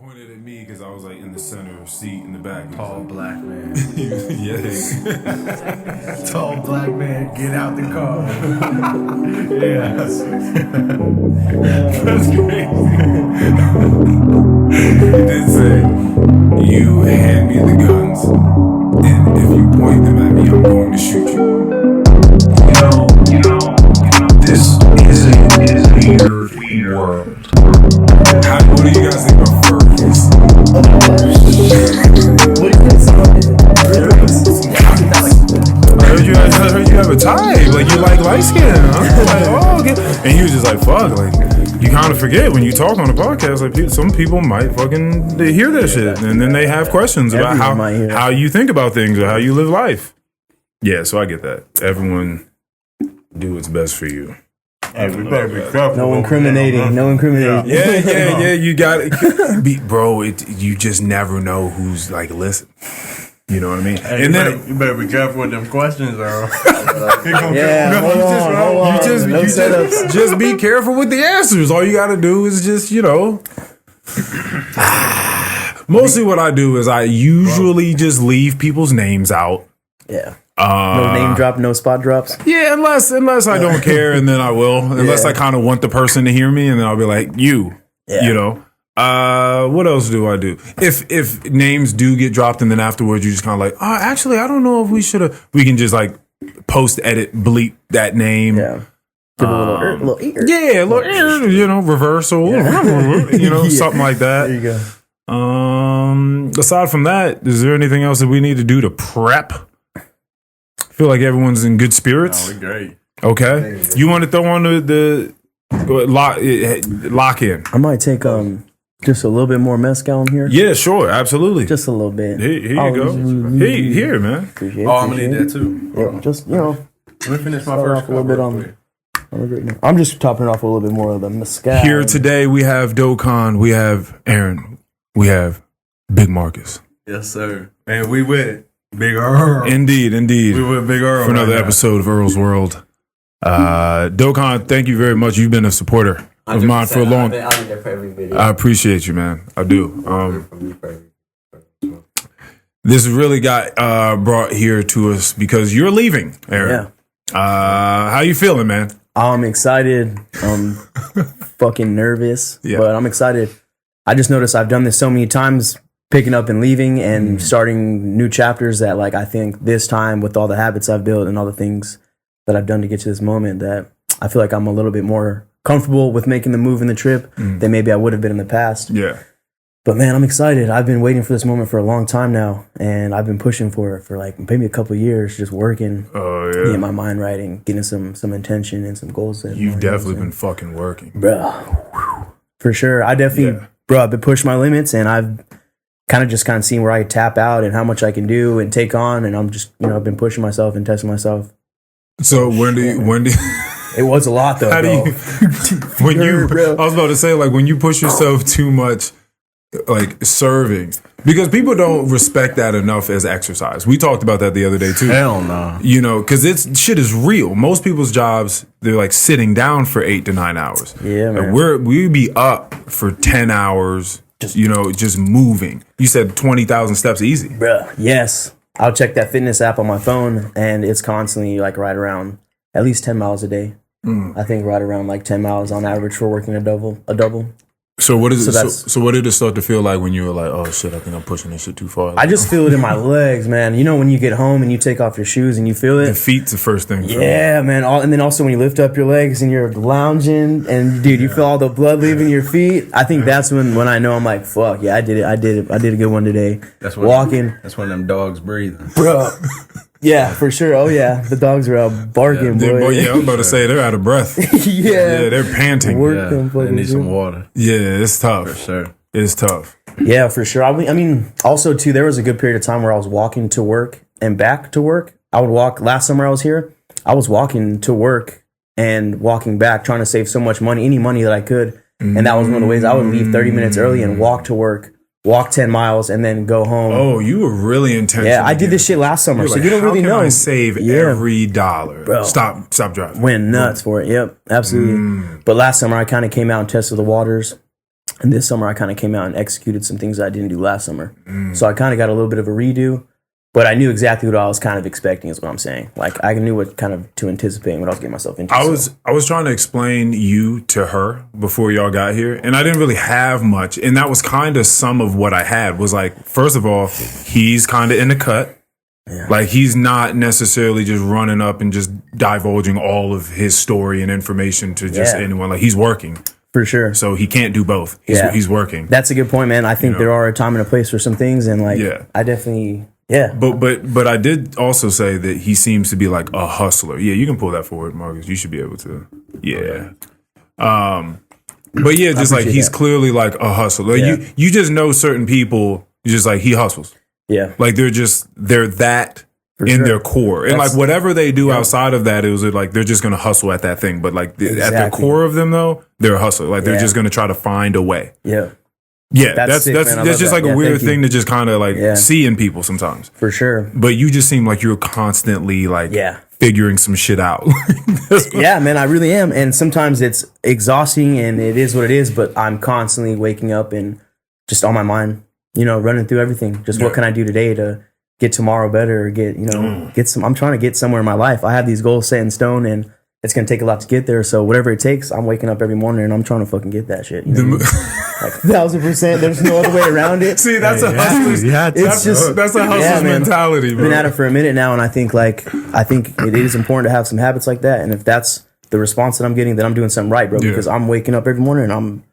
pointed at me because I was like in the center seat in the back. Tall black man. Yeah. Tall black man, get out the car. Yeah. That's crazy. He did say, "You hand me the guns, and if you point them at me, I'm going to shoot you." You know, this isn't your world. What do you guys think about furries? I heard you have a type. Like, you like light skin, huh? Like, oh, okay. And he was just like, fuck. Like, you kind of forget when you talk on a podcast. Like, some people might fucking hear that shit, and then they have questions about how you think about things or how you live life. Yeah, so I get that. Everyone do what's best for you. Hey, we better be careful. No incriminating. No incriminating. Yeah. You got it, bro. You just never know who's like listen. You know what I mean? Hey, and you better be careful with them questions, Earl. Hold on. Just be careful with the answers. All you got to do is just Mostly, what I do is I usually just leave people's names out. Yeah. No name drop, no spot drops. Yeah, unless I don't care, and then I will. Unless I kind of want the person to hear me, and then I'll be like, you know. What else do I do? If names do get dropped, and then afterwards you just kind of like, oh, actually, I don't know if we should have. We can just like post, edit, bleep that name. Yeah. Give a little ear. Yeah, a little ear, reversal, something like that. There you go. Aside from that, is there anything else that we need to do to prep? Feel like everyone's in good spirits. Oh, we're great. Okay, you want to throw on the lock in? I might take just a little bit more mezcal in here. Yeah, sure, absolutely. Just a little bit. Here you go. Here, man. Appreciate I'm gonna need that too. Yeah, just let me finish my first off a little bit on. I'm just topping it off a little bit more of the mezcal. Here today we have Dogukan, we have Aaron, we have Big Marcus. Yes, sir. And we with it. Big Earl. Indeed. We with Big Earl for another episode of Earl's World. Dogukan, thank you very much. You've been a supporter of mine for a long time. I'll be there for every video. I appreciate you, man. I do. This really got brought here to us because you're leaving, Aaron. Yeah. How you feeling, man? I'm excited. I'm fucking nervous, but I'm excited. I just noticed I've done this so many times, picking up and leaving and starting new chapters that like I think this time with all the habits I've built and all the things that I've done to get to this moment that I feel like I'm a little bit more comfortable with making the move in the trip than maybe I would have been in the past. Yeah. But man, I'm excited. I've been waiting for this moment for a long time now, and I've been pushing for it for like maybe a couple of years, just working, getting my mind right and getting some intention and some goals. You've definitely been fucking working. Bro. For sure. I definitely, I've been pushing my limits, and I've kind of seen where I tap out and how much I can do and take on, and I'm just, I've been pushing myself and testing myself. So when do it was a lot though. How do you I was about to say, like, when you push yourself too much, like serving, because people don't respect that enough as exercise. We talked about that the other day too. Hell no. Because shit is real. Most people's jobs, they're like sitting down for 8 to 9 hours. Yeah, man. And we be up for 10 hours. Just moving. You said 20,000 steps easy. Bruh, yes. I'll check that fitness app on my phone, and it's constantly like right around at least 10 miles a day. I think right around like 10 miles on average for working a double. So what is it? So what did it start to feel like when you were like, oh shit, I think I'm pushing this shit too far? Like, I just feel it in my legs, man. When you get home and you take off your shoes and you feel it. The feet's the first thing. Yeah, man. And then also when you lift up your legs and you're lounging and dude, you feel all the blood leaving your feet. I think that's when I know I'm like, fuck yeah, I did it. I did a good one today. That's when walking. That's when them dogs breathing, bro. Yeah, for sure. Oh yeah, the dogs are out barking, boy. I was about to say they're out of breath. Yeah, they're panting. They need some water. Yeah, it's tough. For sure. It's tough. Yeah, for sure. I mean, also too, there was a good period of time where I was walking to work and back to work. I would walk. Last summer I was here, I was walking to work and walking back, trying to save so much money, any money that I could. And that was one of the ways I would leave 30 minutes early and walk to work. Walk 10 miles and then go home. Oh, you were really intentional. Yeah, I did this shit last summer, so you don't really know. How can I save every dollar? Bro. Stop driving. Went nuts for it. Yep, absolutely. But last summer, I kind of came out and tested the waters. And this summer, I kind of came out and executed some things I didn't do last summer. So I kind of got a little bit of a redo, but I knew exactly what I was kind of expecting, is what I'm saying. Like, I knew what kind of to anticipate and what I was getting myself into. I was trying to explain you to her before y'all got here, and I didn't really have much. And that was kind of some of what I had was like, first of all, he's kind of in the cut. Yeah. Like, he's not necessarily just running up and just divulging all of his story and information to just anyone. Like, he's working. For sure. So he can't do both. He's working. That's a good point, man. I think there are a time and a place for some things, and like, I definitely, But I did also say that he seems to be like a hustler. Yeah, you can pull that forward, Marcus. You should be able to. Yeah. But yeah, just like he's clearly like a hustler. Like, you just know certain people. You're just like, he hustles. Yeah. Like they're that. For in their core. And like whatever they do outside of that, it was like they're just going to hustle at that thing. But like at the core of them, though, they're a hustler. Like they're just going to try to find a way. Yeah. Yeah, that's just like a weird thing to just kind of like see in people sometimes. For sure. But you just seem like you're constantly like figuring some shit out. Yeah, man, I really am. And sometimes it's exhausting and it is what it is, but I'm constantly waking up and just on my mind, running through everything. Just what can I do today to get tomorrow better, or get some. I'm trying to get somewhere in my life. I have these goals set in stone, and it's gonna take a lot to get there. So whatever it takes, I'm waking up every morning and I'm trying to fucking get that shit. Like 1,000%. There's no other way around it. See, that's a hustler's. That's a hustler's mentality, bro. Been at it for a minute now, and I think it is important to have some habits like that. And if that's the response that I'm getting, then I'm doing something right, bro. Because I'm waking up every morning and I'm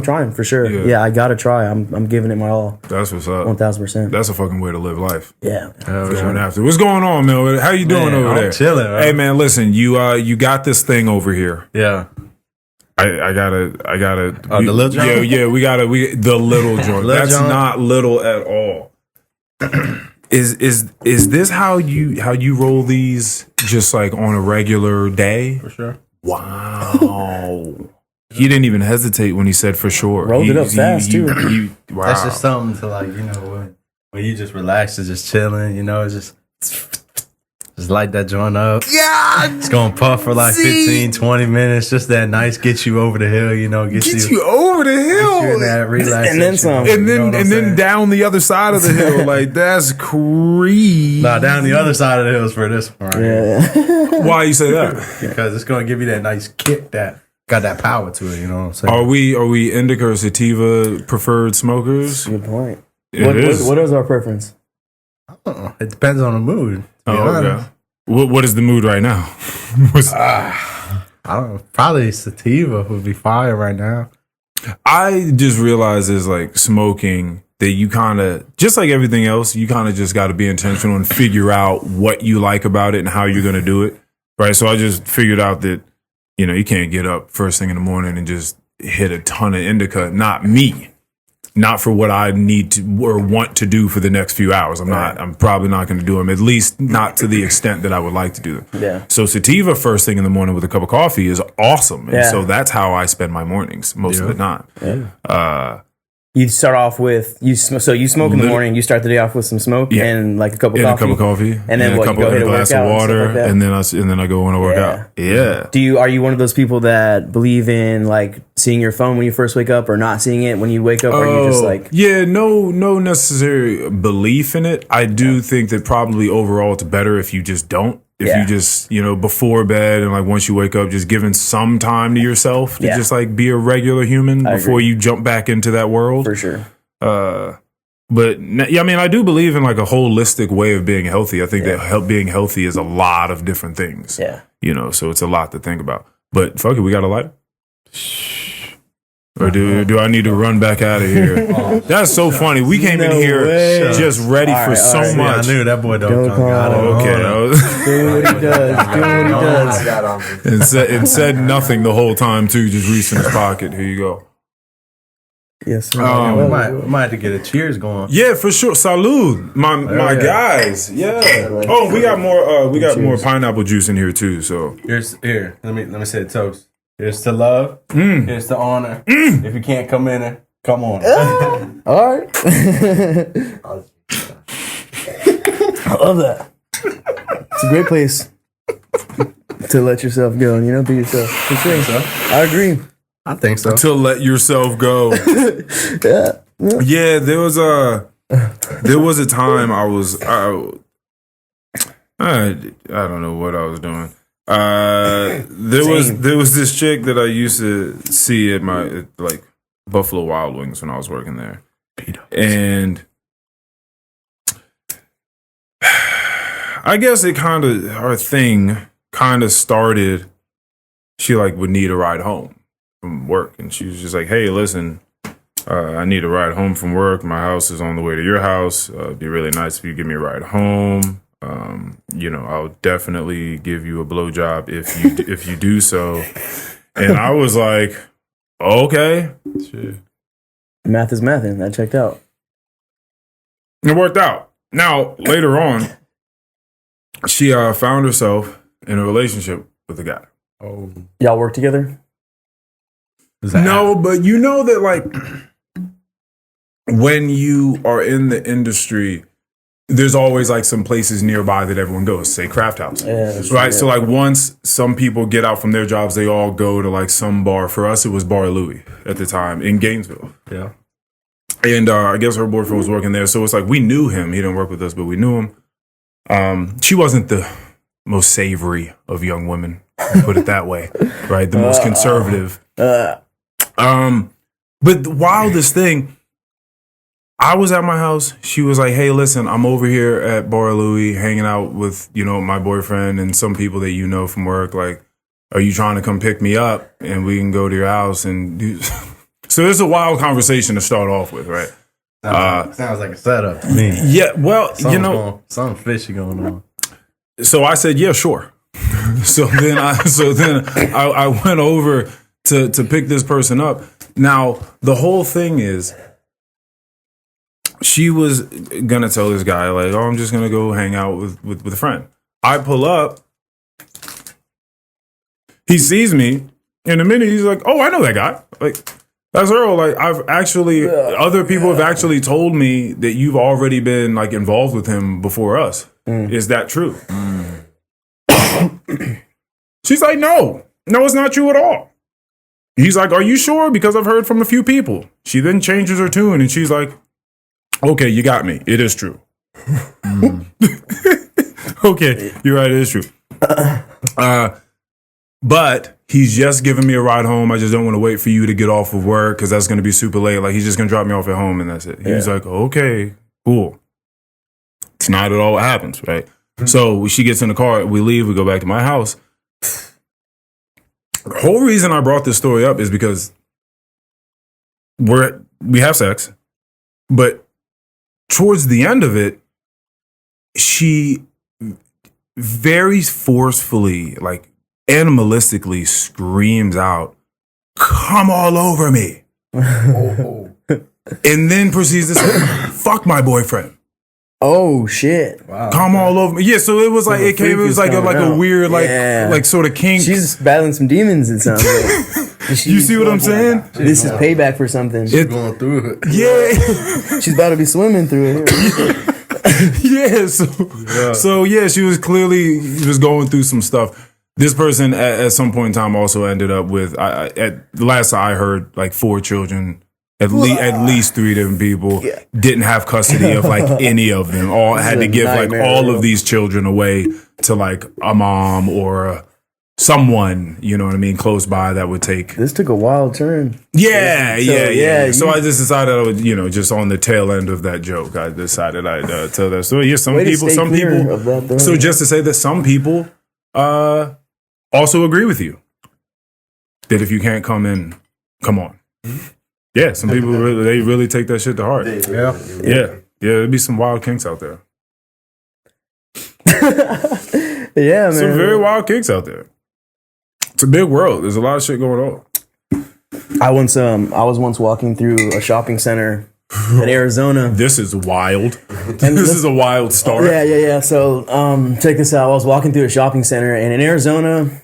trying for sure. Yeah, I gotta try. I'm giving it my all. That's what's up. 1,000%. That's a fucking way to live life. Yeah. What's going on, man? How you doing over there? Chilling, man. Hey, man, listen, you got this thing over here. Yeah. I gotta. The little joint? Yeah, the little joint. That's not little at all. Is this how you roll these just like on a regular day? For sure. Wow. He didn't even hesitate when he said for sure. Rolled it up fast too. Wow. That's just something to like, when you just relax and just chilling, it's just light that joint up. Yeah. It's going to puff for like 15, 20 minutes. Just that nice, get you over the hill, Get you over the hill. Get you in that relaxation. And then some. And then down the other side of the hill. Like, that's crazy. Nah, down the other side of the hills for this one. Right? Yeah. Why you say that? Because it's going to give you that nice kick that got that power to it, you know what I'm saying? Are we indica or sativa preferred smokers? Good point. What is our preference? I don't know. It depends on the mood. Okay. What is the mood right now? I don't know. Probably sativa would be fire right now. I just realized is like smoking that you kind of, just like everything else, you kind of just got to be intentional and figure out what you like about it and how you're going to do it. Right. So I just figured out that, you can't get up first thing in the morning and just hit a ton of indica. Not me. Not for what I need to or want to do for the next few hours. I'm probably not going to do them, at least not to the extent that I would like to do them. Yeah. So sativa first thing in the morning with a cup of coffee is awesome. And so that's how I spend my mornings most of the time. Yeah. You start off with you smoke in the morning. You start the day off with some smoke and like a cup of coffee. And then what? You go hit a glass of water, and then I go on a workout. Yeah. Are you one of those people that believe in like seeing your phone when you first wake up, or not seeing it when you wake up? Or are you just like no necessary belief in it. I do think that probably overall it's better if you just don't. If you just, before bed and like once you wake up, just giving some time to yourself to just like be a regular human before you jump back into that world. For sure. But yeah, I mean, I do believe in like a holistic way of being healthy. I think that being healthy is a lot of different things. Yeah. So it's a lot to think about. But fuck it, we got a lighter? Or do I need to run back out of here? That's so funny. We came in here just ready for so much. I knew that boy don't come out. Okay. Do what he does. And said nothing the whole time too. Just reached in his pocket. Here you go. Yes. We might have to get a cheers going. Yeah, for sure. Salud, my guys. Yeah. Oh, we got more. We got more pineapple juice in here too. So here. Let me say a toast. Here's to love. Here's to honor. If you can't come in there, come on. All right. I love that. It's a great place to let yourself go and be yourself. For sure. I agree. I think so. To let yourself go. Yeah, there was a time I don't know what I was doing. There was this chick that I used to see at my like Buffalo Wild Wings when I was working there, and I guess our thing kind of started. She like would need a ride home from work, and she was just like, "Hey, listen, I need a ride home from work. My house is on the way to your house. It'd be really nice if you give me a ride home. I'll definitely give you a blowjob if you do so." And I was like, "Okay, shit." Math is math, and that checked out. It worked out. Now later on, she found herself in a relationship with a guy. Oh, y'all work together? No, but you know that like when you are in the industry, there's always like some places nearby that everyone goes, say Craft House. Yeah, right? Yeah. So like once some people get out from their jobs, they all go to like some bar. For us, it was Bar Louie at the time in Gainesville. Yeah. And I guess her boyfriend was working there. So it's like we knew him. He didn't work with us, but we knew him. She wasn't the most savory of young women, put it that way, right? The most conservative. But the wildest thing, I was at my house. She was like, "Hey, listen, I'm over here at Bar Louie hanging out with, my boyfriend and some people that you know from work. Like, are you trying to come pick me up and we can go to your house and do..." So it's a wild conversation to start off with, right? Sounds like a setup to me. Yeah, well, something fishy going on. So I said, "Yeah, sure." So then I went over to pick this person up. Now, the whole thing is, she was gonna tell this guy, like, "Oh, I'm just gonna go hang out with a friend." I pull up, he sees me, in a minute he's like, "Oh, I know that guy. Like, that's Earl. Like, other people have actually told me that you've already been like involved with him before us. Is that true?" She's like, no, it's not true at all. He's like, "Are you sure? Because I've heard from a few people." She then changes her tune and she's like, "Okay, you got me. It is true." Okay, you're right. It is true. But he's just giving me a ride home. I just don't want to wait for you to get off of work because that's going to be super late. Like, he's just going to drop me off at home and that's it. He's like, "Okay, cool." It's not at all what happens, right? So she gets in the car, we leave, we go back to my house. The whole reason I brought this story up is because we have sex, but towards the end of it, she very forcefully, like animalistically screams out, "Come all over me." And then proceeds to say, "Fuck my boyfriend." Oh shit! Wow. Come all over me. Yeah, so it was like it was like a weird like sort of kink. She's battling some demons. It sounds like. You see what I'm saying? This is payback for something. She's going through it. Yeah. She's about to be swimming through it. Yeah. So yeah, she was going through some stuff. This person at some point in time also ended up with, at the last I heard, like 4 children. At least 3 different people didn't have custody of like any of them. All had to give like all of these children away to like a mom or someone, you know what I mean, close by that would take. This took a wild turn. Yeah. So I just decided I would, just on the tail end of that joke, I decided I'd tell that story. Yeah, some people. So just to say that some people also agree with you that if you can't come in, come on. Yeah, some people they really take that shit to heart. Yeah. There'd be some wild kinks out there. Yeah, man. Some very wild kinks out there. It's a big world. There's a lot of shit going on. I was once walking through a shopping center in Arizona. This is wild. This is a wild story. Yeah. So, check this out. I was walking through a shopping center, and in Arizona,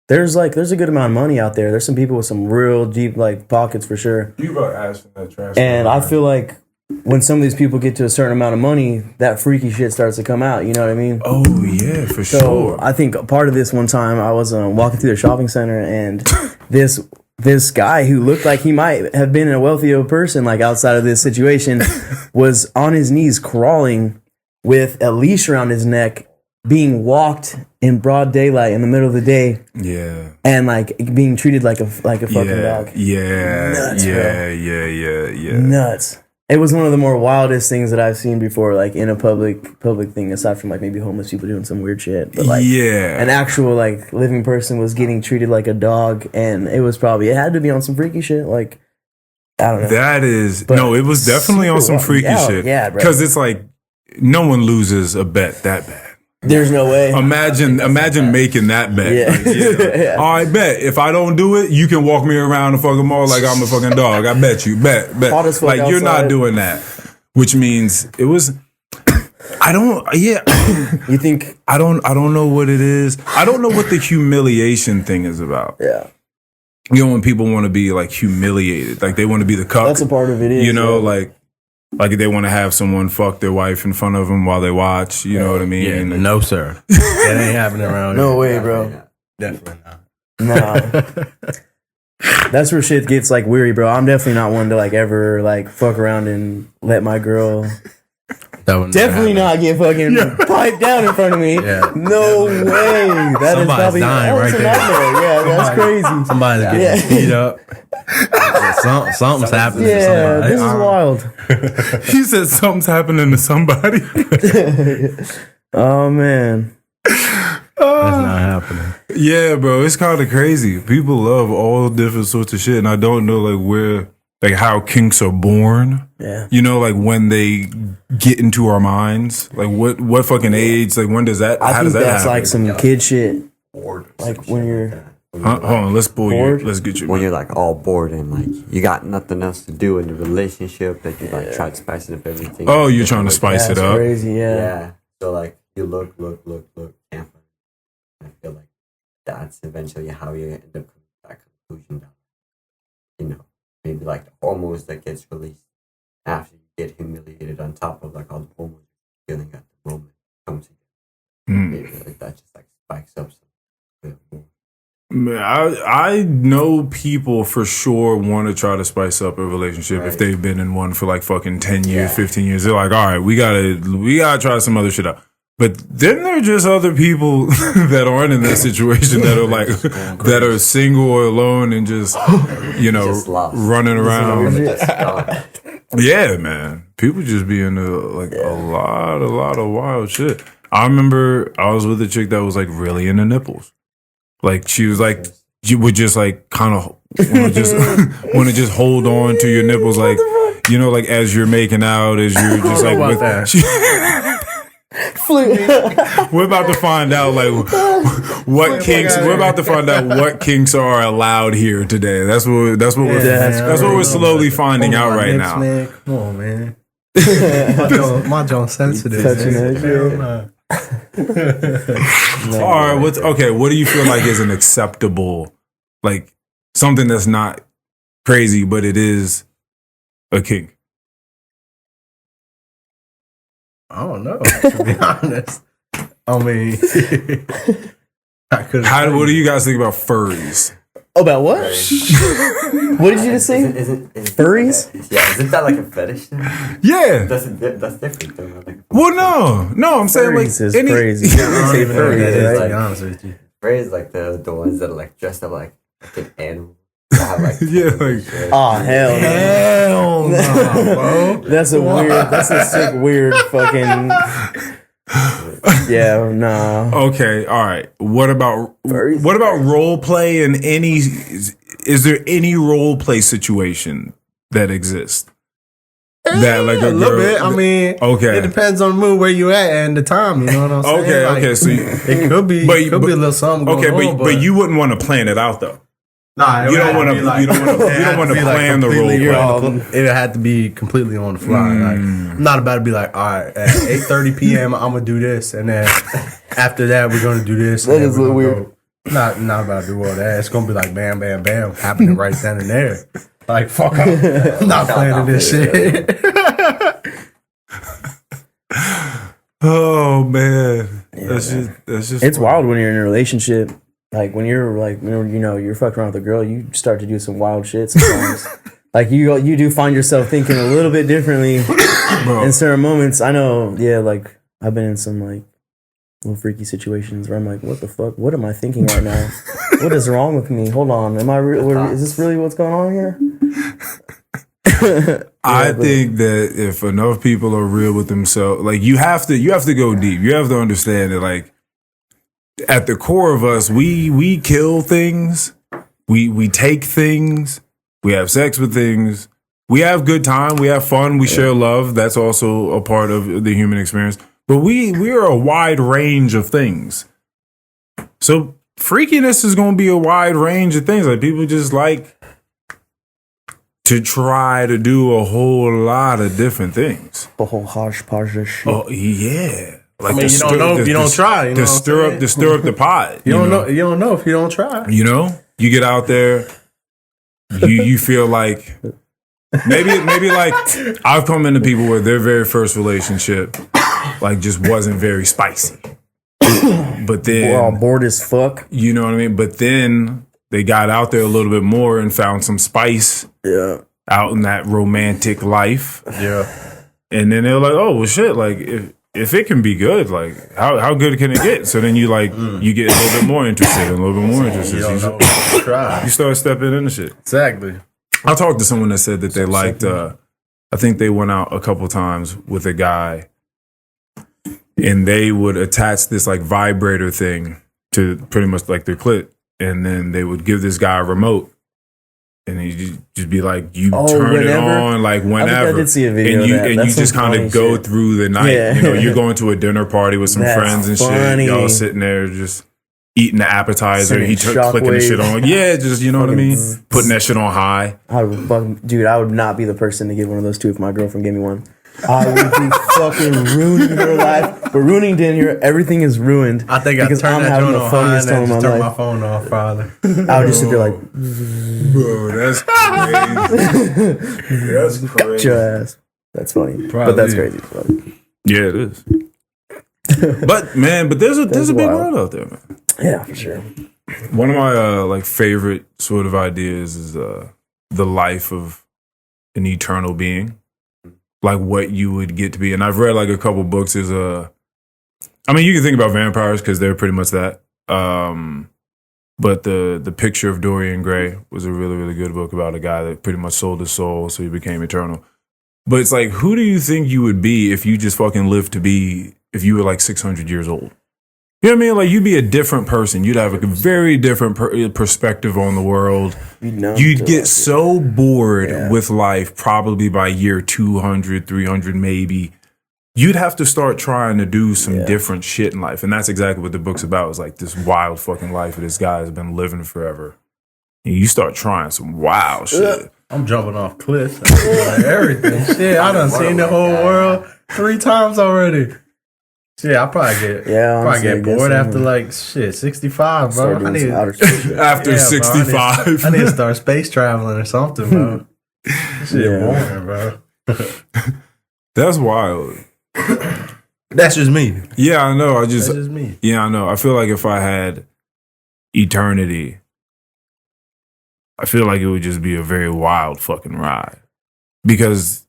there's a good amount of money out there. There's some people with some real deep like pockets for sure. You about asked for that trash. And I feel like when some of these people get to a certain amount of money, that freaky shit starts to come out. You know what I mean? Oh yeah, for so sure. I think part of this one time I was walking through the shopping center and this this guy who looked like he might have been a wealthier person, like outside of this situation, was on his knees crawling with a leash around his neck, being walked in broad daylight in the middle of the day. Yeah. And like being treated like a fucking dog. Yeah. Nuts, Yeah. Nuts. It was one of the more wildest things that I've seen before, like in a public thing, aside from like maybe homeless people doing some weird shit. But like an actual like living person was getting treated like a dog, and it had to be on some freaky shit. Like, I don't know. It was definitely on some freaky shit. Yeah, bro. Because it's like no one loses a bet that bad. There's no way. Imagine making that bet. Yeah. Yeah. All right, bet. If I don't do it, you can walk me around the fucking mall like I'm a fucking dog. I bet you. Bet. Hot as fuck Like you're not outside. doing that. Which means it was. You think? I don't know what it is. I don't know what the humiliation thing is about. Yeah. You know, when people want to be like humiliated, like they want to be the cuck. That's a part of it. You know, like they want to have someone fuck their wife in front of them while they watch. You know what I mean? Yeah, no, sir. That ain't happening around here. No way, bro. Definitely not. Nah. That's where shit gets like weary, bro. I'm definitely not one to like ever like fuck around and let my girl definitely not get fucking piped down in front of me. Yeah. No way. That is probably dying right there. Yeah, that's crazy. Somebody's getting beat up. Something's happening to Yeah, somebody. this is wild. He said something's happening to somebody. Oh man. That's not happening. Yeah, bro, it's kind of crazy. People love all different sorts of shit, and I don't know like where, like how kinks are born. Yeah, you know, like when they get into our minds, like what fucking age, like when does that? I how think does that that's happen? like some kid shit. Like when you're hold on, let's pull you. Let's get you. When you're like all bored and like you got nothing else to do in the relationship, that you like try to spice it up everything. Oh, you're trying to spice it up. Crazy, Yeah. So like you look, can't find it. I feel like that's eventually how you end up coming to that conclusion that, you know, maybe like the hormones that gets released after you get humiliated on top of like all the hormones you're feeling at the moment comes together. Maybe like that just like spikes up something. I know people for sure want to try to spice up a relationship if they've been in one for like fucking 10 years, 15 years. They're like, all right, we gotta try some other shit out. But then there are just other people that aren't in that situation that are like that are single or alone and just Just lost. running around. Yeah, man. People just be into like a lot of wild shit. I remember I was with a chick that was like really into nipples. Like she was like, you would just like kind of want to just hold on to your nipples, like you know, like as you're making out, as you're just like with that. We're about to find out like what kinks. We're about to find out what kinks are allowed here today. That's what we're slowly finding out right now. Man. Come on, man. My joint's sensitive. Touching that All right, what do you feel like is an acceptable, like something that's not crazy, but it is a kink? I don't know, to be honest. I mean, what do you guys think about furries? Oh, about what? What did you just say? Furries? Yeah, isn't that like a fetish thing? Yeah. That's different though. Like Well, no, I'm saying like Furries is crazy. Say furries, to right? be honest with you. Furries like the ones that are like dressed up like an animal. Have, like, Yeah, like Oh hell no, bro. That's a sick weird fucking. Yeah, no. okay, all right. What about role play and any? Is there any role play situation that exists? That like a little bit. I mean, okay. It depends on the mood where you at and the time. You know what I'm saying? Okay. So it could be, a little something. Going on, but you wouldn't want to plan it out though. Nah, you don't want to. You don't want to plan the role play. It had to be completely on the fly. Like, I'm not about to be like, all right, at 8:30 p.m. I'm gonna do this, and then after that we're gonna do this. That is a little weird. Not about to do all that. It's gonna be like bam, bam, bam, happening right then and there. Like fuck, I'm not planning this shit. Oh man, that's just. It's wild when you're in a relationship Like when you're you're fucking around with a girl, you start to do some wild shit sometimes. Like you do find yourself thinking a little bit differently in certain moments. I know, yeah. Like I've been in some like little freaky situations where I'm like, what the fuck? What am I thinking right now? What is wrong with me? Hold on, is this really what's going on here? I think that if enough people are real with themselves, like you have to go deep. You have to understand that, like, at the core of us, we kill things, we take things, we have sex with things, we have good time, we have fun, we share love. That's also a part of the human experience. But we are a wide range of things. So freakiness is going to be a wide range of things. Like people just like to try to do a whole lot of different things. A whole hodgepodge of shit. Oh yeah. Like you don't know if you don't try. You know stir up the pot. You don't know. You don't know if you don't try. You know, you get out there. You feel like maybe like I've come into people where their very first relationship like just wasn't very spicy. But then we're all bored as fuck. You know what I mean? But then they got out there a little bit more and found some spice. Yeah. Out in that romantic life. Yeah. And then they're like, oh well shit, like if it can be good, like how good can it get? So then you like you get a little bit more interested and a little bit more interested. You start stepping into shit. Exactly. I talked to someone that said that they liked I think they went out a couple times with a guy and they would attach this like vibrator thing to pretty much like their clit, and then they would give this guy a remote. And he'd just be like, you turn whenever? It on like whenever. I did see a video and you just kind of go through the night. Yeah. You know, you're going to a dinner party with some friends and funny. shit. Y'all sitting there just eating the appetizer. Sending He clicking the shit on. Yeah, just, you know what I mean? Putting that shit on high. I would not be the person to get one of those two if my girlfriend gave me one. I would be fucking ruining her life. But ruining dinner, everything is ruined. I think I turned that joint on high and then just turned my phone off, Father. I would just sit there like, bro, that's crazy. That's crazy. Got your ass. That's funny. But that's crazy. Yeah, it is. But there's a big world out there, man. Yeah, for sure. One of my like favorite sort of ideas is the life of an eternal being. Like what you would get to be. And I've read like a couple books is I mean, you can think about vampires because they're pretty much that. But the Picture of Dorian Gray was a really, really good book about a guy that pretty much sold his soul so he became eternal. But it's like, who do you think you would be if you just fucking lived to be, if you were like 600 years old? You know what I mean? Like, you'd be a different person. You'd have a very different perspective on the world. You'd get so bored with life probably by year 200, 300 maybe. You'd have to start trying to do some different shit in life. And that's exactly what the book's about. It's like this wild fucking life that this guy has been living forever. And you start trying some wild shit. I'm jumping off cliffs. Like everything. Shit, I done seen the whole world 3 times already. Shit, I'll probably get bored after like 65, bro. After 65. I need to start space traveling or something, bro. Shit, boring, bro. That's wild. That's just me. Yeah, I know. That's just me. Yeah, I know. I feel like if I had eternity, I feel like it would just be a very wild fucking ride. Because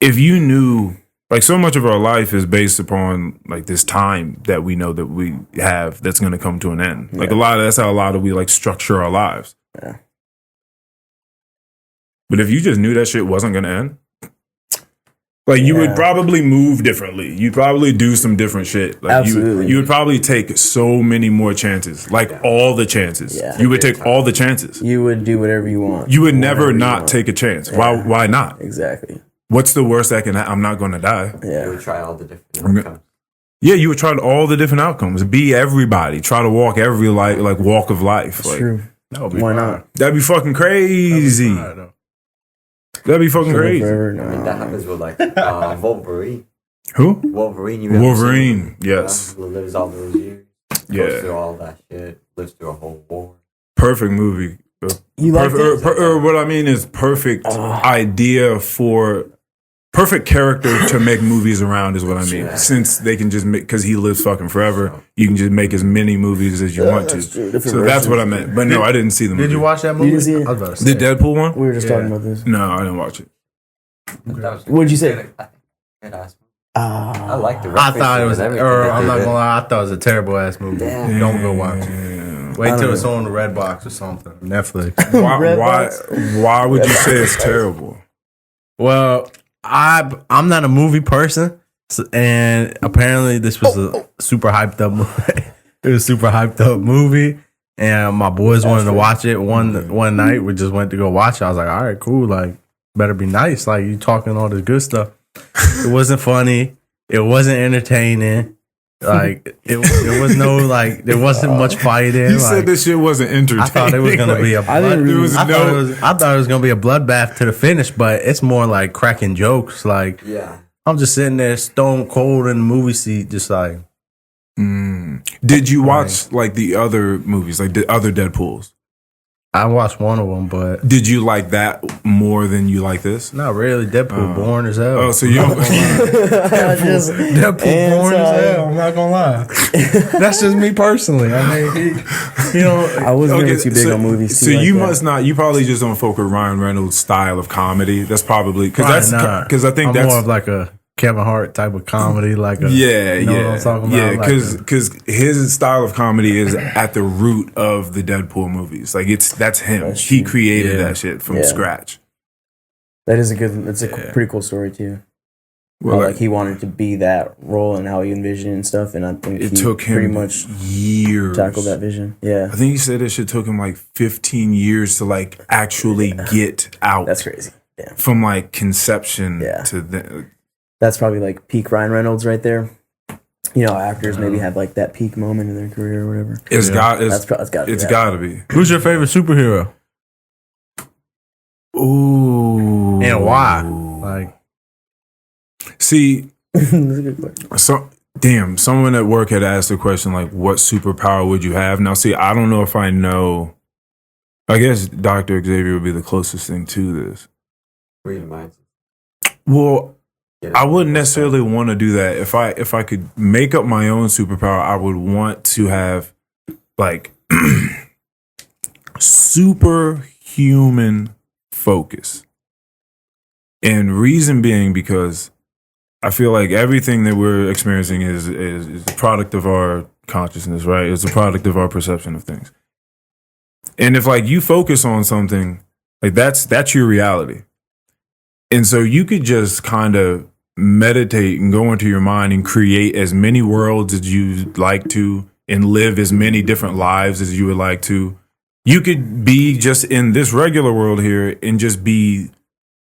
if you knew, like, so much of our life is based upon like this time that we know that we have that's going to come to an end. Like that's how a lot of we like structure our lives. Yeah. But if you just knew that shit wasn't going to end, like you would probably move differently. You'd probably do some different shit. Like Absolutely. You would probably take so many more chances. Like all the chances. Yeah. You would take all the chances. You would do whatever you want. You would never not take a chance. Yeah. Why not? Exactly. What's the worst that can happen? I'm not going to die. Yeah. You would try all the different outcomes. Yeah, you would try all the different outcomes. Be everybody. Try to walk every like walk of life. That's like, true. Why not? That'd be fucking crazy. That'd be fucking crazy. I mean, that happens with like Wolverine. Who? Wolverine. Wolverine. Yes. Who lives all those years. Goes through all that shit. Lives through a whole war. Perfect movie. You like it? Or what I mean is perfect idea for perfect character to make movies around is what I mean. Since they can just make, because he lives fucking forever, you can just make as many movies as you want to. So that's what I meant. But no, I didn't see the movie. Did you watch that movie? You didn't see it? I was about to say. The Deadpool one? We were just talking about this. No, I didn't watch it. What'd you say? I like the. I thought it was. everything. I'm not gonna lie. I thought it was a terrible ass movie. Damn. Don't go watch it. Wait till it's on the Red Box or something. Netflix. Why would you say it's terrible? Well, I'm not a movie person, and apparently this was a super hyped up movie. It was a super hyped up movie, and my boys wanted to watch it one night. We just went to go watch it. I was like, all right, cool. Like, better be nice. Like, you talking all this good stuff. It wasn't funny. It wasn't entertaining. Like, it was no, like, there wasn't much fighting. You said this shit wasn't entertaining. I thought it was gonna be a blood, I thought it was gonna be a bloodbath to the finish, but it's more like cracking jokes. Like, I'm just sitting there stone cold in the movie seat, just like. Did you watch like the other movies, like the other Deadpools? I watched one of them, but did you like that more than you like this? Not really. Deadpool boring as hell. Oh, so you don't Deadpool boring as hell. I'm not gonna lie. That's just me personally. I mean, I wasn't really too big on movies. So you must not. You probably just don't fuck with Ryan Reynolds' style of comedy. That's probably because I think that's more of like a Kevin Hart type of comedy, like a, you know what I'm talking about? Because his style of comedy is at the root of the Deadpool movies. Like that's him. He created that shit from scratch. That is it's a pretty cool story too. Well, like he wanted to be that role and how he envisioned it and stuff, and I think it took him pretty much years tackle that vision. Yeah, I think he said it should took him like 15 years to like actually get out. That's crazy. Yeah, from like conception to the. That's probably like peak Ryan Reynolds right there. You know, actors maybe have like that peak moment in their career or whatever. It's got to be. Who's your favorite superhero? Ooh, and why? Like, see, so damn, someone at work had asked the question like, "What superpower would you have?" Now, see, I don't know if I know. I guess Dr. Xavier would be the closest thing to this. Read minds. Well. I wouldn't necessarily want to do that. If I could make up my own superpower, I would want to have like superhuman focus. And reason being because I feel like everything that we're experiencing is the product of our consciousness, right? It's a product of our perception of things. And if like you focus on something, like that's your reality. And so you could just kind of meditate and go into your mind and create as many worlds as you'd like to and live as many different lives as you would like to. You could be just in this regular world here and just be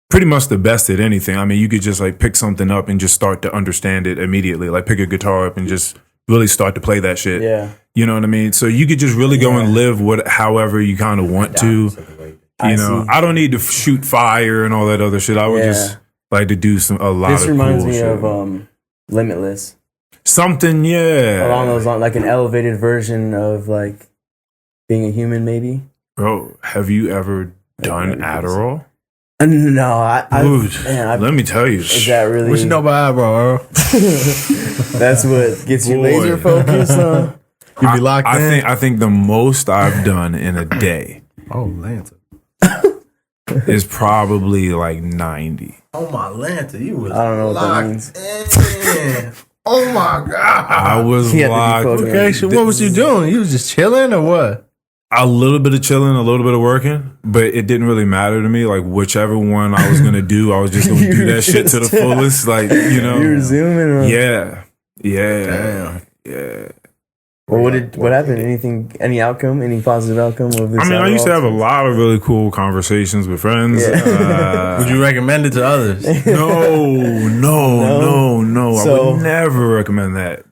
pretty much the best at anything. I mean, you could just like pick something up and just start to understand it immediately. Like pick a guitar up and just really start to play that shit. Yeah. You know what I mean? So you could just really go and live however you kind of want to. You know, I don't need to shoot fire and all that other shit. I would just like to do a lot of This reminds cool me shit. of Limitless. Something, along those lines, like an elevated version of like being a human, maybe. Bro, have you ever done Adderall? No, let me tell you. Is that really? What you know about Adderall, Earl? That's what gets you laser focused. You be locked in. I think the most I've done in a day. Oh, Lanta. Is probably like 90. Oh my Lanta, you was. I don't know what that means. Oh my god, I was locked. Okay, so what was you doing? You was just chilling or what? A little bit of chilling, a little bit of working, but it didn't really matter to me. Like whichever one I was gonna do, I was just gonna do that shit to the fullest. Like you know, you were zooming. Yeah. Damn. Well, what happened? Any outcome? Any positive outcome of this? I mean, I used to have a lot of really cool conversations with friends. Yeah. Would you recommend it to others? No. So, I would never recommend that.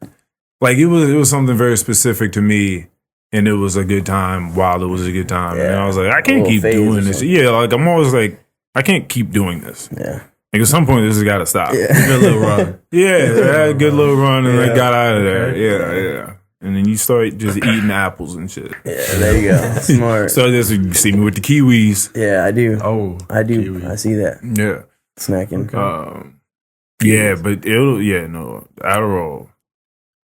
Like it was something very specific to me, and it was a good time while it was a good time. And I was like, I can't keep doing this. Yeah, like I'm always like, I can't keep doing this. Yeah. Like at some point, this has got to stop. Yeah. Good little run. Yeah, I had a good little run, and I got out of there. Yeah. And then you start just eating apples and shit. Yeah, there you go. Smart. So you see me with the kiwis. Yeah, I do. Oh, I do. kiwi. I see that. Yeah. Snacking. Yeah, but Adderall.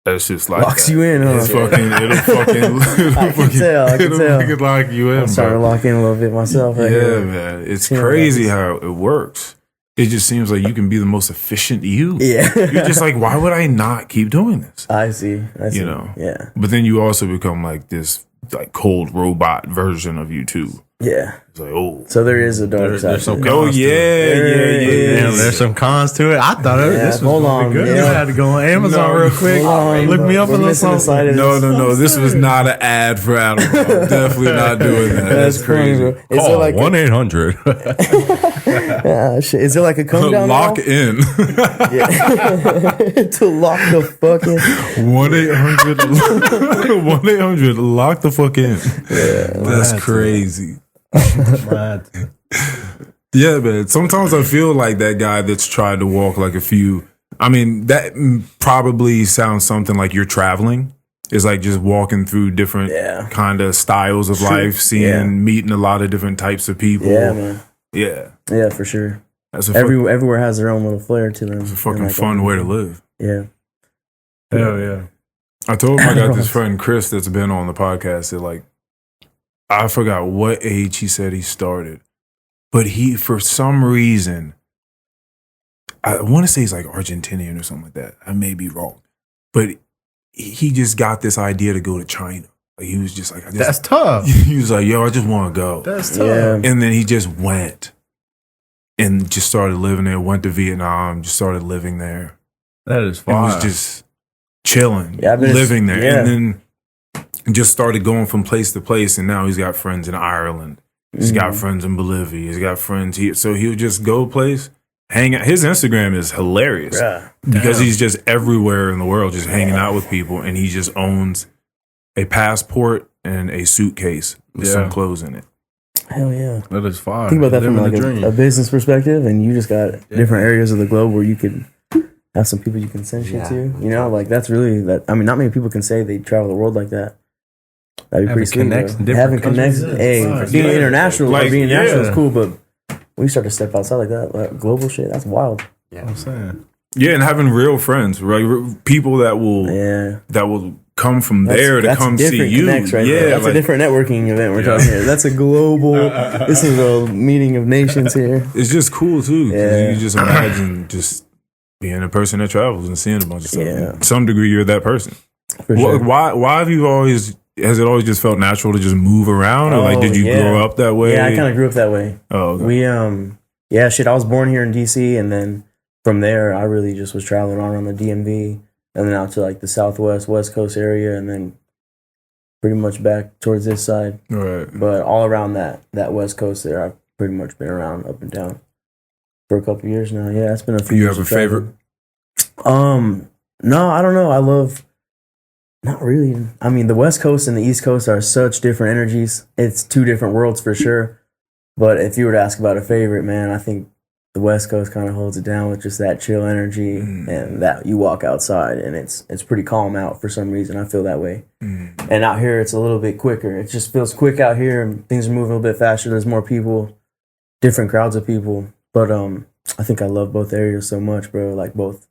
That's just like Locks that. you in, huh? It's fucking, it'll fucking, I can tell. it'll fucking lock you in, I'm starting to bro. lock in a little bit myself. Right Yeah, here. man. It's Yeah, crazy how it works. It just seems like you can be the most efficient you. Yeah. You're just like, why would I not keep doing this? I see. You know? Yeah. But then you also become like this like cold robot version of you too. Yeah. It's like, oh. So there is a dark side. There's some to it. Oh cons to yeah, it. Damn, there's some cons to it. I thought this was hold gonna on, be good. yeah. You had to go on Amazon No, real quick. hold on, Look me up a we're little missing the something. side of No. This was not an ad for Adderall. Definitely not doing that. That's funny, crazy. bro. Is there Call like 1-800. shit. Is there like a come down Lock now? in. To lock the fucking 1-800 lock the fuck in. That's crazy. Yeah, man. Sometimes I feel like that guy that's tried to walk like a few. I mean, that probably sounds something like you're traveling. It's like just walking through different kind of styles of life, seeing, meeting a lot of different types of people. Yeah, man. Yeah. Yeah, for sure. That's a Everywhere has their own little flair to them. it's a fucking Like, fun way to live. Yeah. Hell yeah. I told him I got this friend Chris that's been on the podcast that like I forgot what age he said he started. But he for some reason I want to say he's like Argentinian or something like that. I may be wrong. But he just got this idea to go to China. Like he was just like That's tough. he was like, yo, I just want to go. That's tough. Yeah. And then he just went and just started living there, went to Vietnam, just started living there. That is And fire. was just chilling, Yeah, but it's- living there. yeah. And then just started going from place to place. And now he's got friends in Ireland. He's got friends in Bolivia. He's got friends here. So he'll just go place, hang out. His Instagram is hilarious Yeah. because he's just everywhere in the world, just hanging out with people. And he just owns a passport and a suitcase with some clothes in it. Hell yeah. That is fire. Think about that from Living like the dream. a business perspective, and you just got different areas of the globe where you could have some people you can send shit to. You know, like that's really that. I mean, not many people can say they travel the world like that. That'd be Having pretty sweet. connects Bro. in different Having connects, countries, hey, that's being fire. international, Like, like being national yeah. is cool, but when you start to step outside like that, like global shit, that's wild. I'm saying. Yeah, and having real friends, right? People that will come from there to That's come see different you. connects right there. That's like, a different networking event we're talking here. That's a global. This is a meeting of nations here. it's just cool too. 'Cause Yeah. You just imagine just being a person that travels and seeing a bunch of stuff. Yeah. To some degree, you're that person. For sure. Why have you always? Has it always just felt natural to just move around, or like did you grow up that way? Yeah, I kind of grew up that way. Oh, okay. We I was born here in DC, and then from there I really just was traveling around the DMV and then out to like the Southwest, West Coast area, and then pretty much back towards this side. Right. But all around that West Coast there, I've pretty much been around up and down for a couple years now. Yeah, it's been a few You years. have a of traveling. favorite? No, I don't know. I love. Not really. I mean, the West Coast and the East Coast are such different energies. It's two different worlds for sure. But if you were to ask about a favorite, man, I think the West Coast kind of holds it down with just that chill energy and that you walk outside and it's pretty calm out for some reason. I feel that way. And out here, it's a little bit quicker. It just feels quick out here and things are moving a little bit faster. There's more people, different crowds of people. But I think I love both areas so much, bro. Like both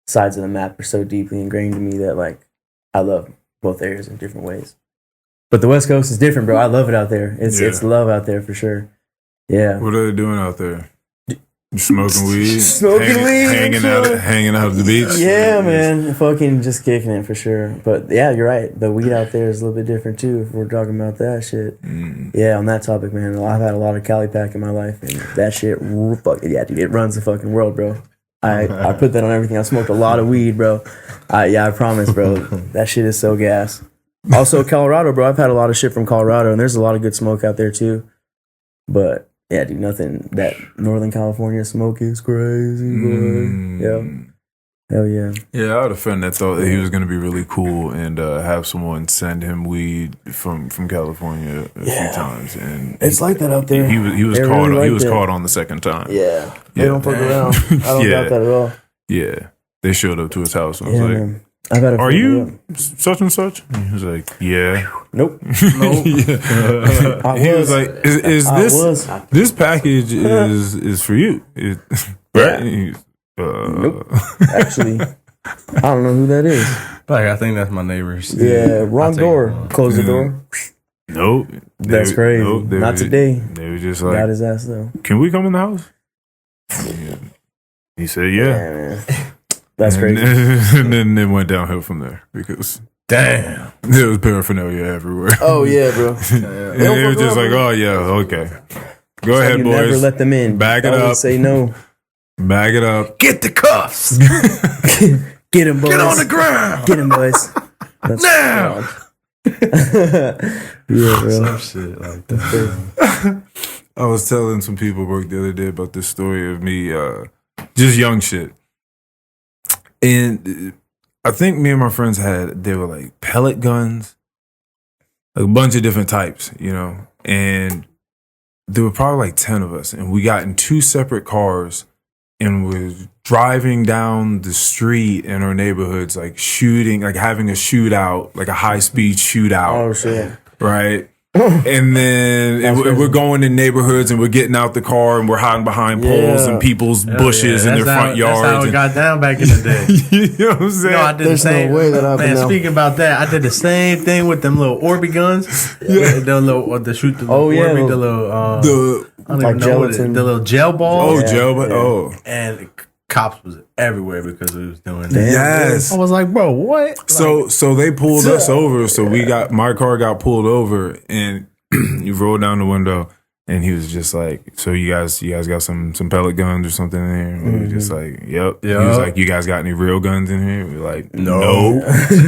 sides of the map are so deeply ingrained in me that like I love both areas in different ways. But the West Coast is different, bro. I love it out there. It's love out there for sure. Yeah. What are they doing out there? Smoking weed, Smoking weed, hanging out at the beach. Yeah, man. Fucking just kicking it for sure. But yeah, you're right. The weed out there is a little bit different too if we're talking about that shit. Yeah, on that topic, man. I've had a lot of Cali Pack in my life and that shit, yeah, dude, it runs the fucking world, bro. I put that on everything. I smoked a lot of weed, bro. I promise, bro. That shit is so gas. Also, Colorado, bro. I've had a lot of shit from Colorado, and there's a lot of good smoke out there too. But yeah, dude, nothing. That Northern California smoke is crazy, boy. Yeah. Hell yeah. Yeah, I had a friend that thought that he was going to be really cool and have someone send him weed from California a few times, and It's like that out there. he was They caught. really like he was that. caught on the second time. Yeah. They Yeah. don't fuck around. I don't doubt that at all. Yeah, they showed up to his house and was Yeah, like, man. I've had a "Are friend- you such and such?" And he was like, "Yeah." Nope. Yeah. He was like, "Is I this was. this package is for you?" Right? Yeah. Nope. Actually, I don't know who that is. Like, I think that's my neighbors. Yeah, wrong door. Close the door. Nope. That's crazy. Not today. They were just like, got his ass though. can we come in the house? He said, yeah. Man. That's crazy. And then it went downhill from there because Damn. there was paraphernalia everywhere. Oh yeah, bro. It was just like, oh yeah, okay. Go ahead, you boys. never let them in. Bag it Always up. Say no. Bag it up. Get the cuffs. Get him, boys. Get on the ground. Get him, boys. That's Now. yeah, bro. Some shit like that. I was telling some people at work the other day about this story of me, just young shit. And I think me and my friends they were like pellet guns, like a bunch of different types, you know. And there were probably like 10 of us, and we got in 2 separate cars and was driving down the street in our neighborhoods, like shooting, like having a shootout, like a high speed shootout. Oh shit. Right. And then we're going in neighborhoods and we're getting out the car and we're hiding behind poles and people's bushes in their front yards. That's how it got down back in the day. You know what I'm saying? No, I did There's the same. no way that happened. Man, speaking about that, I did the same thing with them little Orby guns. Yeah. The little, the shoot the little Orby, the little, I don't like even know what gelatin. the little gel balls. Oh, gel, but And cops was everywhere because we was doing that. yes. I was like, bro, what? So they pulled us over. So my car got pulled over, and you rolled down the window, and he was just like, "So you guys got some pellet guns or something in here?" And we were just like, "Yep." He was like, "You guys got any real guns in here?" We were like, "No."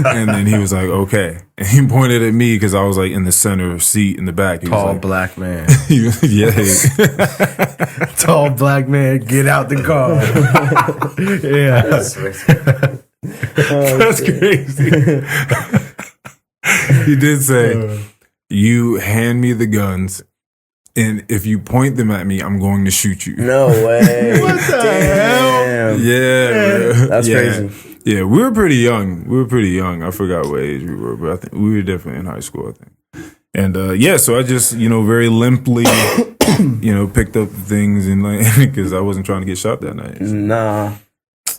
And then he was like, "Okay." And he pointed at me because I was like in the center seat in the back. He Tall was like, black man. Tall black man, get out the car. That's crazy. He did say, "You hand me the guns, and if you point them at me, I'm going to shoot you." No way. What the hell? Yeah, That's yeah. crazy. Yeah, we were pretty young. I forgot what age we were, but I think we were definitely in high school, I think. And so I just, very limply, picked up things and like because I wasn't trying to get shot that night. Nah.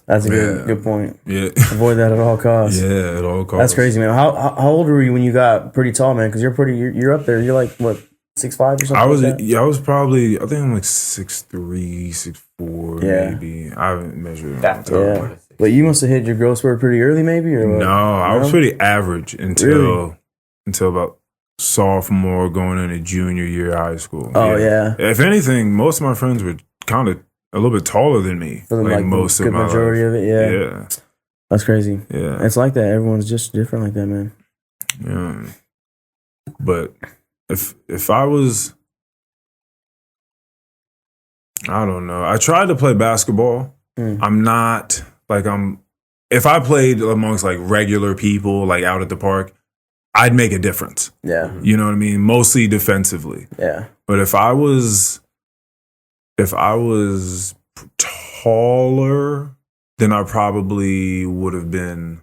That's a good point. Yeah. Avoid that at all costs. Yeah, at all costs. That's crazy, man. How old were you when you got pretty tall, man? Because you're up there. You're like what, 6'5" or something? I was probably, I think I'm like 6'3", 6'4", maybe. I haven't measured it. Yeah. But you must have hit your growth spurt pretty early, maybe, or what? No, I was pretty average until about sophomore, going into junior year of high school. Oh yeah. If anything, most of my friends were kind of a little bit taller than me. For like most of my majority life. of it, yeah. Yeah. That's crazy. Yeah. It's like that. Everyone's just different like that, man. Yeah. But if I was, I don't know. I tried to play basketball. I'm not like if I played amongst like regular people, like out at the park, I'd make a difference. Yeah. You know what I mean? Mostly defensively. Yeah. But if I was taller, then I probably would have been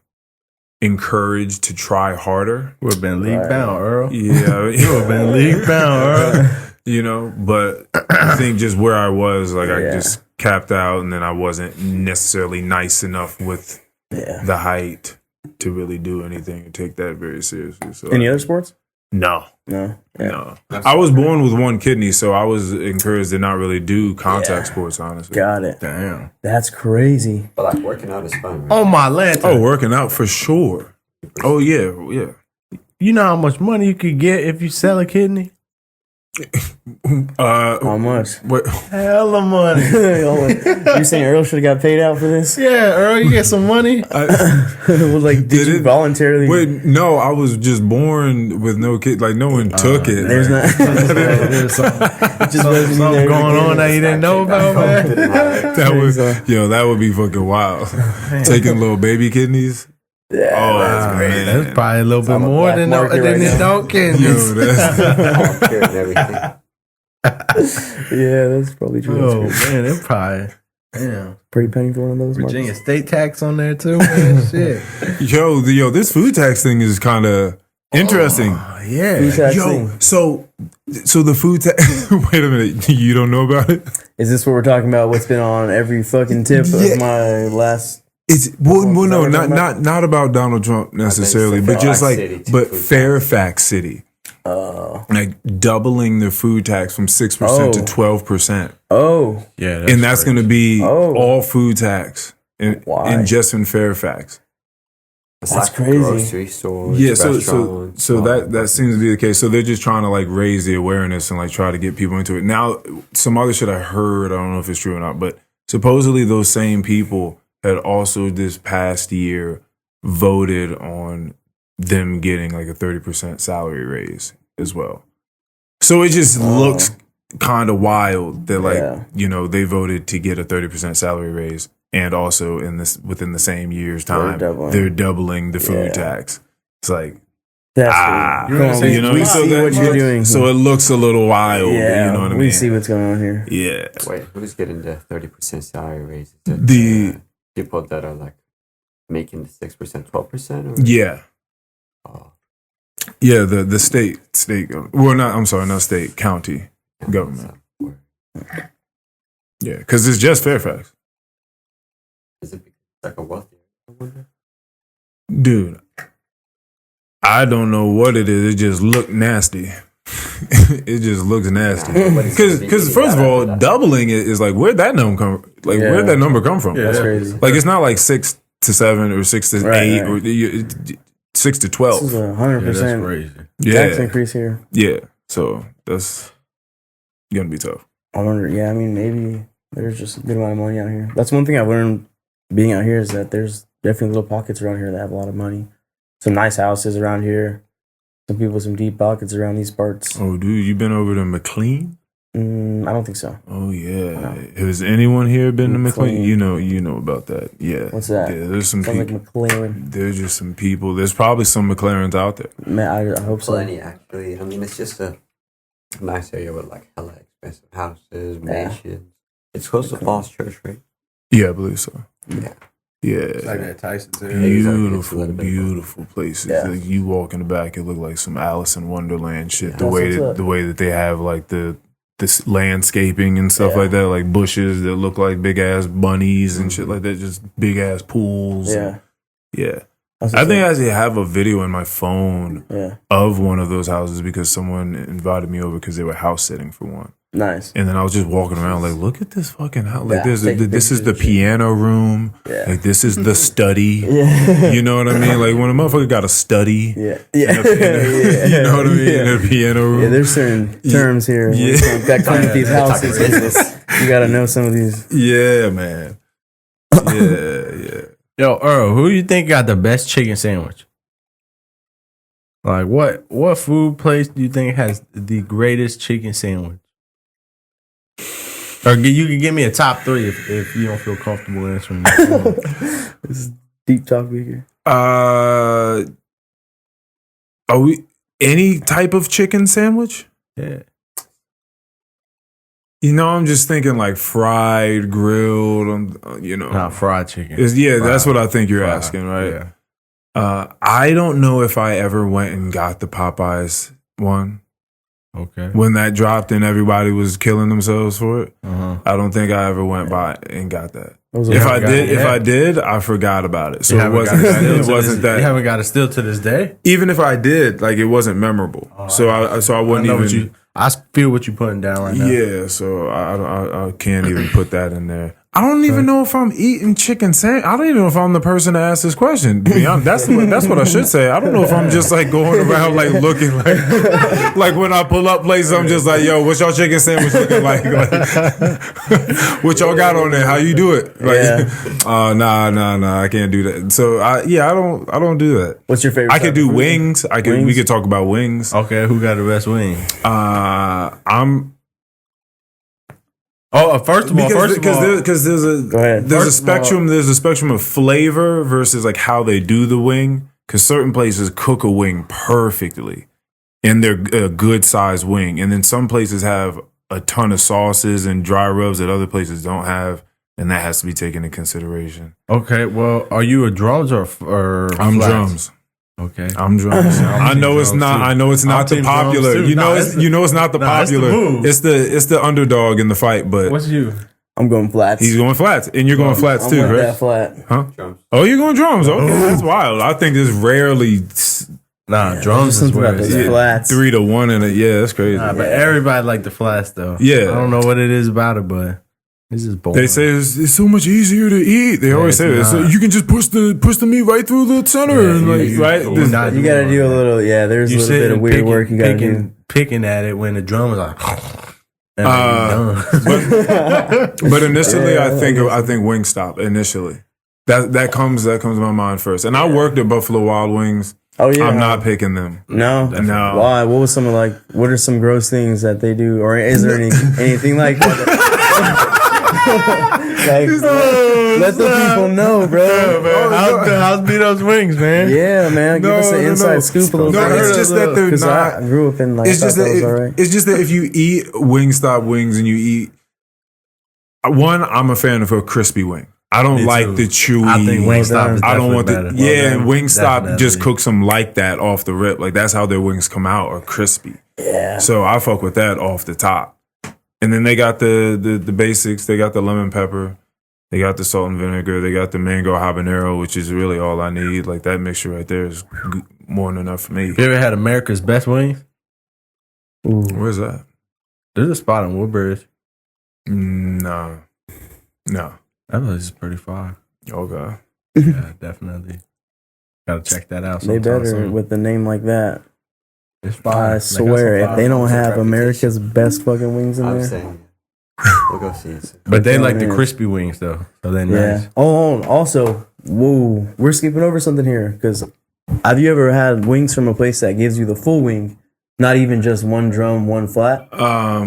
encouraged to try harder. Would have been league bound, Earl. Yeah. You would have been league bound, Earl. But I think just where I was, like I just capped out, and then I wasn't necessarily nice enough with the height to really do anything and take that very seriously. So Any other sports? No. No. Yeah. No. I was born with one kidney, so I was encouraged to not really do contact sports, honestly. Got it. Damn. That's crazy. But like working out is fun, right? Oh my lantern. Oh, working out for sure. Oh yeah. You know how much money you could get if you sell a kidney? How much? What? Hella money. You saying Earl should have got paid out for this? Yeah, Earl, you get some money. Well, like, did you voluntarily? Wait, no, I was just born with no kid. Like no one took it. There's like, not. Something going on that you didn't know about, man. that would be fucking wild. Taking little baby kidneys. Yeah, that's great. That's probably a little bit more than the adult kidneys. Yeah, that's probably true. Oh man, it probably pretty penny for one of those. Virginia markets. state tax on there too, man. Shit. Yo, this food tax thing is kind of Interesting. Yeah. Food tax Yo, thing. so the food tax. Wait a minute, you don't know about it? Is this what we're talking about? What's been on every fucking tip of my last? It's no, not about Donald Trump necessarily, but just like Fairfax City, like doubling the food tax from 6% to 12%. Oh, Yeah. And that's going to be Oh. all food tax Why? in just in Fairfax. It's That's like crazy. Grocery stores, Yeah, so restaurants, that seems to be the case. So they're just trying to like raise the awareness and like try to get people into it. Now, some other shit I heard, I don't know if it's true or not, but supposedly those same people had also this past year voted on them getting like a 30% salary raise as well. So it just looks kind of wild that like, you know, they voted to get a 30% salary raise and also within the same year's time, they're doubling the food tax. It's like, that's you know, we see what you're doing. So it looks a little wild. Yeah, you know what I mean? we see what's going on here. Yeah. Wait, who's getting the 30% salary raise? Is it The people that are like making the 6%, 12%? Or? yeah. Oh, Yeah, the state well, not state, county government. Yeah, because it's just Fairfax. Is it like a wealthy? I wonder. Dude, I don't know what it is. It just looked nasty. It just looks nasty. Because first of all, doubling it is like where'd that number come? Like where'd that number come from? That's crazy. Like it's not like 6 to 7 or 6 to 8 or 6 to 12. This is 100% That's crazy. tax increase here. Yeah. So that's gonna be tough. I wonder. Yeah, I mean, maybe there's just a good amount of money out here. That's one thing I've learned being out here is that there's definitely little pockets around here that have a lot of money. Some nice houses around here. Some people with some deep pockets around these parts. Oh, dude, you been over to McLean? I don't think so. Oh yeah. Has anyone here been to McLean? McLean. You know about that. Yeah. What's that? Yeah, there's some Sounds people. like McLaren. There's just some people. There's probably some McLarens out there. Man, I hope so. Plenty, actually. I mean, it's just a nice area with like hella expensive houses, mansions. It's close to Falls Church, right? Yeah, I believe so. Yeah. Yeah. It's like that Tyson's area. Beautiful, beautiful places. Yeah. Like you walk in the back, it look like some Alice in Wonderland shit. The That's way what's that up. the way that they have like this landscaping and stuff Yeah. like that, like bushes that look like big ass bunnies and shit like that, just big ass pools. Yeah. Yeah. That's I what's think I up. actually have a video in my phone Yeah. of one of those houses because someone invited me over because they were house sitting for one. Nice. And then I was just walking around like, look at this fucking house. Like, Yeah, this take is the pictures. piano room. Yeah. Like, this is the study. Yeah. You know what I mean? Like, when a motherfucker got a study. Yeah. in a- you know what I mean? In Yeah. a piano room. Yeah, there's certain terms here. Yeah. That come with these houses. You gotta know some of these. Yeah, man. Yeah. Yo, Earl, who you think got the best chicken sandwich? Like what food place do you think has the greatest chicken sandwich? Or you can give me a top 3 if you don't feel comfortable answering that. This is deep talk here. Are we any type of chicken sandwich? Yeah. You know, I'm just thinking like fried, grilled, you know. Nah, fried chicken. That's what I think you're Fried, asking, right? Yeah. I don't know if I ever went and got the Popeyes one Okay. when that dropped and everybody was killing themselves for it. Uh-huh. I don't think I ever went by and got that. Those If are- I did, I forgot about it. So You it haven't wasn't. got it It still wasn't to this- You that. haven't got it still to this day. Even if I did, like it wasn't memorable. So I wouldn't I know even. I feel what you're putting down right now. Yeah, so I can't even put that in there. I don't even know if I'm eating chicken sandwich. I don't even know if I'm the person to ask this question. To be honest, that's what I should say. I don't know if I'm just like going around like looking like when I pull up places, I'm just like, yo, what's y'all chicken sandwich looking like? What y'all got on there? How you do it? Like, nah, I can't do that. So I don't do that. What's your favorite? I could type do of food? wings. We Wings? could talk about wings. Okay, who got the best wing? First of all, because there's a Go ahead. there's a First of all- spectrum there's a spectrum of flavor versus like how they do the wing. Because certain places cook a wing perfectly, and they're a good sized wing, and then some places have a ton of sauces and dry rubs that other places don't have, and that has to be taken into consideration. Okay, well, are you a drums or I'm flats? drums. Okay. I'm drums. I know it's not. I know it's not the popular. You know, it's not the popular. It's the underdog in the fight. But what's you? I'm going flats. He's going flats, and you're going flats too, right? That flat. Huh? Drums. Oh, you're going drums. Okay, that's wild. I think it's rarely. Drums is where it's flats. 3-1 in it. Yeah, that's crazy. But everybody like the flats though. Yeah, I don't know what it is about it, but it's just boring. They say it's so much easier to eat. They always say this. So you can just push the meat right through the center, and you got to do a little. Yeah, there's a little bit of weird work you got to do. Picking at it when the drum is like. But initially, I think Wingstop. Initially, that comes to my mind first. And I worked at Buffalo Wild Wings. Oh yeah, I'm not picking them. No. Why? What was what are some gross things that they do, or is there anything like that? Let the people know, bro. How's Bito's Wings, man? Yeah, man. Give us an inside scoop a little bit. No, it's just that they're not. I grew up in it's just that if you eat Wingstop wings and you eat one, I'm a fan of a crispy wing. I don't like the chewy. I think Wingstop is I don't want better. Wingstop just cooks them like that off the rip. Like that's how their wings come out, are crispy. Yeah. So I fuck with that off the top. And then they got the basics. They got the lemon pepper. They got the salt and vinegar. They got the mango habanero, which is really all I need. Like that mixture right there is more than enough for me. You ever had America's Best Wings? Ooh. Where's that? There's a spot in Woodbridge. No. That was pretty far. Okay. Yeah, definitely. Gotta check that out. They better with a name like that. It's fire. I swear, if they don't have America's best fucking wings in there. Saying, we'll go see it. But they like the crispy wings though. So they're nice. Oh, also, whoa, we're skipping over something here. Because have you ever had wings from a place that gives you the full wing? Not even just one drum, one flat.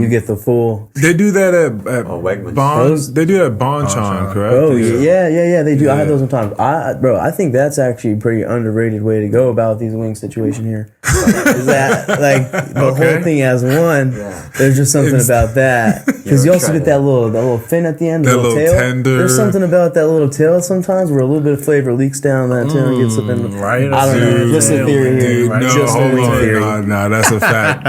You get the full. They do that at Wegmans. Bonds. They do that at Bonchon, correct? Oh yeah, they do. Yeah. I had those sometimes. I think that's actually a pretty underrated way to go about these wing situation here. Is that like the whole thing as one? Yeah. There's just something about that because you also get that little fin at the end, that little tail. Tender. There's something about that little tail sometimes where a little bit of flavor leaks down that tail and gets up in. Right. I don't know. Just a theory here. No, hold on. Nah, that's a fact.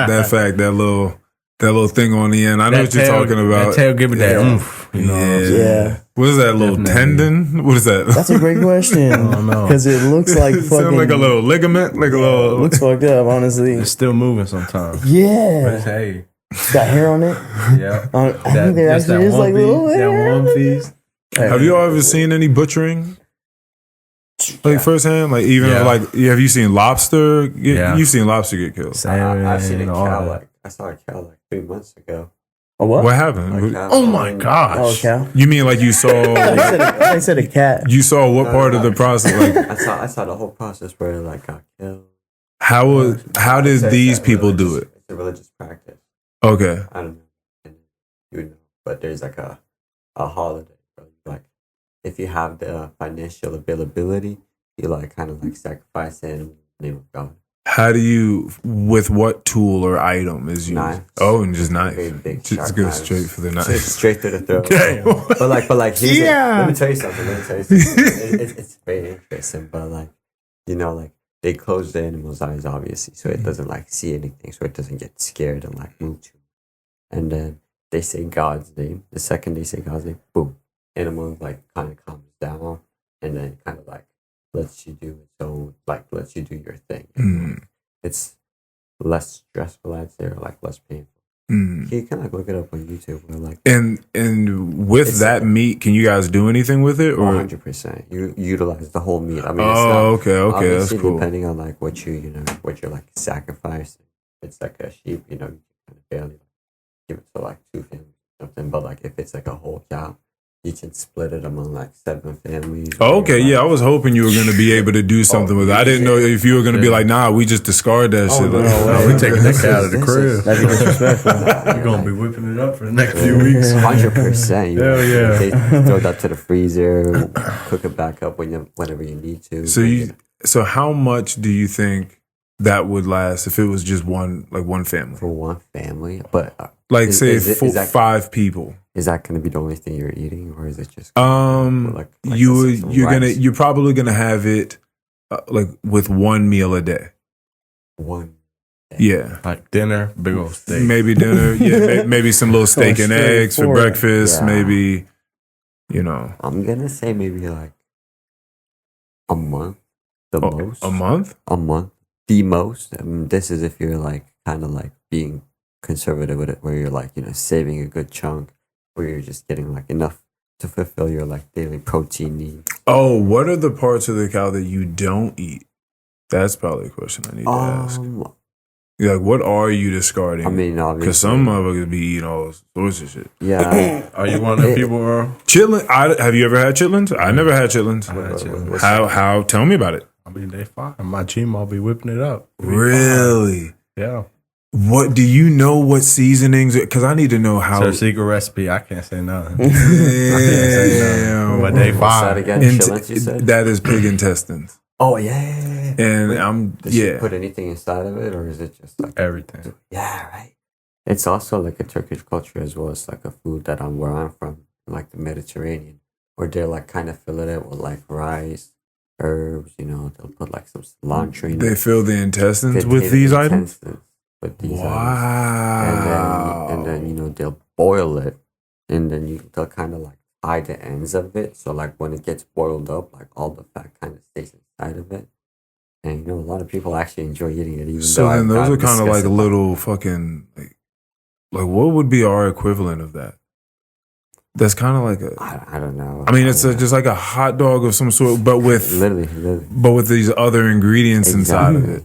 That little thing on the end. I know what you're talking about. That tail give it that oomph. You know yeah. What is that little tendon? What is that? That's a great question. I don't know. Because it looks like fucking. Sounds like a little ligament. Like a little. It looks fucked up, honestly. It's still moving sometimes. Yeah. But hey. It's got hair on it. Yeah. I think there actually is like little hair. That one piece. Have you all ever seen any butchering? Like firsthand, like even like have you seen lobster? You've seen lobster get killed. I've seen a cow. I saw a cow 3 months ago. A what? What happened? Oh my gosh! Oh, a cow. You mean like you saw? I said a cat. You saw what part of the process? Like I saw the whole process where it like got killed. How did these people do it? It's a religious practice. Okay. I don't know. You know, but there's like a holiday. Like if you have the financial availability, you like kind of like sacrifice it in the name of God. How do you, with what tool or item is used? Knives. Oh, and just knife. Big, just go straight for the knife. Straight to the throat. Damn. But like, let me tell you something. It's very interesting, but like, you know, like they close the animal's eyes, obviously, so it doesn't like see anything, so it doesn't get scared and like move too. And then they say God's name. The second they say God's name, boom, animal like kind of calms down, and then kind of like lets you do its own, like lets you do your thing. It's less stressful, I'd say, or like less painful. You can kind of look it up on YouTube. Where, like, and with that meat, can you guys do anything with it? Or 100%, you utilize the whole meat. I mean, okay, that's cool. Depending on like what you're like sacrificing. If it's like a sheep, you know, you kind of barely give it to like 2 families or something. But like if it's like a whole cow, you can split it among like 7 families. Okay, yeah, I was hoping you were going to be able to do something with it. I didn't know if you were going to be like, nah, we just discard that shit. No, we taking that cow out of the crib. That'd be disrespectful. You're going to be whipping it up for the next few weeks. 100%. Hell yeah. They throw that to the freezer, cook it back up whenever you need to. So how much do you think that would last if it was just one family? For one family, but like say 5 people. Is that going to be the only thing you're eating, or is it just you're probably gonna have it like with one meal a day? One. Yeah. Like dinner, big old steak. Maybe dinner. Yeah, maybe some little steak and eggs for breakfast. Yeah. Maybe, you know. I'm gonna say maybe like a month, the most. A month? A month, the most. This is if you're like kind of like being conservative with it, where you're like, you know, saving a good chunk, where you're just getting like enough to fulfill your like daily protein needs. Oh, what are the parts of the cow that you don't eat? That's probably a question I need to ask. Like, what are you discarding? I mean, obviously, because some motherfuckers be eating all sorts of shit. Yeah. Are you one of the people, Earl? Chitlin? Have you ever had chitlins? I never had chitlins. How? Tell me about it. I mean, they fine. My gym, I'll be whipping it up. Really? Yeah. What do you know? What seasonings? Because I need to know how. It's a secret recipe. I can't say nothing. Damn. But they What's that fine. again? Chitlins, you said? That is pig intestines. Oh yeah. And Does she put anything inside of it, or is it just like everything? Yeah, right. It's also like a Turkish culture as well. It's like a food that where I'm from, like the Mediterranean, where they're like kind of filling it with like rice, herbs. You know, they'll put like some cilantro in They it. fill the intestines with these items. With these Wow. items. And then you know they'll boil it, and then they'll kind of like tie the ends of it. So like when it gets boiled up, like all the fat kind of stays inside of it. And you know, a lot of people actually enjoy eating it. Even So though then those are kind of like disgusted by little fucking like what would be our equivalent of that? That's kind of like I don't know. I mean, it's just like a hot dog of some sort, but with literally. but with these other ingredients inside of it.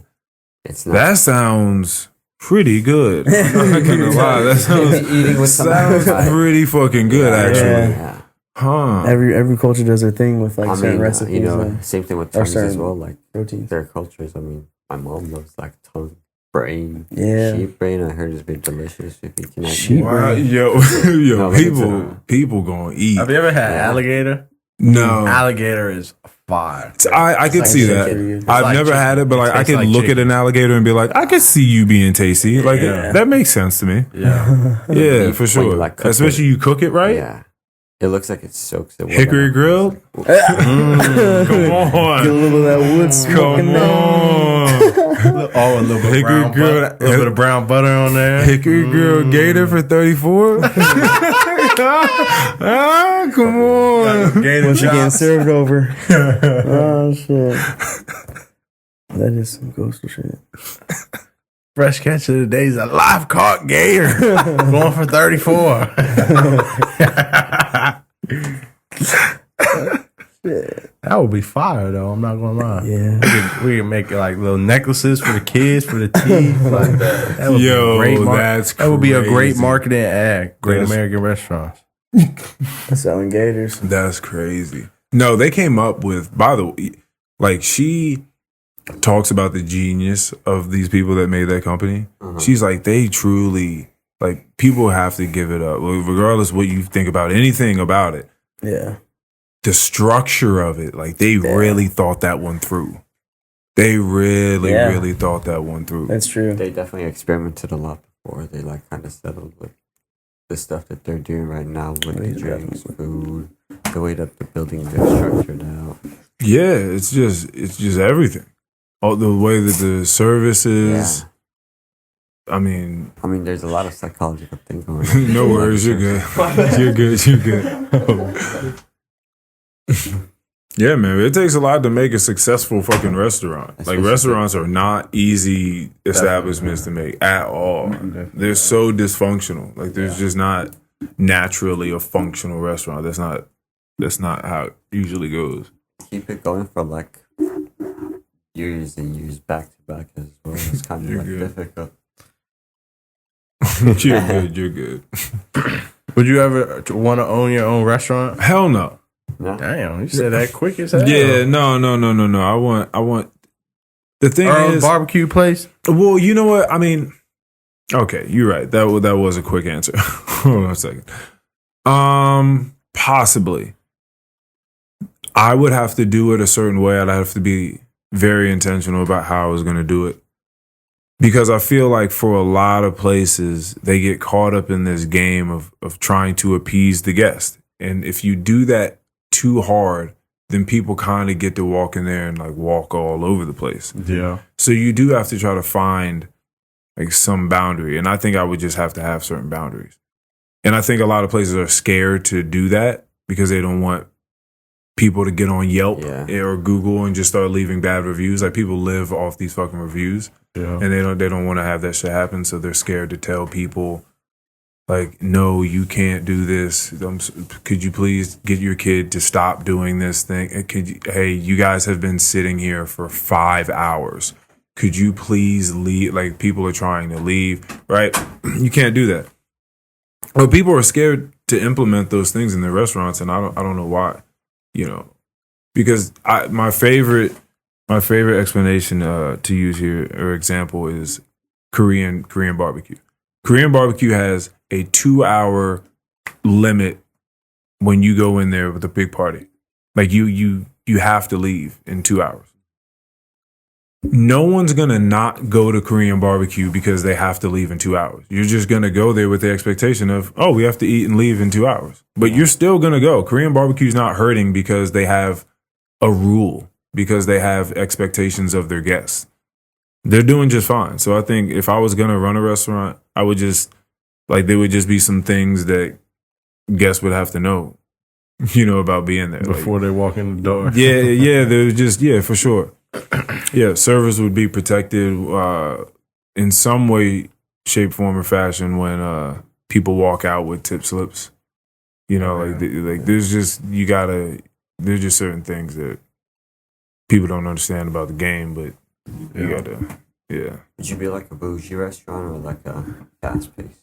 It's not. That sounds pretty good. I'm not gonna lie. That Eating with sounds pretty fucking good, actually. Yeah. Huh? Every culture does their thing with like certain recipes. You know, same thing with tongues as well. Like proteins. Their cultures. I mean, my mom loves like tongue, brain, Yeah. sheep brain. I heard it's been delicious if you can. Sheep Wow, brain. yo, No, people gonna eat. Have you ever had alligator? No, Alligator is fire. I could like see chicken. that. I've like never chicken. had it, but like It I tastes could like look at chicken. an alligator and be like, I could see you being tasty. Like Yeah. that makes sense to me. Yeah. Yeah, When for you, sure. like, cook Especially you cook it right. Yeah, it looks like it soaks it. well Hickory enough. grilled. Come Get a on, little of that wood smoking come there. on. Oh, a little bit Hickory of brown grilled- butter, a little bit of brown butter on there. Hickory grilled gator for 34. Come on. Gator Once again, chops. served over. Oh shit. That is some coastal shit. Fresh catch of the day is a live caught gator going for 34. That would be fire, though. I'm not gonna lie. Yeah. We can make like little necklaces for the kids, for the teeth, like that. That would be Yo, a great that's that would be a great crazy. marketing ad. Great That's- American restaurants. Selling gators. That's crazy. No, they came up with, by the way, like she talks about the genius of these people that made that company. She's like, they truly, like, people have to give it up. Regardless what you think about anything about it. Yeah. The structure of it, like, they really thought that one through. They really thought that one through. That's true. They definitely experimented a lot before they like kind of settled with the stuff that they're doing right now with the drinks, food, the way that the buildings are structured out. Yeah, it's just everything. All the way that the service is. I mean, there's a lot of psychological things going on. no worries, you're good. You're good. Yeah, man, it takes a lot to make a successful fucking restaurant. Like, restaurants are not easy establishments to make at all. They're so dysfunctional. Like, there's just not naturally a functional restaurant. That's not how it usually goes. Keep it going for like years and years back to back as well. It's kind of like difficult. You're good. Would you ever want to own your own restaurant? Hell no. No? Damn, you said that quick as hell. Yeah, no. I want. The thing Earl is, barbecue place. well, you know what? I mean, okay, you're right. That was a quick answer. Hold on a second. Possibly. I would have to do it a certain way. I'd have to be very intentional about how I was going to do it. Because I feel like for a lot of places, they get caught up in this game of trying to appease the guest. And if you do that too hard, then people kind of get to walk in there and like walk all over the place. Yeah. So you do have to try to find like some boundary. And I think I would just have to have certain boundaries. And I think a lot of places are scared to do that because they don't want people to get on Yelp or Google and just start leaving bad reviews. Like people live off these fucking reviews, and they don't want to have that shit happen. So they're scared to tell people, like, no, you can't do this. Could you please get your kid to stop doing this thing? Hey, you guys have been sitting here for 5 hours. Could you please leave? Like people are trying to leave, right? You can't do that. But people are scared to implement those things in their restaurants, and I don't know why. You know, because my favorite explanation to use here or example is Korean barbecue. Korean barbecue has a 2-hour limit when you go in there with a big party. Like you have to leave in 2 hours. No one's gonna not go to Korean barbecue because they have to leave in 2 hours. You're just gonna go there with the expectation of, oh, we have to eat and leave in 2 hours. But you're still gonna go. Korean barbecue's not hurting because they have a rule, because they have expectations of their guests. They're doing just fine. So I think if I was gonna run a restaurant, I would just like there would just be some things that guests would have to know, you know, about being there before they walk in the door. Yeah, there's just for sure. Yeah, servers would be protected in some way, shape, form, or fashion when people walk out with tip slips. You know, like there's just there's just certain things that people don't understand about the game, but you gotta, Would you be like a bougie restaurant or like a fast pace?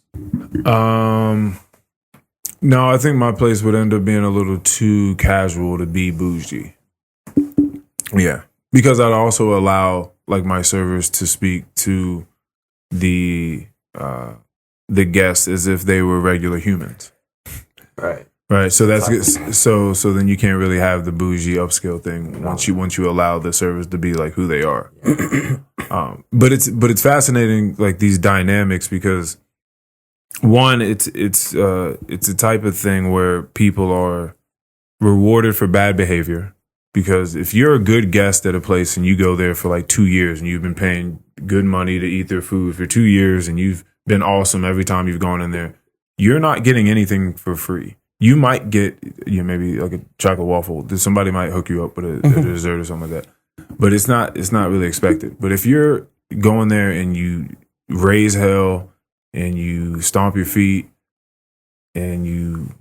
No, I think my place would end up being a little too casual to be bougie. Yeah. Because I'd also allow like my servers to speak to the guests as if they were regular humans. Right. Right. So that's so then you can't really have the bougie upscale thing once you allow the servers to be like who they are. But it's fascinating, like these dynamics, because one, it's a type of thing where people are rewarded for bad behavior. Because if you're a good guest at a place and you go there for like 2 years and you've been paying good money to eat their food for 2 years and you've been awesome every time you've gone in there, you're not getting anything for free. You might get maybe like a chocolate waffle. Somebody might hook you up with a dessert or something like that. But it's not really expected. But if you're going there and you raise hell and you stomp your feet and you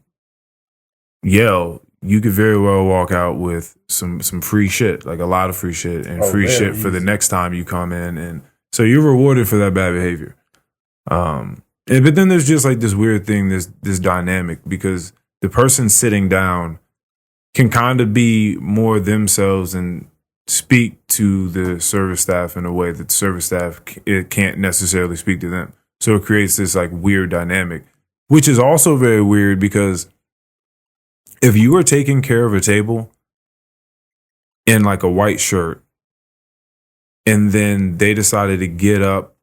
yell, you could very well walk out with some free shit, like a lot of free shit and free shit for the next time you come in. And so you're rewarded for that bad behavior. But then there's just like this weird thing, this dynamic, because the person sitting down can kind of be more themselves and speak to the service staff in a way that the service staff it can't necessarily speak to them. So it creates this like weird dynamic, which is also very weird because if you were taking care of a table in like a white shirt and then they decided to get up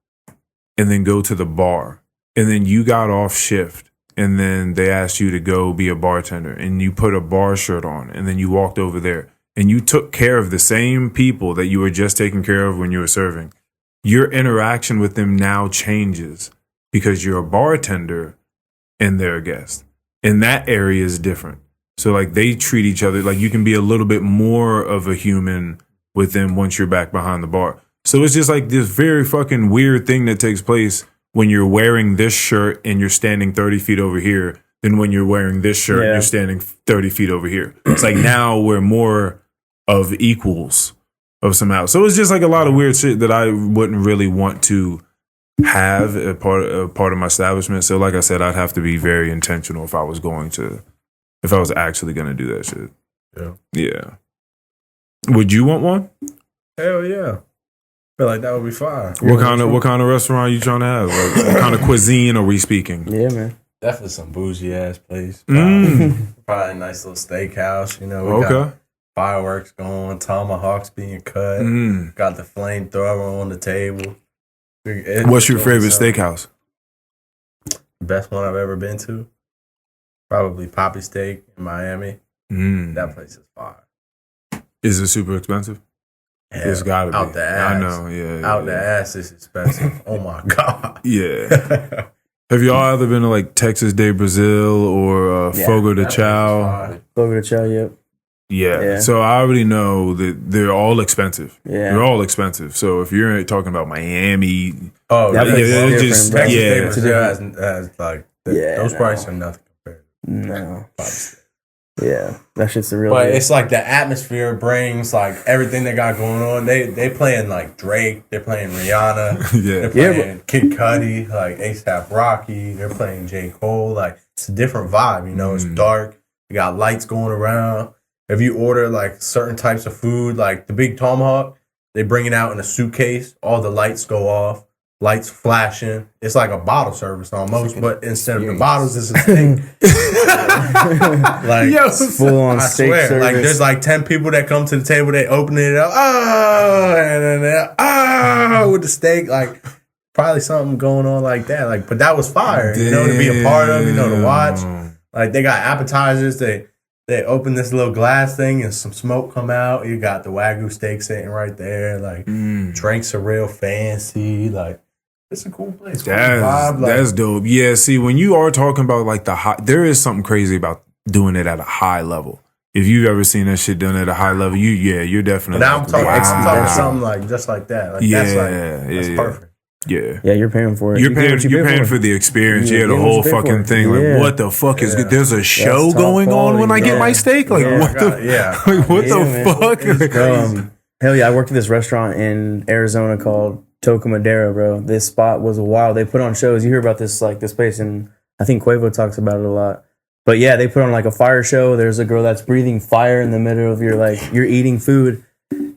and then go to the bar and then you got off shift and then they asked you to go be a bartender and you put a bar shirt on and then you walked over there and you took care of the same people that you were just taking care of when you were serving, your interaction with them now changes because you're a bartender and they're a guest. And that area is different. So like they treat each other like you can be a little bit more of a human with them once you're back behind the bar. So it's just like this very fucking weird thing that takes place when you're wearing this shirt and you're standing 30 feet over here than when you're wearing this shirt and you're standing 30 feet over here. It's like now we're more of equals of somehow. So it's just like a lot of weird shit that I wouldn't really want to have a part of my establishment. So like I said, I'd have to be very intentional if I was actually going to do that shit. Yeah. Would you want one? Hell yeah. I feel like that would be fine. What kind of restaurant are you trying to have? Like, what kind of cuisine are we speaking? Yeah, man. Definitely some bougie ass place. Probably a nice little steakhouse. You know, we got fireworks going, tomahawks being cut. Got the flamethrower on the table. What's your favorite steakhouse? Best one I've ever been to? Probably Poppy Steak in Miami. That place is fire. Is it super expensive? Yeah, It's gotta be. out the ass. I know. Yeah. Out the ass is expensive. Oh my god. Yeah. Have y'all ever been to like Texas de Brazil or Fogo de Chao? Fogo de Chao, yep. Yeah. So I already know that they're all expensive. Yeah. They're all expensive. So if you're talking about Miami, Texas de bro. Brazil has like those prices are nothing compared. No. Yeah, that shit's the real. But deal. it's like the atmosphere brings like everything they got going on. They playing like Drake, they're playing Rihanna, they're playing Kid Cudi, like A$AP Rocky, they're playing J. Cole. Like it's a different vibe, you know. It's dark. You got lights going around. If you order like certain types of food, like the Big Tomahawk, they bring it out in a suitcase. All the lights go off. Lights flashing. It's like a bottle service almost, but instead of the bottles, it's a steak. Like full on steak service. Like there's like 10 people that come to the table. They open it up, and then with the steak. Like probably something going on like that. Like, but that was fire. You know, to be a part of. You know, to watch. Like they got appetizers. They open this little glass thing and some smoke come out. You got the Wagyu steak sitting right there. Like drinks are real fancy. Like. It's a cool place. That's dope. Yeah, see, when you are talking about like the high, there is something crazy about doing it at a high level. If you've ever seen that shit done at a high level, you're definitely. But now I'm talking something like just like that. Like that's perfect. Yeah, you're paying for it. You're paying for the experience. Yeah, the whole fucking thing. Like, what the fuck is good? There's a show going on when I get my steak. Like, what the fuck? Hell yeah! I worked at this restaurant in Arizona called Toca Madera, bro. This spot was wild. They put on shows. You hear about this place, and I think Quavo talks about it a lot. But yeah, they put on like a fire show. There's a girl that's breathing fire in the middle of you're eating food,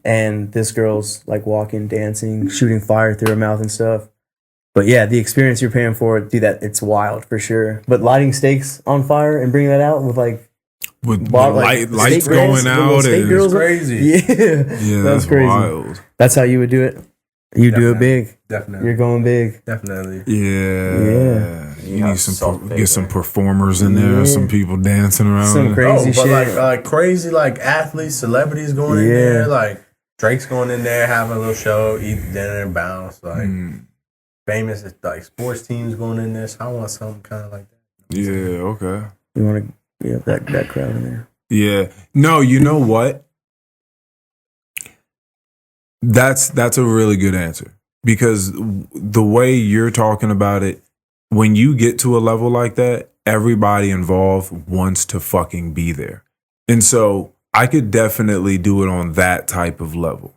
and this girl's like walking, dancing, shooting fire through her mouth and stuff. But yeah, the experience you're paying for, dude, it's wild for sure. But lighting steaks on fire and bringing that out with lights going out is crazy. Yeah, that's crazy. Wild. That's how you would do it. You do it big. Definitely. You're going big. Definitely. Yeah. You need some performers in there, some people dancing around. Some crazy shit. Like crazy like athletes, celebrities going in there. Like Drake's going in there, having a little show, eat dinner and bounce. Like famous like sports teams going in there. So I want something kind of like that. Yeah, okay. You want to that crowd in there. Yeah. No, you know what? That's a really good answer, because the way you're talking about it, when you get to a level like that, everybody involved wants to fucking be there. And so I could definitely do it on that type of level.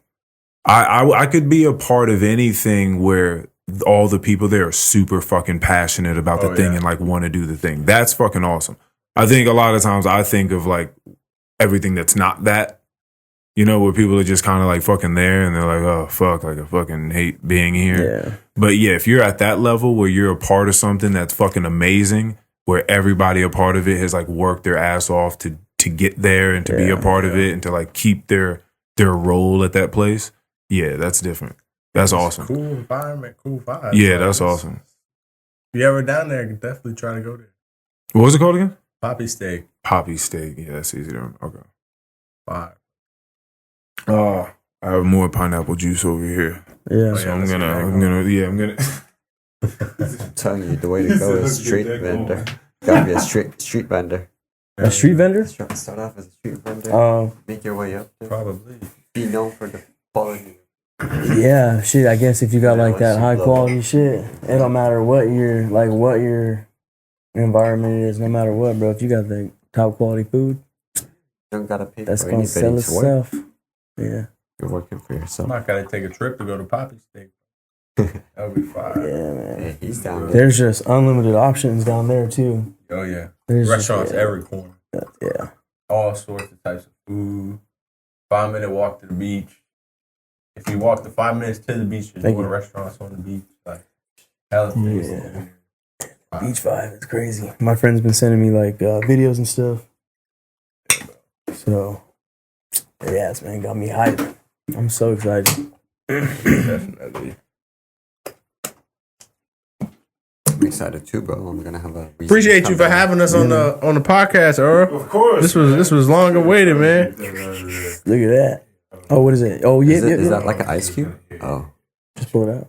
I could be a part of anything where all the people there are super fucking passionate about the thing and like want to do the thing. That's fucking awesome. I think a lot of times I think of like everything that's not that. You know, where people are just kind of like fucking there and they're like, oh, fuck, like I fucking hate being here. Yeah. But yeah, if you're at that level where you're a part of something that's fucking amazing, where everybody a part of it has like worked their ass off to get there and to be a part of it and to like keep their role at that place. Yeah, that's different. That's awesome. Cool environment, cool vibe. Yeah, that's awesome. If you ever down there, you definitely try to go there. What was it called again? Poppy Steak. Poppy Steak. Yeah, that's easy to remember. Okay. Fire. Oh, I have more pineapple juice over here. Yeah. So I'm gonna. I'm telling you, the way to go is street vendor. Gotta be a street vendor. A street vendor? Start off as a street vendor. Make your way up there. Probably. Be known for the quality. Yeah, shit. I guess if you got like that high quality shit, it don't matter what your environment is. No matter what, bro. If you got the top quality food, you don't gotta pay. That's gonna sell itself. Yeah. You're working for yourself. I might gotta take a trip to go to Poppy Steak. That would be fire. Yeah, man. Yeah, he's down there. There's just unlimited options down there too. Oh yeah. There's restaurants every corner. Yeah. All sorts of types of food. 5-minute walk to the beach. If you walk the 5 minutes to the beach, there's more restaurants on the beach. Like hella things. Yeah. Beach vibe, it's crazy. My friend's been sending me like videos and stuff. So yeah, it's got me hyped. I'm so excited. Definitely. I'm excited too, bro. I'm gonna have a Appreciate you for having us on the podcast, Earl. Of course. This was long awaited, man. Look at that. Oh, what is it? Oh, yeah. Is that like an ice cube? Oh, Just pull it out.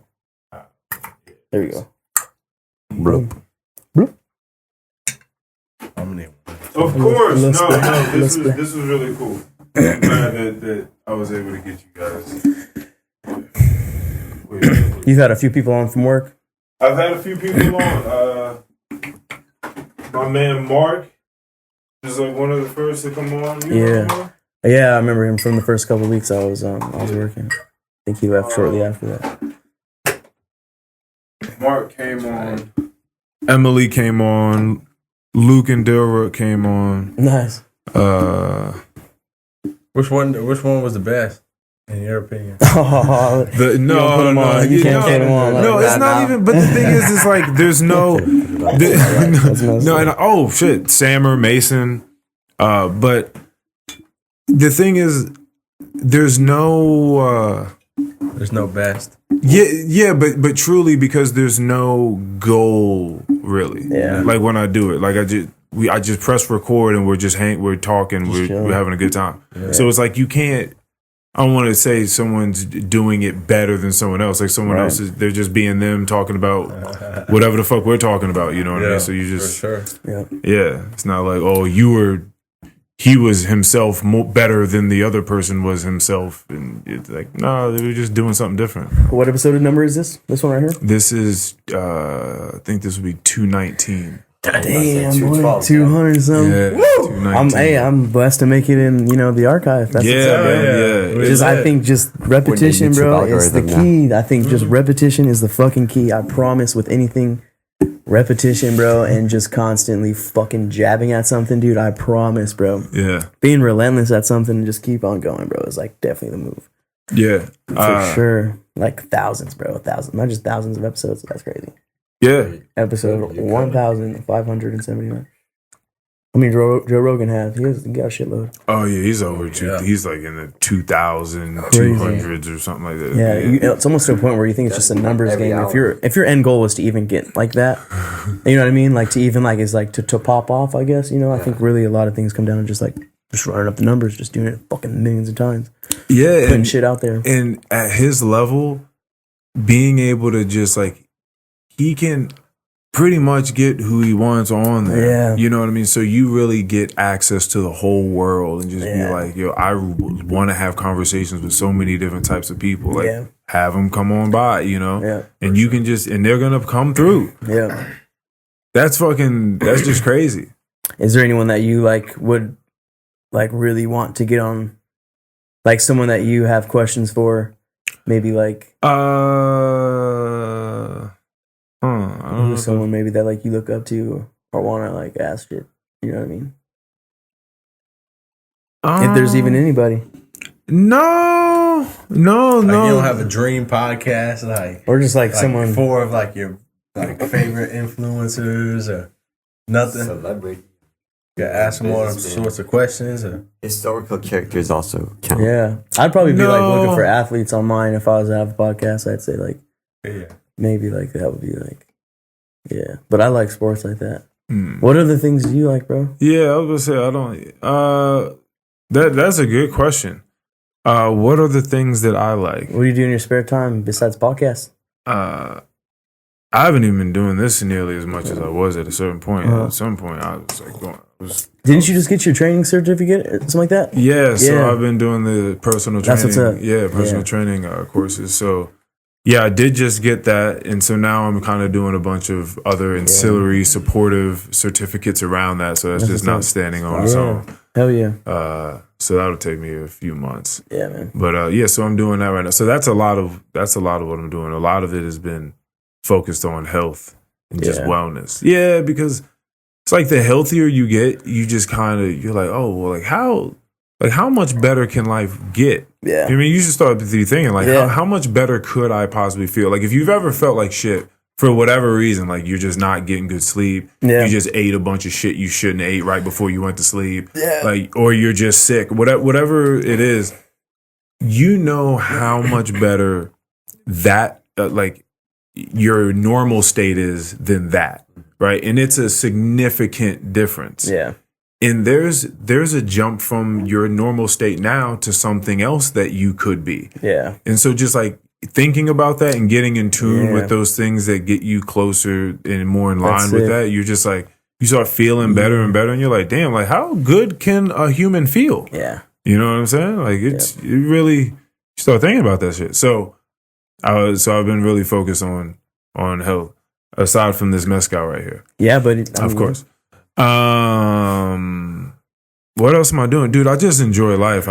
There we go. bloop. Of course. Let's No, play. this Let's was really cool. I'm glad that I was able to get you guys. You've had a few people on from work. I've had a few people on. My man Mark is like one of the first to come on. You know Mark? Yeah, I remember him from the first couple of weeks I was working. I think he left shortly after that. Mark came on. Emily came on. Luke and Delroy came on. Nice. Which one was the best in your opinion? You can't put him on. No, it's not even. But the thing is, it's like there's no, oh shit, Sam or Mason. But the thing is, there's no. There's no best. Yeah, but truly because there's no goal really. Yeah. Like when I do it, like I just press record and we're talking, we're having a good time. Yeah. So it's like you can't. I don't want to say someone's doing it better than someone else. Like someone else they're just being them talking about whatever the fuck we're talking about. You know what I mean? So you just yeah. It's not like he was himself better than the other person was himself, and it's like no, they were just doing something different. What episode number is this? This one right here? This is I think this would be 219. Damn, boy, 200 something. Yeah, I'm blessed to make it in the archive. That's what's up, bro. yeah. I think just repetition, bro, is the key. I think just repetition is the fucking key. I promise with anything, repetition, bro, and just constantly fucking jabbing at something, dude. I promise, bro. Yeah, being relentless at something and just keep on going, bro, is like definitely the move. Yeah, for sure. Like thousands, bro. Not just thousands of episodes. That's crazy. Yeah. Episode 1,579. I mean, Joe Rogan has. He got a shitload. Oh yeah, he's over. He's like in the 2,200s or something like that. Yeah, it's almost to a point where you think it's just a numbers game. If your end goal was to even get like that, you know what I mean? Like to even like is like to pop off. I guess I think really a lot of things come down to just running up the numbers, just doing it fucking millions of times. Yeah, putting shit out there. And at his level, being able to just like. He can pretty much get who he wants on there. Yeah. You know what I mean? So you really get access to the whole world and just be like, I want to have conversations with so many different types of people. Like, have them come on by, Yeah. And you can and they're going to come through. Yeah. That's just crazy. Is there anyone that you would really want to get on? Like someone that you have questions for? Maybe I don't know. Someone maybe that you look up to or want to ask it. You know what I mean? If there's even anybody. No. You don't have a dream podcast, or just someone 4 of your favorite influencers or nothing. Celebrity. You ask them all sorts of questions. Or historical characters also count. Yeah, I'd probably be looking for athletes on mine if I was to have a podcast. I'd say maybe that would be but I like sports like that. What other things do you like, bro? Yeah, I was gonna say I don't. That's a good question. What are the things that I like? What do you do in your spare time besides podcasts? I haven't even been doing this nearly as much as I was at a certain point. At some point, I was going. Didn't you just get your training certificate or something like that? Yeah, so I've been doing the personal training. That's what's up. Yeah, personal training courses. So. Yeah, I did just get that, and so now I'm kind of doing a bunch of other ancillary supportive certificates around that, so that's just not standing on its own. Hell yeah. So that'll take me a few months. Yeah, man. But so I'm doing that right now. So that's a lot of what I'm doing. A lot of it has been focused on health and just wellness. Yeah, because it's like the healthier you get, you just kind of you're like, oh well, how much better can life get? Yeah. I mean, you should start thinking, how much better could I possibly feel? Like, if you've ever felt like shit for whatever reason, like you're just not getting good sleep, you just ate a bunch of shit you shouldn't have ate right before you went to sleep, or you're just sick, whatever it is, how much better that, your normal state is than that, right? And it's a significant difference. Yeah. And there's a jump from your normal state now to something else that you could be. Yeah. And so just like thinking about that and getting in tune with those things that get you closer and more in line with that, you're just like, you start feeling better and better, and you're like, damn, like how good can a human feel? Yeah. You know what I'm saying? Like it really, you start thinking about that shit. So I've been really focused on health aside from this mezcal right here. Yeah, but Of course. What else am I doing? Dude, I just enjoy life. It's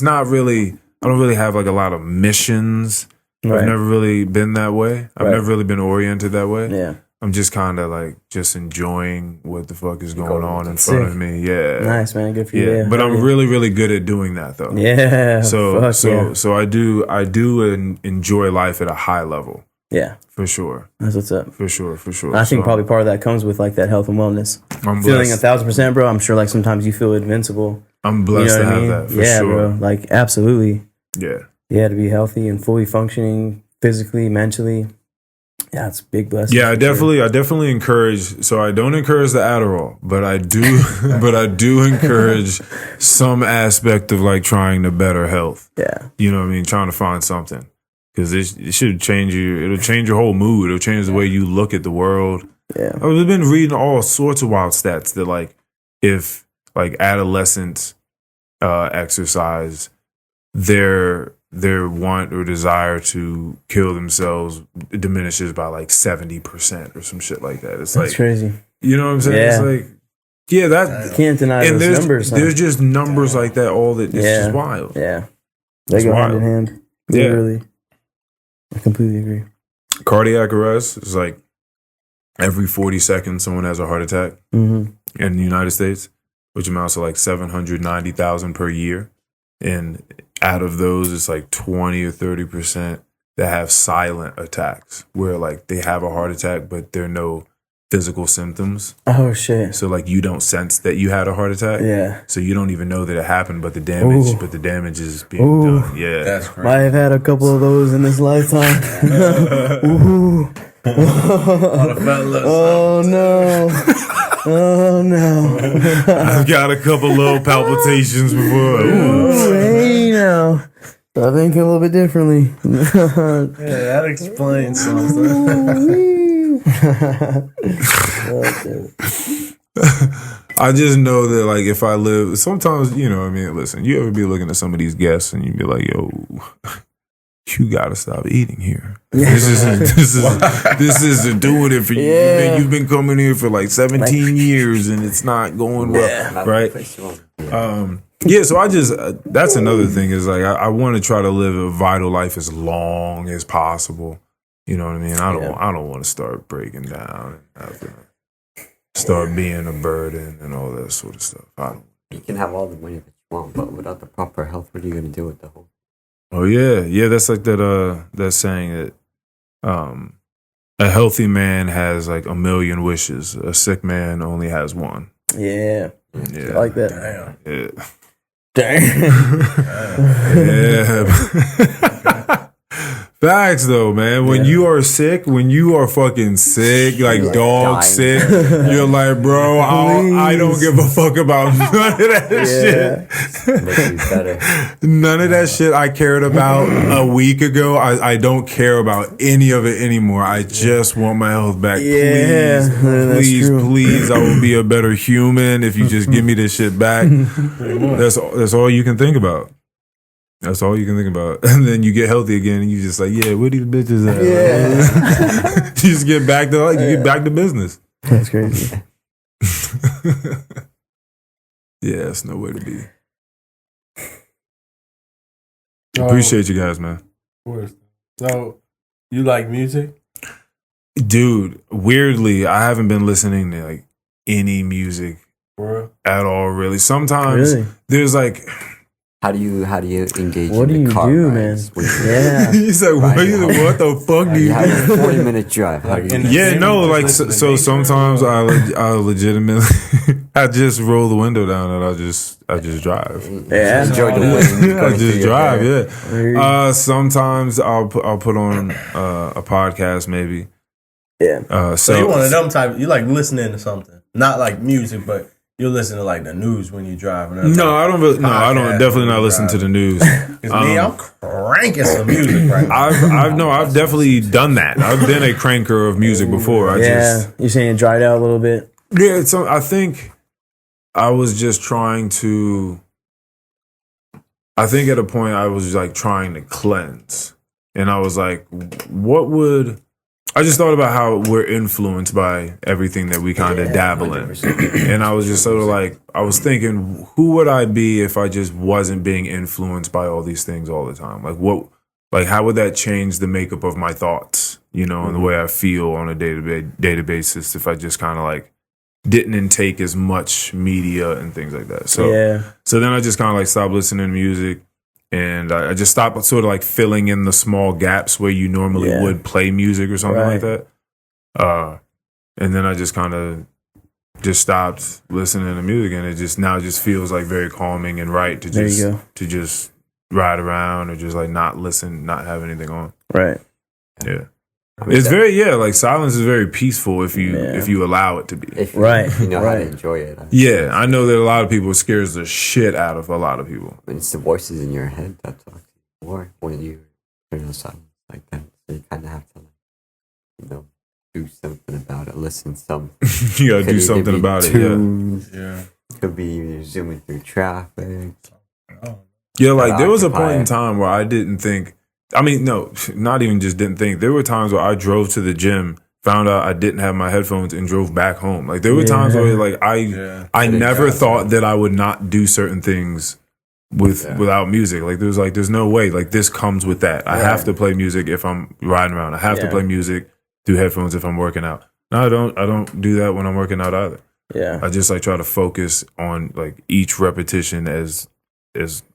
not really, I don't really have like a lot of missions. Right. I've never really been that way. I've never really been oriented that way. Yeah. I'm just kind of like just enjoying what the fuck is going on in front of me. Yeah. Nice, man. Good for you. Yeah. But I'm really, really good at doing that though. Yeah. So I do enjoy life at a high level. Yeah. For sure. That's what's up. For sure. I think probably part of that comes with like that health and wellness. I'm feeling blessed. 1,000%, bro. I'm sure like sometimes you feel invincible. I'm blessed You know to what I have mean? that for yeah, sure. bro. Like absolutely. Yeah. Yeah, to be healthy and fully functioning physically, mentally. Yeah, it's a big blessing. Yeah, I definitely encourage. So I don't encourage the Adderall, but I do encourage some aspect of like trying to better health. Yeah. You know what I mean? Trying to find something because it should change you. It'll change your whole mood. It'll change the way you look at the world. Yeah. I've been reading all sorts of wild stats that like if like adolescents exercise, their want or desire to kill themselves diminishes by like 70% or some shit like that. It's That's like crazy. You know what I'm saying? Yeah. It's like that You can't deny and those numbers. Huh? there's just numbers like that all that it's just wild. Yeah. They It's go wild. hand in hand. Yeah. Literally. I completely agree. Cardiac arrest is like every 40 seconds someone has a heart attack Mm-hmm. in the United States, which amounts to like 790,000 per year. And out of those, it's like 20 or 30% that have silent attacks where like they have a heart attack, but there are no physical symptoms. Oh, shit. So like you don't sense that you had a heart attack. Yeah. So you don't even know that it happened, but the damage is being done. Yeah. That's crazy. Might have had a couple of those in this lifetime. Ooh. Oh, no. Oh, no. I've got a couple little palpitations before. Ooh, hey, now. I think a little bit differently. Yeah, that explains something. I just know that like if I live, sometimes, you know what I mean, listen, you ever be looking at some of these guests and you be like, yo, you gotta stop eating here. This isn't doing it for you. Yeah. You've been coming here for like 17 years and it's not going well, right? Yeah, so I just that's another thing is like I want to try to live a vital life as long as possible. You know what I mean? I don't want to start breaking down and have to start being a burden and all that sort of stuff. I don't. You can have all the money that you want, but without the proper health, what are you gonna do with the whole? Oh yeah, that's like that saying that a healthy man has like a million wishes. A sick man only has one. Yeah. Yeah, I like that. yeah. Damn. Yeah. Facts though, man. When you are sick, when you are fucking sick, like dog dying. sick, you're like, bro, I don't give a fuck about none of that shit. Make you better. None of that shit I cared about a week ago. I don't care about any of it anymore. I just want my health back. Yeah, that's Please, true. please. I will be a better human if you just give me this shit back. That's all you can think about. That's all you can think about. And then you get healthy again and you just like, yeah, where these bitches at? Yeah. You just get back to get back to business. That's crazy. Yeah, it's no way to be. Appreciate you guys, man. Of course. So, you like music? Dude, weirdly, I haven't been listening to like any music For real? at all, really. Sometimes Really? there's like How do you engage What do in the you car do, rides? man? Yeah. He's like, what the fuck do You you have do? a 40-minute drive. How do you Yeah, no, like so sometimes I legitimately I just roll the window down and I just drive. Yeah. enjoy the wind? I going through just your drive, hair? yeah. Sometimes I'll put on a podcast maybe. Yeah. So you one of them type. You like listening to something, not like music, but you listen to like the news when you drive. No, I don't. I don't. Definitely not listen to the news. Me, I'm cranking some music right now. I've definitely done that. I've been a cranker of music before. You're saying it dried out a little bit. Yeah. So I think I was just trying to. I think at a point I was like trying to cleanse, and I was like, what would. I just thought about how we're influenced by everything that we kind of dabble in. And I was just sort of like, I was thinking, who would I be if I just wasn't being influenced by all these things all the time? Like how would that change the makeup of my thoughts, you know, and the way I feel on a day-to-day basis if I just kind of like didn't intake as much media and things like that. So then I just kind of like stopped listening to music. And I just stopped sort of like filling in the small gaps where you normally would play music or something like that. And then I just kind of just stopped listening to music, and it just feels like very calming and right to just ride around or just like not listen, not have anything on. Right. Yeah. It's like silence is very peaceful if you allow it to be. If you know how to enjoy it. Yeah, I know that a lot of people scares the shit out of a lot of people. But it's the voices in your head that talk to you more when you turn on silence like that. So you kind of have to, like, you know, do something about it. Listen some. You gotta do something about it. Yeah. Could be zooming through traffic. Yeah, like there was a point in time where I didn't think. I mean, no, not even just didn't think. There were times where I drove to the gym, found out I didn't have my headphones, and drove back home. Like there were times where, like, I never thought that I would not do certain things without music. Like there's no way. Like this comes with that. I have to play music if I'm riding around. I have to play music through headphones if I'm working out. No, I don't do that when I'm working out either. Yeah, I just like try to focus on like each repetition as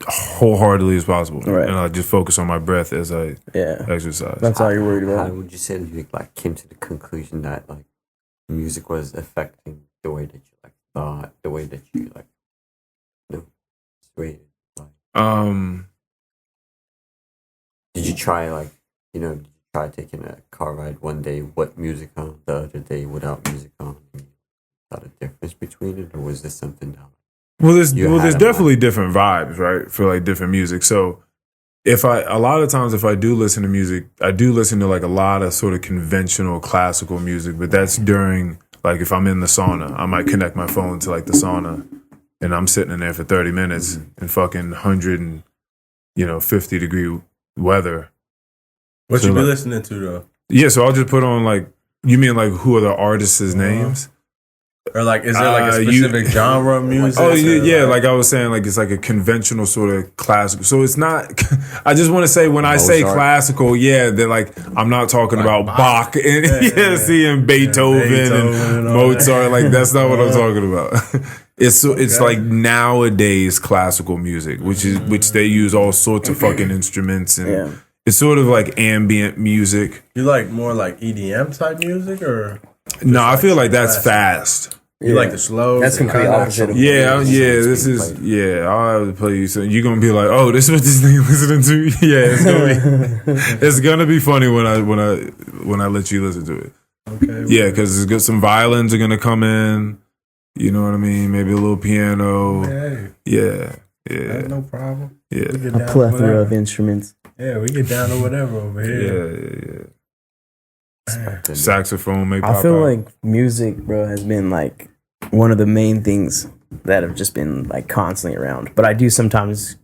wholeheartedly as possible, and I just focus on my breath as I exercise. That's all you're worried about. How would you say that you like came to the conclusion that like music was affecting the way that you like thought, the way that you like, you know, swayed? Like, did you try taking a car ride one day with music on, the other day without music on? And you saw the difference between it, or was this something that? Well, there's definitely different vibes, right, for like different music. So a lot of times if I do listen to music, I do listen to like a lot of sort of conventional classical music, but that's during like if I'm in the sauna, I might connect my phone to like the sauna and I'm sitting in there for 30 minutes in fucking 150-degree weather. What you be listening to though? Yeah, so I'll just put on like, you mean like who are the artists' names? Or like, is there like a specific genre of music? Oh yeah, like I was saying, like it's like a conventional sort of classical. So it's not. I just want to say when I say classical, that like I'm not talking about Bach and and Beethoven and Mozart. Like that's not what I'm talking about. It's like nowadays classical music, which they use all sorts of fucking instruments and it's sort of like ambient music. You like more like EDM type music or? No, I feel like that's fast. You like the slow? That's completely opposite. I'll have to play you something. You're gonna be like, oh, this is what this nigga listening to. It's gonna be funny when I let you listen to it. Okay. Yeah, because some violins are gonna come in. You know what I mean? Maybe a little piano. Hey. Yeah. That's no problem. Yeah. A plethora of instruments. Yeah, we get down to whatever over here. Yeah. Saxophone may pop out. I feel like music, bro, has been like one of the main things that have just been like constantly around. But I do sometimes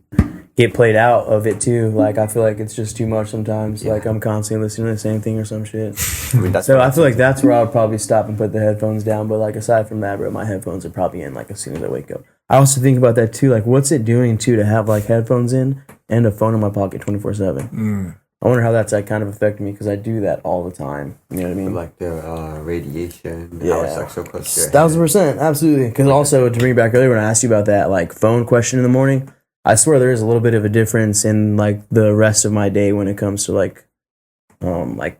get played out of it too. Like I feel like it's just too much sometimes. Like I'm constantly listening to the same thing or some shit. So I feel like that's where I would probably stop and put the headphones down. But like aside from that, bro, my headphones are probably in like as soon as I wake up. I also think about that too. Like what's it doing too to have like headphones in and a phone in my pocket 24/7? I wonder how that's like kind of affecting me because I do that all the time. You know what I mean? Like the radiation. How it's like so close to your 1,000%, absolutely. Because also to bring it back earlier when I asked you about that like phone question in the morning, I swear there is a little bit of a difference in like the rest of my day when it comes to like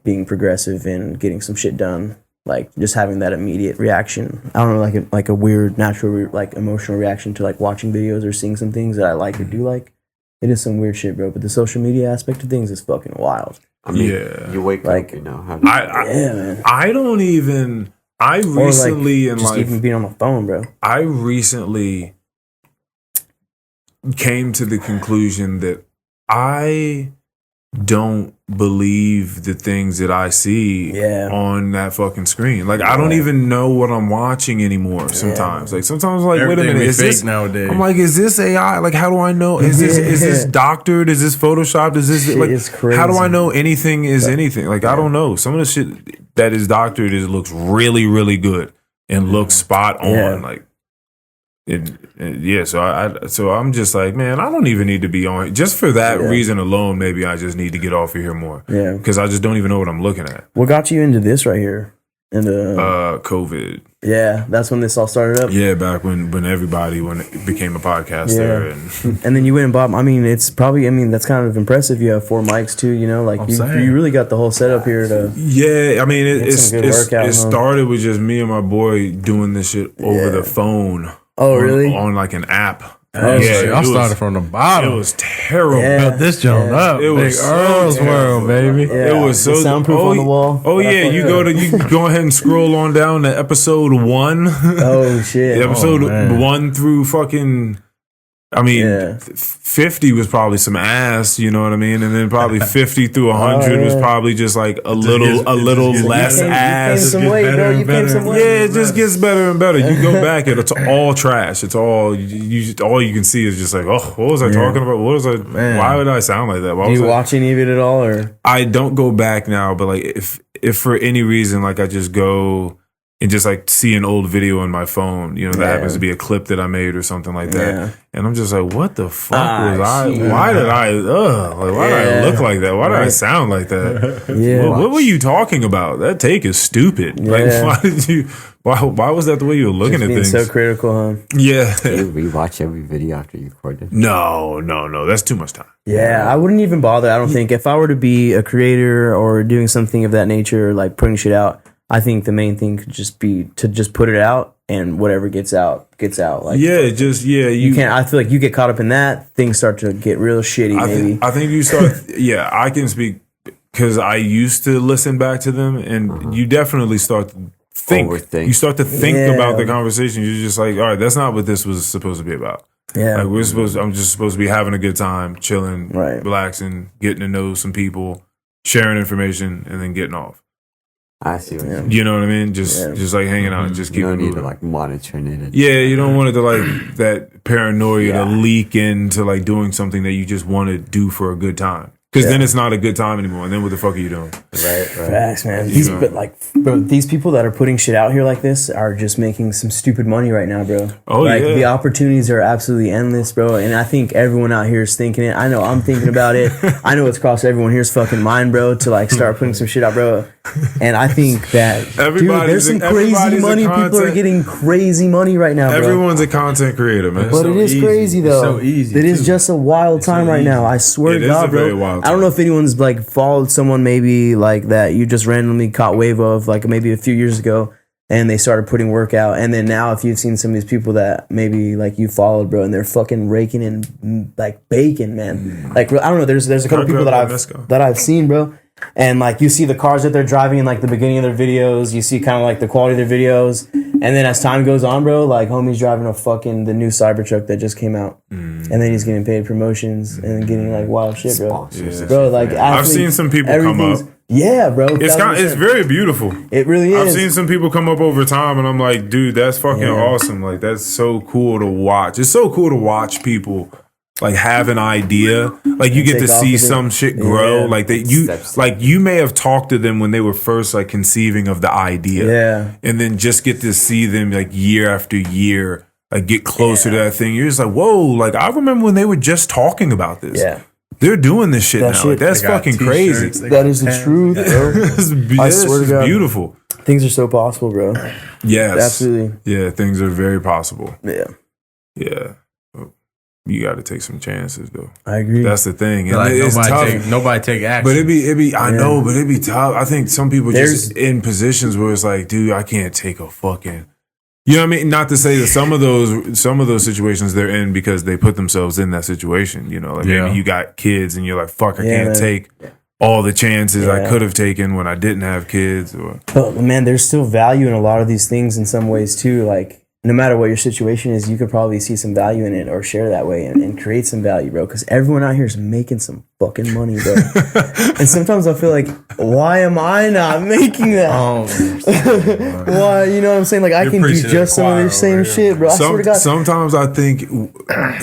being progressive and getting some shit done. Like just having that immediate reaction. I don't know, like a weird natural like emotional reaction to like watching videos or seeing some things that I like or do like. It is some weird shit, bro. But the social media aspect of things is fucking wild. I mean, Yeah. you wake Like, up, you know. Man. I don't even. I Or recently like, in just life. even being on my phone, bro. I recently came to the conclusion that I don't believe the things that I see on that fucking screen. Like I don't even know what I'm watching anymore sometimes. Like sometimes I'm like, wait a Everything minute, be is fake this nowadays. I'm like, is this AI? Like how do I know? Is this doctored? Is this photoshopped? Is this Shit like is crazy. how do I know anything is anything? Like I don't know. Some of the shit that is doctored looks really, really good and looks spot on. Yeah. Like so I'm just like, man, I don't even need to be on just for that reason alone. Maybe I just need to get off of here more. Yeah. Because I just don't even know what I'm looking at. What got you into this right here? COVID. Yeah, that's when this all started up. Yeah, back when it became a podcaster And then you went and bought. I mean, it's probably. I mean, that's kind of impressive. You have 4 mics too. You know, like you really got the whole setup here to. Yeah, I mean, it started with just me and my boy doing this shit over the phone. Oh, really? On like an app. Oh, yeah, I started from the bottom. It was terrible. Built this joint up. It was Big Earl's world, baby. Yeah. It was so soundproof on the wall. Oh yeah, you go ahead and scroll on down to episode 1. Oh shit! Episode 1 through fucking. I mean, 50 was probably some ass, you know what I mean, and then probably 50 through 100 was probably just like a little less ass. You came some weight, bro. You came some weight. Yeah, it just gets better and better. You go back, it's all trash. It's all all you can see is just like, oh, what was I talking about? What was I? Why would I sound like that? Do you watch any of it at all, or? I don't go back now, but like if for any reason, like I just go and just like see an old video on my phone, you know, that happens to be a clip that I made or something like that. Yeah. And I'm just like, what the fuck was I? Why did I look like that? Why did I sound like that? Yeah. What were you talking about? That take is stupid. Like, why was that the way you were looking at things? So critical, huh? Yeah. Do you rewatch every video after you record it? No. That's too much time. Yeah, I wouldn't even bother. I don't think if I were to be a creator or doing something of that nature, like putting shit out, I think the main thing could just be to just put it out, and whatever gets out. Like you can't. I feel like you get caught up in that, things start to get real shitty. I think you start. Yeah, I can speak because I used to listen back to them, and you definitely start to think. Overthink. You start to think about the conversation. You're just like, all right, that's not what this was supposed to be about. Yeah, like I'm just supposed to be having a good time, chilling, relaxing, getting to know some people, sharing information, and then getting off. I see what you mean. You know what I mean? Just like hanging out and just keep You don't moving. need to like monitoring it. Yeah, you don't want it to like that paranoia to leak into like doing something that you just want to do for a good time. Because then it's not a good time anymore. And then what the fuck are you doing? Right. Facts, man. These people that are putting shit out here like this are just making some stupid money right now, bro. The opportunities are absolutely endless, bro. And I think everyone out here is thinking it. I know I'm thinking about it. I know it's crossed everyone here's fucking mind, bro, to like start putting some shit out, bro. And I think that there's some crazy money. People are getting crazy money right now, bro. Everyone's a content creator, man. But it is crazy though. It is just a wild time right now. I swear to God, bro. I don't know if anyone's like followed someone maybe like that you just randomly caught wave of like maybe a few years ago, and they started putting work out, and then now if you've seen some of these people that maybe like you followed, bro, and they're fucking raking and like baking, man. Like I don't know, there's a couple people that I've seen, bro. And like you see the cars that they're driving in like the beginning of their videos, you see kind of like the quality of their videos, and then as time goes on, bro, like homie's driving the new Cybertruck that just came out, and then he's getting paid promotions and getting like wild shit, bro. Bro, like I've seen some people come up. Yeah, bro. It's very beautiful. It really is. I've seen some people come up over time, and I'm like, dude, that's fucking awesome. Like that's so cool to watch. It's so cool to watch people like have an idea, like you get to see some shit grow, like that you may have talked to them when they were first like conceiving of the idea, and then just get to see them like year after year like get closer to that thing. You're just like, whoa, like I remember when they were just talking about this. They're doing this shit now. Like, that's fucking crazy. That is the truth, bro. I swear to God, beautiful. Things are so possible, bro. Yes, absolutely. Yeah, things are very possible. Yeah. you got to take some chances though. I agree. That's the thing. And Like it's tough. nobody take action. But it'd be. I know, but it'd be tough. I think some people just in positions where it's like, dude, I can't take a fucking. You know what I mean? Not to say that some of those situations they're in because they put themselves in that situation. You know, like maybe you got kids and you're like, fuck, I can't take all the chances I could have taken when I didn't have kids. But man, there's still value in a lot of these things in some ways too. Like no matter what your situation is, you could probably see some value in it or share that way and create some value, bro. Because everyone out here is making some fucking money, bro. And sometimes I feel like, why am I not making that? Why? You know what I'm saying? Like I can do just some of this same shit, bro. I swear to God. Sometimes I think, I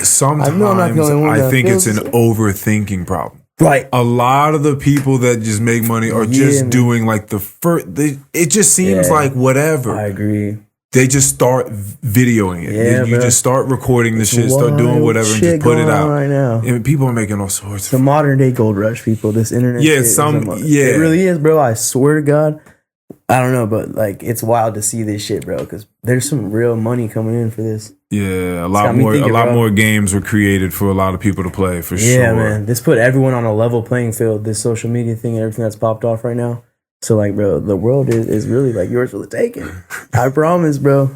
think it's an overthinking problem. Right. A lot of the people that just make money are just doing like the first. It just seems like whatever. I agree. They just start videoing it. Yeah, you just start recording the shit, start doing whatever, and just put it out. Right now. And people are making all sorts. The modern day gold rush, people. This internet. Yeah, it really is, bro. I swear to God. I don't know, but like it's wild to see this shit, bro. Because there's some real money coming in for this. Yeah, a lot more games were created for a lot of people to play for sure. Yeah, man. This put everyone on a level playing field. This social media thing and everything that's popped off right now. So, like, bro, the world is really, like, yours for the taking. I promise, bro.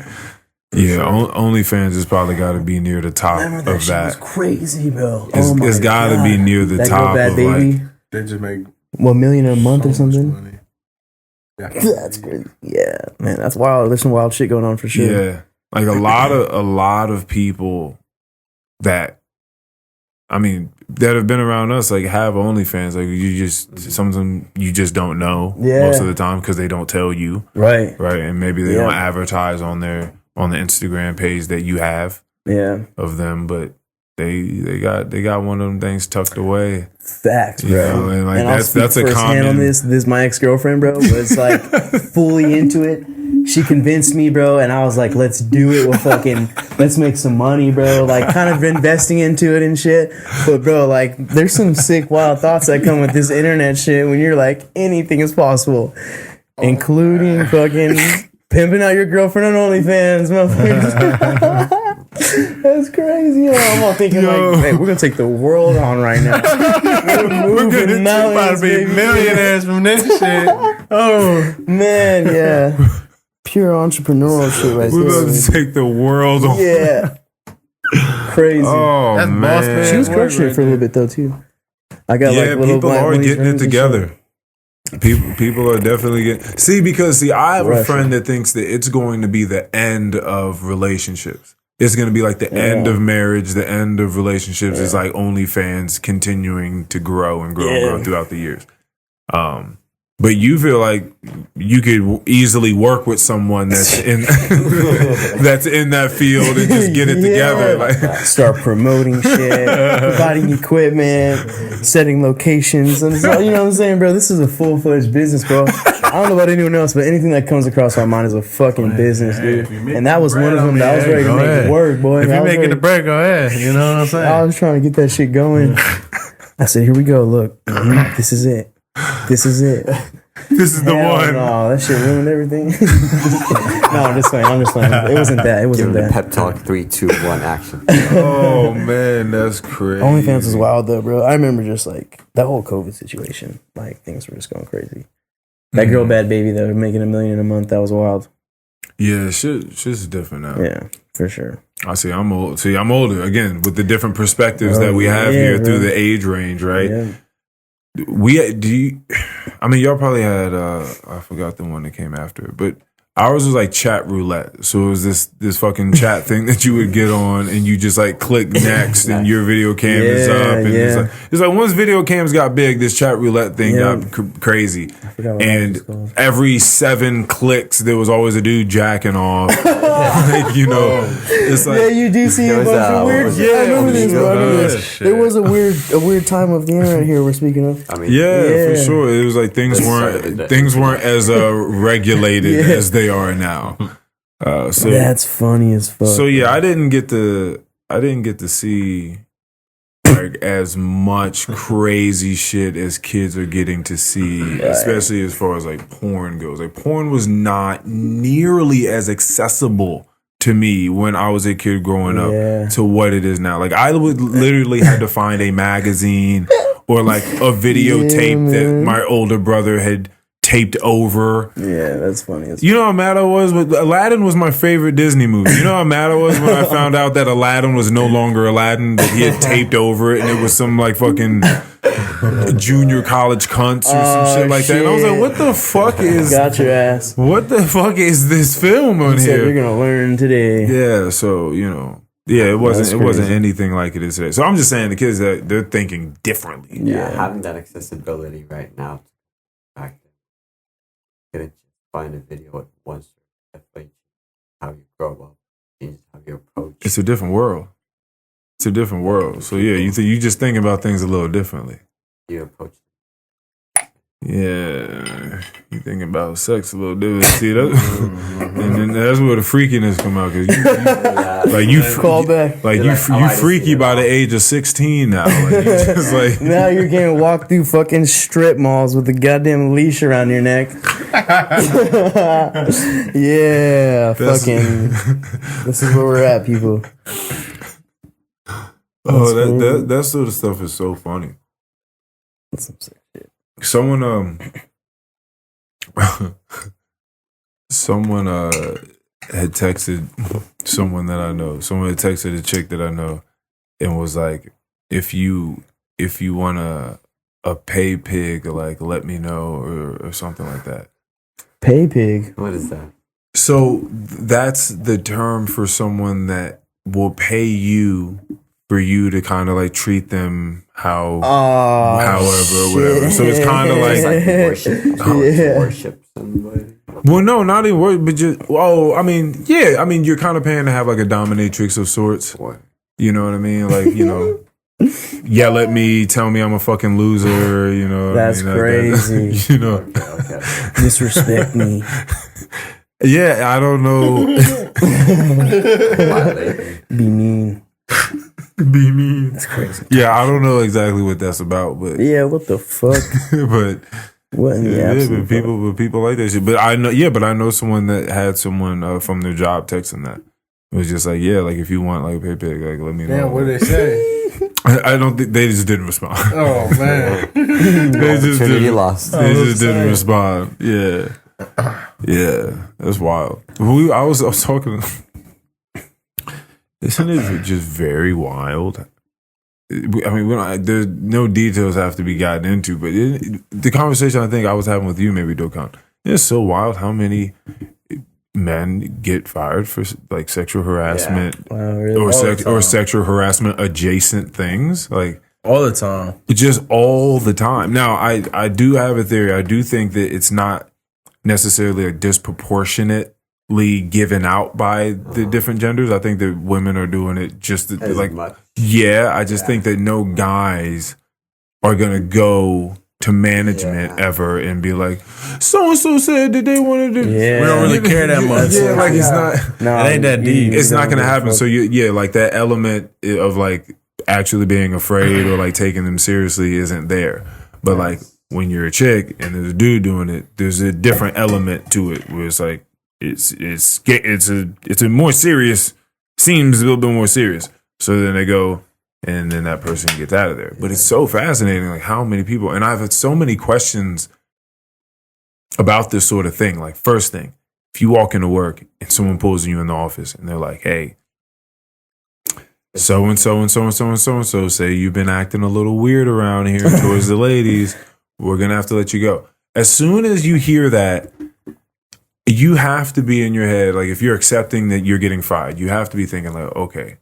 Yeah, OnlyFans has probably got to be near the top of that. It's crazy, bro. It's got to be near the top Bad of, Baby. like... They just make... $1 million a month or something? Money. Yeah. That's crazy. Yeah, man, that's wild. There's some wild shit going on for sure. Yeah, like a lot of people that... I mean, that have been around us, like, have OnlyFans. Like, some of them you just don't know most of the time because they don't tell you. Right. And maybe they don't advertise on the Instagram page that you have of them, but they got one of them things tucked away. Facts, bro. You know, and like and that's a common. On this my ex-girlfriend, bro, was like fully into it. She convinced me, bro, and I was like, let's do it. Let's make some money, bro. Like, kind of investing into it and shit. But, bro, like, there's some sick, wild thoughts that come with this internet shit when you're like, anything is possible, including fucking pimping out your girlfriend on OnlyFans, motherfuckers. That's crazy. I'm all thinking, like, hey, we're going to take the world on right now. We're moving mountains, be millionaires from this shit. Oh, man, yeah. Pure entrepreneurial shit right there. We're about to take the world on. Yeah. Crazy. Oh, that's man. She was crushing it for a little bit, though, too. I got like little people are getting it together. People are definitely getting... See, I have a friend that thinks that it's going to be the end of relationships. It's going to be like the end of marriage, the end of relationships. It's like OnlyFans continuing to grow and grow and grow throughout the years. But you feel like you could easily work with someone that's in that's in that field and just get it together. Like, start promoting shit, providing equipment, setting locations, and so, you know what I'm saying, bro? This is a full-fledged business, bro. I don't know about anyone else, but anything that comes across my mind is a fucking business, dude. And that was one of them that I was ready to make it work, boy. If you're making the break, go ahead. You know what I'm saying? I was trying to get that shit going. I said, here we go. Look, this is it. This is it. This is the one. No, that shit ruined everything. No, I'm just playing. It wasn't that. It wasn't that. Pep talk 3, 2, 1 action. Oh man, that's crazy. OnlyFans was wild though, bro. I remember just like that whole COVID situation. Like things were just going crazy. That girl, Bad Baby, though, making $1 million a month. That was wild. Yeah, shit's different now. Yeah, for sure. I'm old. I'm older again with the different perspectives that we have here through the age range, right? Yeah. Y'all probably had I forgot the one that came after, but ours was like chat roulette. So it was this fucking chat thing that you would get on and you just like click next and your video cam is up. And it's like once video cams got big, this chat roulette thing got crazy. And every 7 clicks, there was always a dude jacking off. Like, you know, it's like, you do see a bunch of weird. I remember this, bro. There was a weird time of the internet here we're speaking of. For sure. It was like things weren't as regulated as they are now. So that's funny as fuck. So yeah, I didn't get to see like as much crazy shit as kids are getting to see, especially as far as like porn goes. Like porn was not nearly as accessible to me when I was a kid growing up Yeah. to what it is now. Like I would literally had to find a magazine or like a videotape that my older brother had taped over. Yeah, that's funny. You know how mad I was? Aladdin was my favorite Disney movie. You know how mad I was when I found out that Aladdin was no longer Aladdin, that he had taped over it and it was some like fucking junior college cunts or some shit like that. And I was like, what the fuck is... Got your ass. What the fuck is this film on You said here? you're going to learn today. Yeah, so, you know... Yeah, it wasn't anything like it is today. So I'm just saying the kids, that they're thinking differently. Yeah, having that accessibility right now, back then, you couldn't just find a video at once. Definitely how you grow up, changes how you approach. It's a different world. It's a different world. So yeah, you just think about things a little differently. You approach. Yeah, you think about sex a little different. See that, and then that's where the freakiness come out because you Call back. like you freaky by the age of 16 now. Like, you just like Now you're getting walked through fucking strip malls with a goddamn leash around your neck. Yeah, fucking. This is where we're at, people. that sort of stuff is so funny. That's some sick shit. Someone had texted someone that I know. Someone had texted a chick that I know and was like, if you want a pay pig, like let me know or something like that. Pay pig. What is that? So that's the term for someone that will pay you for you to kind of like treat them however or whatever. So it's kind of It's like, like worship somebody. well, no, not even worship, but just, I mean, you're kind of paying to have like a dominatrix of sorts. What? You know what I mean? Like, you know, yell at me, tell me I'm a fucking loser, you know. That's crazy. You know. Okay. Disrespect me. Yeah, I don't know. Be mean. Be mean. That's crazy. Yeah, I don't know exactly what that's about, but Yeah, what the fuck? but What in the absolute fuck? people like that shit. But I know someone that had someone from their job texting that. It was just like, yeah, like if you want like a pay pig, like let me know. Damn, what did they say? I don't think they just didn't respond. Oh man, They just Opportunity lost. They just didn't respond. Yeah, yeah, that's wild. I was talking. Isn't it just very wild? I mean, there's no details have to be gotten into, but the conversation I think I was having with you, maybe Dogukan, it's so wild how many men get fired for like sexual harassment Wow, really? or sexual harassment adjacent things, like all the time. just all the time. Now, I do have a theory. I do think that it's not necessarily like disproportionately given out by the different genders. I think that women are doing it just As like much. yeah. I just think that no guys are gonna go to management ever and be like, so and so said that they wanted to. Yeah. We don't really care that much. Yeah, like it's not. No, It ain't that deep. It's not gonna happen. So you. like that element of like actually being afraid or like taking them seriously isn't there. But like when you're a chick and there's a dude doing it, there's a different element to it where it's like it's a more serious, seems a little bit more serious. So then they go and then that person gets out of there. But it's so fascinating, like how many people, and I've had so many questions about this sort of thing. Like first thing, if you walk into work and someone pulls you in the office and they're like, hey, so and so and so and so and so and so say you've been acting a little weird around here towards the ladies, we're gonna have to let you go. As soon as you hear that, you have to be in your head, like if you're accepting that you're getting fired, you have to be thinking like, okay,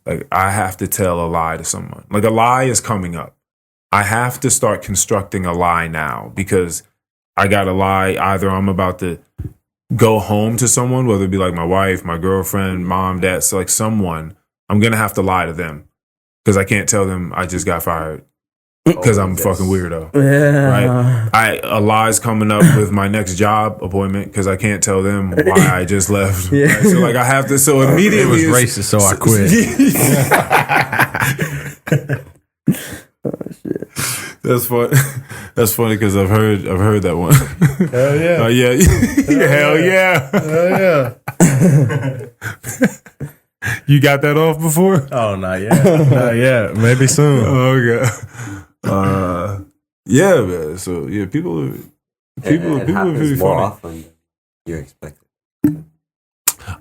like I have to tell a lie to someone. Like a lie is coming up. I have to start constructing a lie now because I got to lie. Either I'm about to go home to someone, whether it be like my wife, my girlfriend, mom, dad, so like someone, I'm going to have to lie to them because I can't tell them I just got fired because I'm a fucking weirdo. Yeah. Right? A lie's coming up with my next job appointment because I can't tell them why I just left. Yeah. Right? So like I have to. So It immediately was racist, so I quit. That's fun. That's funny because I've heard that one. Hell yeah. Yeah. Hell yeah. Hell yeah. You got that off before? Oh, not yet. Not yet. Maybe soon. Okay. Yeah, man. So yeah, people are It pretty happens more funny. often than you expect.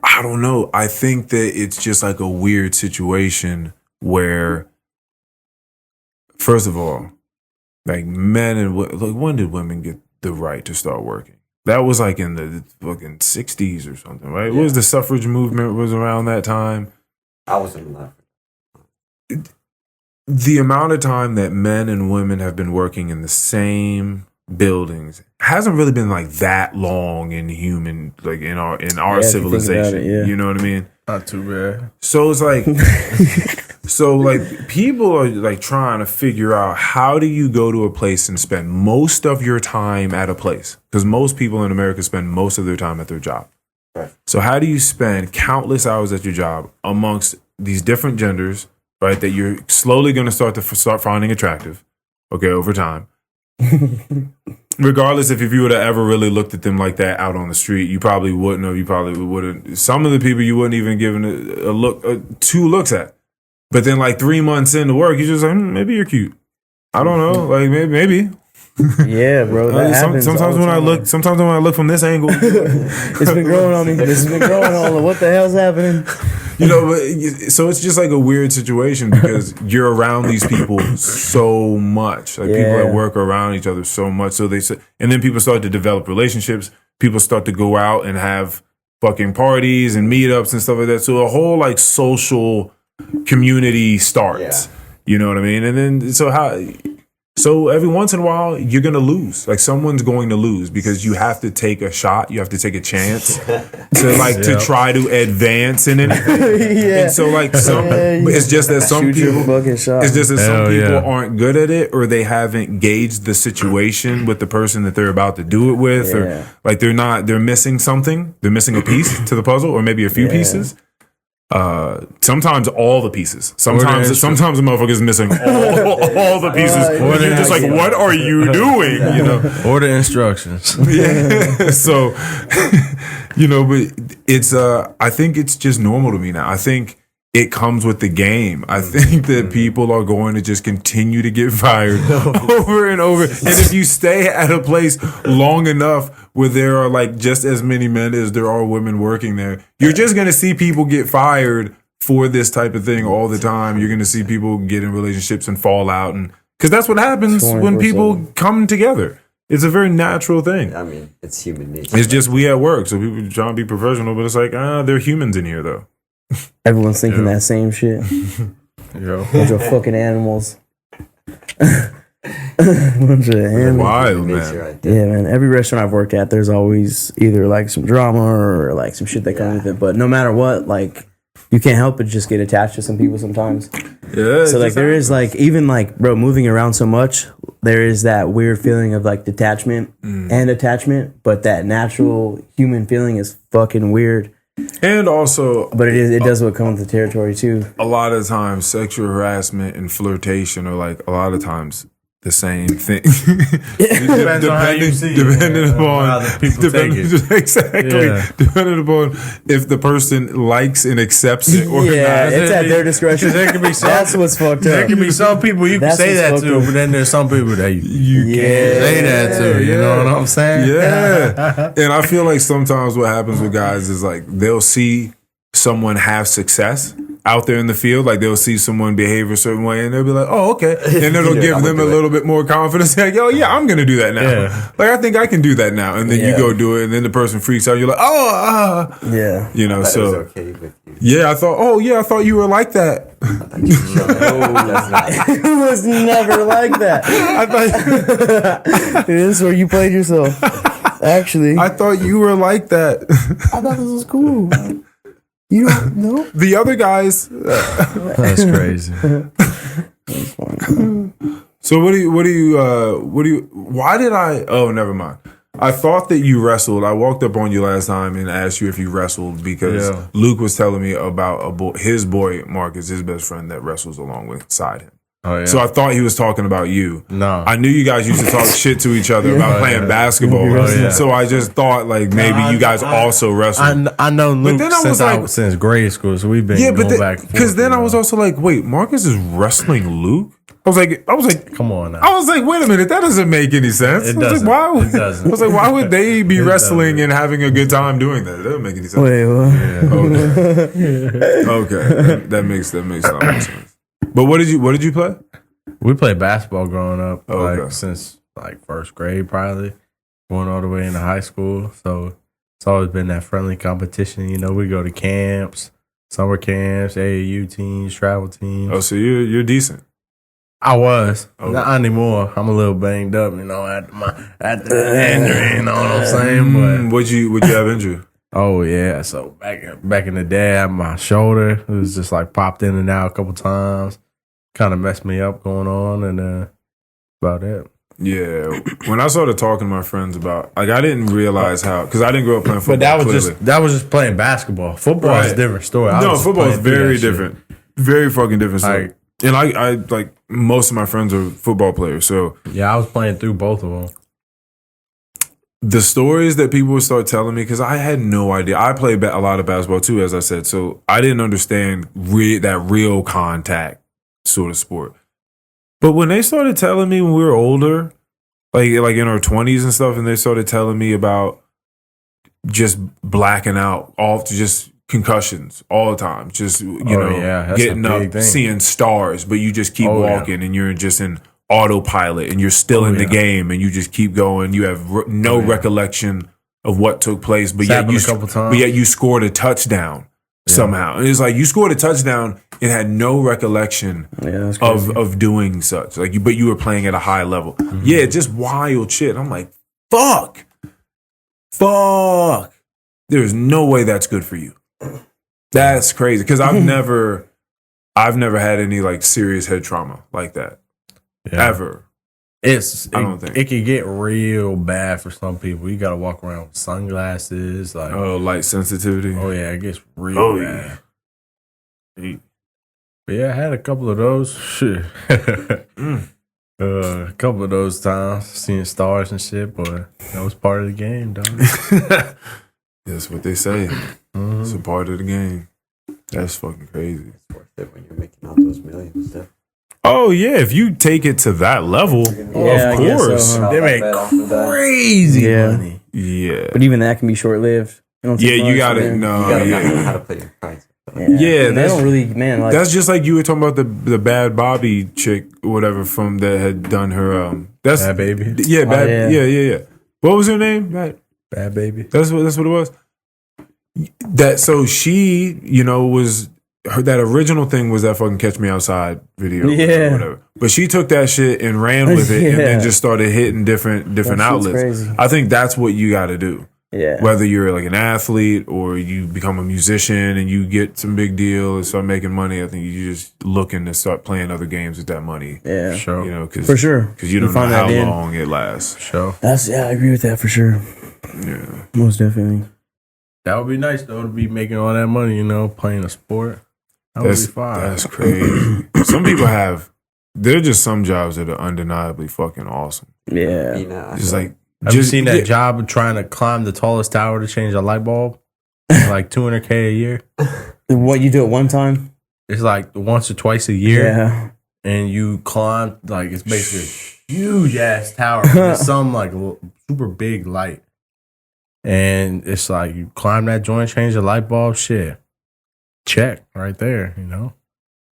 I don't know. I think that it's just like a weird situation where, first of all, like men and like when did women get the right to start working? That was like in the fucking 60s or something, right? Yeah. Was the suffrage movement was around that time? I wasn't alive. The amount of time that men and women have been working in the same buildings hasn't really been like that long in human, like in our if you think about civilization. it, yeah. You know what I mean? Not too bad. So it's like, so like people are like trying to figure out how do you go to a place and spend most of your time at a place? Because most people in America spend most of their time at their job. Right. So how do you spend countless hours at your job amongst these different genders, right? That you're slowly going to start finding attractive, okay, over time. Regardless if you would have ever really looked at them like that out on the street, you probably wouldn't have. You probably wouldn't. Some of the people you wouldn't even give a look, two looks at. But then, like 3 months into work, you're just like, maybe you're cute. I don't know, like maybe. Yeah, bro. That happens Sometimes all the when I time. look from this angle, It's been growing on me. This has been growing on. What the hell's happening? you know. But so it's just like a weird situation because you're around these people so much. Like people at work are around each other so much. So and then people start to develop relationships. People start to go out and have fucking parties and meetups and stuff like that. So a whole like social community starts. Yeah. You know what I mean? And then so every once in a while you're gonna lose. Like someone's going to lose because you have to take a shot. You have to take a chance to try to advance in it. Yeah. And so like it's just that some Shoot your people fucking shot. it's just that some Hell people yeah. aren't good at it, or they haven't gauged the situation with the person that they're about to do it with, Yeah. or like they're missing something. They're missing a piece to the puzzle, or maybe a few pieces. Sometimes all the pieces. Sometimes a motherfucker's missing all the pieces. Or You're just like, what are you doing? You know. Or the instructions. Yeah. So, you know, but it's I think it's just normal to me now. I think it comes with the game. I think that people are going to just continue to get fired over and over. And if you stay at a place long enough where there are like just as many men as there are women working there, you're just going to see people get fired for this type of thing all the time. You're going to see people get in relationships and fall out, and because that's what happens when people come together. It's a very natural thing. I mean, it's human nature. It's just we at work, so people trying to be professional, but it's like, they're humans in here though. Everyone's thinking that same shit. Yo. Bunch of fucking animals. Bunch of animals. Wild, Nature man. right there. Yeah, man. Every restaurant I've worked at, there's always either like some drama or like some shit that comes with it. But no matter what, like you can't help but just get attached to some people sometimes. Yeah. So like there is like even like bro moving around so much, there is that weird feeling of like detachment and attachment, but that natural human feeling is fucking weird. And also, But it does what comes with the territory too. a lot of times, sexual harassment and flirtation are like a lot of times the same thing. Depends on how you see it, depending upon how the people take it. Exactly. Yeah. Depending upon if the person likes and accepts it or Yeah, not. it's at their discretion. There can be some, That's what's fucked there up. can be some people you can That's say what's that fucked to, up. but then there's some people that you You can't say that to. You know what I'm saying? Yeah. And I feel like sometimes what happens with guys is like they'll see someone have success out there in the field, like they'll see someone behave a certain way and they'll be like, oh, okay. And it'll give them a little bit more confidence. Like, yo, yeah, I'm going to do that now. Yeah. Like, I think I can do that now. And then you go do it and then the person freaks out. You're like, Yeah. you know, But it was so okay with you. yeah, I thought you were like that. That's not. It was never like that. This is where you played yourself. Actually, I thought you were like that. I thought this was cool. You don't know? The other guys. That's crazy. So why did I, oh, never mind. I thought that you wrestled. I walked up on you last time and asked you if you wrestled because Luke was telling me about his boy, Marcus, his best friend that wrestles alongside him. Oh, yeah. So I thought he was talking about you. No. I knew you guys used to talk shit to each other about playing basketball. Oh, yeah. So I just thought like maybe you guys also wrestled. I know Luke then I was since grade school, so we've been going back and forth. Because then I was also like, wait, Marcus is wrestling Luke? I was like, come on now. I was like, wait a minute, that doesn't make any sense. It I was doesn't. like, why? It doesn't. I was like, why would they be It wrestling doesn't. and having a good time doing that? That doesn't make any sense. Wait, what? Okay, that makes a lot more sense. But what did you play? We played basketball growing up, Okay. like since like first grade, probably going all the way into high school. So it's always been that friendly competition. You know, we go to camps, summer camps, AAU teams, travel teams. Oh, so you're decent. I was Okay. not anymore. I'm a little banged up, you know, after the injury. You know what I'm saying? But Would you have injury? oh yeah, so back in the day, I had my shoulder. It was just like popped in and out a couple times. Kind of messed me up going on, and about it. Yeah, when I started talking to my friends about, like, I didn't realize how, because I didn't grow up playing football. But that was just playing basketball. Football is a different story. No, football is very different. different, very fucking different. So, Like- and I like most of my friends are football players, so Yeah, I was playing through both of them. the stories that people would start telling me, because I had no idea. I played a lot of basketball too, as I said, so I didn't understand that real contact sort of sport. But when they started telling me when we were older, like in our 20s and stuff, and they started telling me about just blacking out, just concussions all the time, just that's getting a big up, thing. seeing stars, but you just keep Oh, yeah. walking and you're just in autopilot and you're still in the yeah. game and you just keep going. You have no recollection of what took place, but It's yet happened a couple times. but yet you scored a touchdown somehow. And it's like you scored a touchdown and had no recollection Yeah, that's crazy. of doing such. But you were playing at a high level. Mm-hmm. Yeah, just wild shit. I'm like, fuck. There's no way that's good for you. That's crazy. Because I've never had any like serious head trauma like that. Yeah. Ever. I don't think. It can get real bad for some people. You got to walk around with sunglasses, like Oh, light sensitivity. oh yeah, it gets real Oh, bad. yeah. But yeah, I had a couple of those. Shit. A couple of those times, seeing stars and shit, but that was part of the game, dog. That's what they say. It's a part of the game. That's fucking crazy. It's worth it when you're making all those millions. Stuff. Oh yeah, if you take it to that level, Yeah, I of guess so, course. huh? They make crazy Yeah. money. Yeah. But even that can be short lived. Yeah, you got it. You No, gotta yeah. know how to play your cards. Yeah, Yeah, and they don't really, man. Like, That's just like you were talking about the Bad Bobby chick, or whatever, from that had done her. That's Bad Baby. Yeah, bad. yeah. Yeah. What was her name? Bad Baby. That's what it was. That so she, was that original thing was that fucking Catch Me Outside video, Yeah. or whatever. But she took that shit and ran with it, and then Yeah. just started hitting different That shit's outlets. crazy. I think that's what you got to do. yeah. Whether you're like an athlete or you become a musician and you get some big deal and start making money, I think you just looking to start playing other games with that money. Yeah. Sure. Cause, For sure. Because you don't know find how that in. long it lasts. Sure. I agree with that for sure. Yeah. Most definitely. That would be nice though to be making all that money, playing a sport. That would be fine. That's crazy. Some people there are just some jobs that are undeniably fucking awesome. Yeah. You know, Just like, Have you seen that job of trying to climb the tallest tower to change a light bulb? Like $200K a year. What, you do it one time? It's like once or twice a year, Yeah. and you climb like it's basically a huge ass tower with some like super big light, and it's like you climb that joint, change the light bulb, shit. Check right there,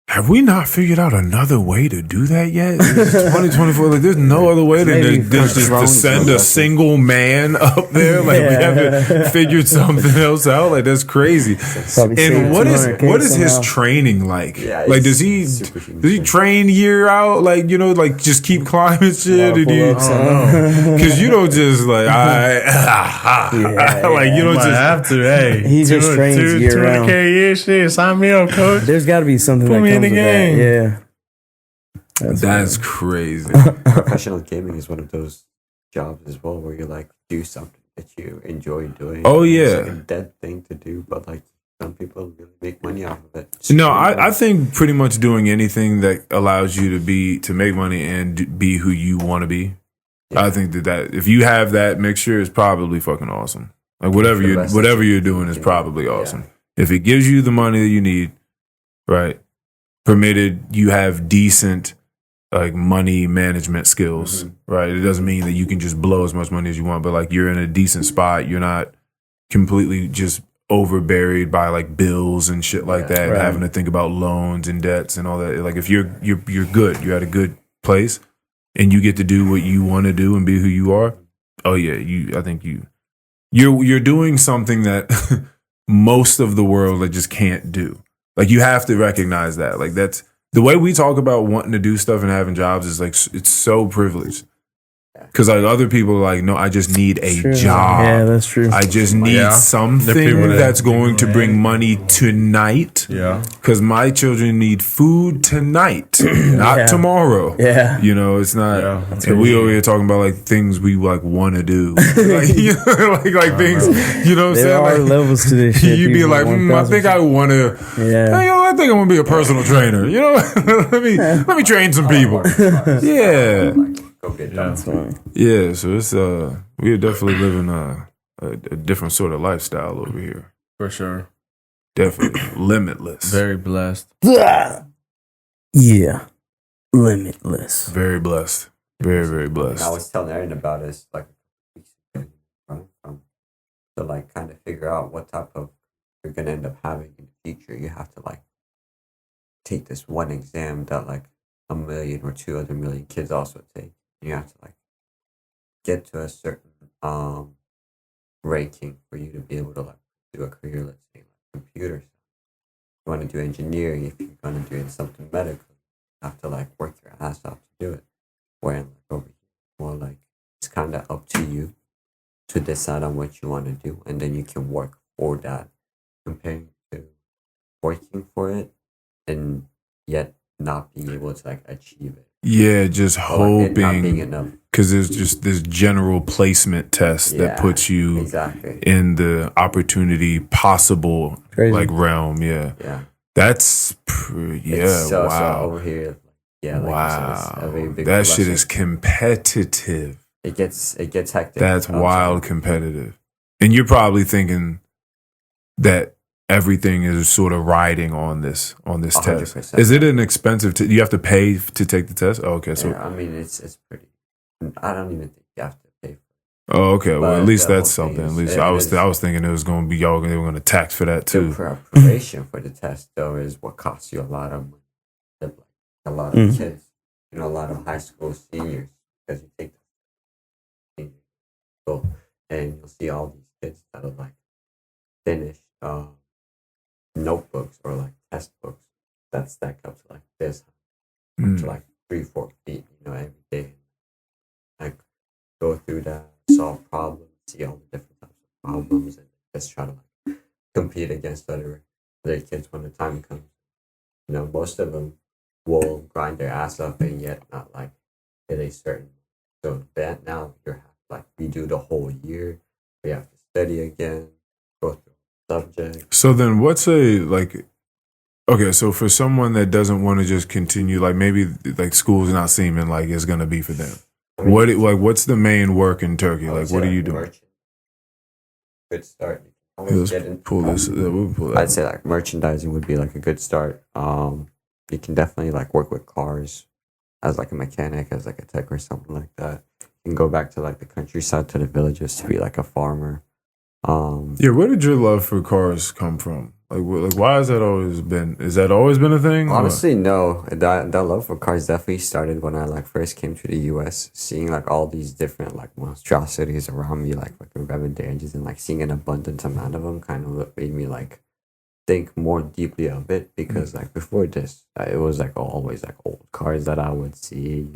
Have we not figured out another way to do that yet? It's 2024. Like, there's no other way than Maybe just to drones send or a single man up there. Like, we haven't figured something else out. Like, that's crazy. Probably And save what 200K is his somehow. training like? Yeah, Like, it's does he super huge. train year out? Like, like just keep climbing shit? Lot of pull-ups, Because you don't just like like you don't Might just. have to. Hey, He just trains year round. 200K a year, shit. Sign me up, coach. There's got to be something Put that me comes in the with game. that. Yeah. That's crazy. Professional gaming is one of those jobs as well where you like do something that you enjoy doing. Oh, It's yeah. like a dead thing to do, but like some people really make money off of it. No, I think pretty much doing anything that allows you to make money and be who you want to be. Yeah. I think that if you have that mixture, it's probably fucking awesome. Like whatever you're doing is probably awesome. Yeah. If it gives you the money that you need, right? Permitted you have decent like money management skills, right? It doesn't mean that you can just blow as much money as you want, but like you're in a decent spot. You're not completely just overburied by like bills and shit like that, and having to think about loans and debts and all that. Like if you're good, you're at a good place, and you get to do what you want to do and be who you are. Oh yeah, I think you're doing something that most of the world like just can't do. Like you have to recognize that. Like that's the way we talk about wanting to do stuff and having jobs is like it's so privileged. Because like other people are like, no, I just need a job. Yeah, that's true. I just need something that's going to bring money tonight. Yeah. Because my children need food tonight, not tomorrow. Yeah. You know, it's not. Yeah, and we over here talking about like things we like want to do, like, you know, like things. You know what I'm saying? There are like, levels to this shit. You'd be like, I think I want to. Yeah. You know, I think I want to be a personal trainer. You know, let me train some people. Yeah. Go get done. Yeah, so it's we are definitely living a different sort of lifestyle over here. For sure. Definitely limitless. Very blessed. Yeah, limitless. Very blessed. Very, very blessed. I was telling Aaron about this like to like kind of figure out what type of you're gonna end up having in the future. You have to like take this one exam that like 1 million or 2 other million kids also take. You have to like get to a certain ranking for you to be able to like do a career, let's say like computers. If you want to do engineering, if you're gonna do something medical, you have to like work your ass off to do it. Where like over here, well, like it's kind of up to you to decide on what you want to do, and then you can work for that, comparing to working for it and yet not being able to like achieve it. Yeah, just or hoping because there's just this general placement test that puts you in the opportunity possible like realm. Yeah, that's so over here. Yeah, like wow, a very big that shit is competitive. It gets hectic. That's wild competitive, and you're probably thinking that everything is sort of riding on this test. Is it an expensive? You have to pay to take the test. Oh, okay, so I mean, it's pretty. I don't even think you have to pay for it. Oh, okay. Well, at least that's something. At least I was thinking it was going to be they were going to tax for that too. The preparation for the test though is what costs you a lot of money. A lot of kids, a lot of high school seniors, because you take the senior school and you'll see all these kids that are like finished notebooks or like test books that stack up to like this, to like 3-4 feet, every day. Like go through that, solve problems, see all the different types of problems, and just try to like compete against other kids when the time comes. Most of them will grind their ass off and yet not like hit a certain. So that now you have to like redo the whole year. We have to study again, go through subjects. So then what's okay, so for someone that doesn't want to just continue, like maybe like school's not seeming like it's gonna be for them. What's the main work in Turkey? Like what are you doing? Good start. Let's pull this. We'll pull that. I'd say like merchandising would be like a good start. You can definitely like work with cars as like a mechanic, as like a tech or something like that. You can go back to like the countryside, to the villages, to be like a farmer. Where did your love for cars come from? Like why has that always been? Has that always been a thing? Honestly, no. That love for cars definitely started when I like first came to the U.S. Seeing like all these different like monstrosities around me, like revving their engines, and like seeing an abundant amount of them, kind of made me like think more deeply of it. Because like before this, it was like always like old cars that I would see.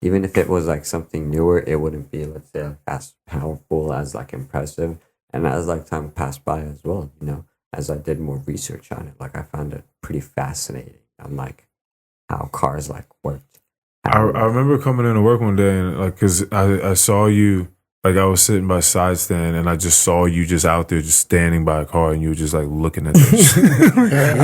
Even if it was like something newer, it wouldn't be, let's say, like, as powerful, as like impressive. And as like time passed by as well, as I did more research on it, like I found it pretty fascinating on like how cars like worked. I remember coming into work one day and like, cause I saw you Like I was sitting by side stand and I just saw you just out there just standing by a car and you were just like looking at that shit.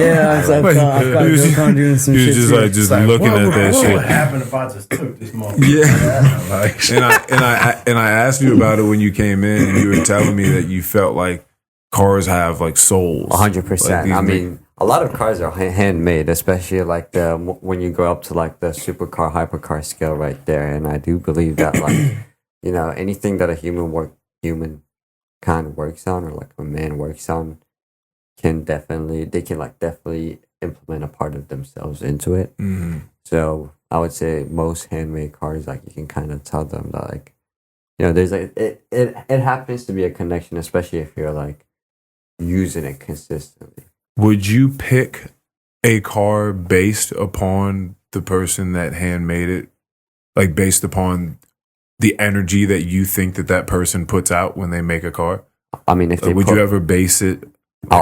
Yeah, I've got Dogukan doing some You shit. was just too. like just looking at that What shit. would happen if I just took this motherfucker? Yeah. And I asked you about it when you came in and you were telling me that you felt like cars have like souls. 100%. I mean, a lot of cars are handmade, especially like when you go up to like the supercar, hypercar scale right there. And I do believe that like, you know, anything that a human kind of works on, or like a man works on, they can definitely implement a part of themselves into it. Mm-hmm. So I would say most handmade cars, like you can kind of tell them that like, you know, there's like it happens to be a connection, especially if you're like using it consistently. Would you pick a car based upon the person that handmade it? Like based upon the energy that you think that person puts out when they make a car? I mean, if they would you ever base it,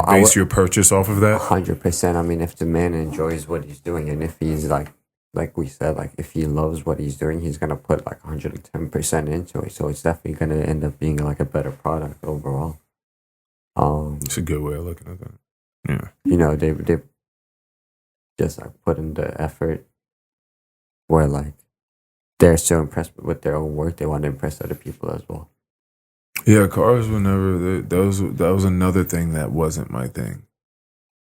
base your purchase off of that? 100%. I mean, if the man enjoys what he's doing, and if he's like we said, like if he loves what he's doing, he's gonna put like 110% into it. So it's definitely gonna end up being like a better product overall. It's a good way of looking at that. Yeah. You know, they just like put in the effort where like they're so impressed with their own work, they want to impress other people as well. Yeah, cars were never that was another thing that wasn't my thing.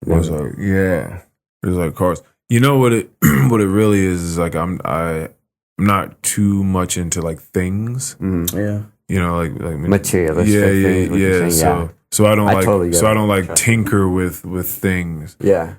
It was like, yeah. It was like cars. You know what it what it really is like I'm not too much into like things. Mm-hmm. Yeah. You know, like materialistic things. Yeah. So I don't I don't like Trust tinker with things. Yeah.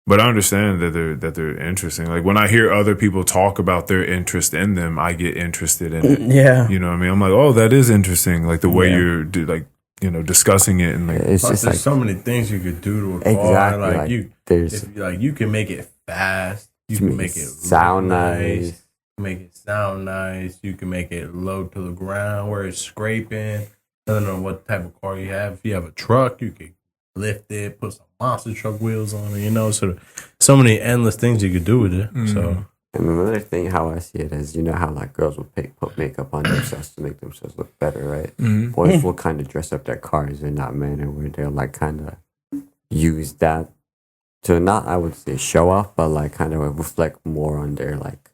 But I understand that they're interesting. Like when I hear other people talk about their interest in them, I get interested in it. Yeah. You know what I mean? I'm like, oh, that is interesting. Like the way you're like, you know, discussing it and like It's Plus, just there's like so many things you could do to a car. exactly Like you, there's you can make it fast. You can make it sound look nice. You can make it sound nice. You can make it low to the ground where it's scraping. I don't know what type of car you have. If you have a truck, you can lift it, put some monster truck wheels on it. You know, so many endless things you could do with it. Mm. So. And another thing, how I see it is, you know how like girls will put makeup on themselves to make themselves look better, right? Mm-hmm. Boys will kind of dress up their cars in that manner where they'll like kind of use that to not, I would say, show off, but like kind of reflect more on their like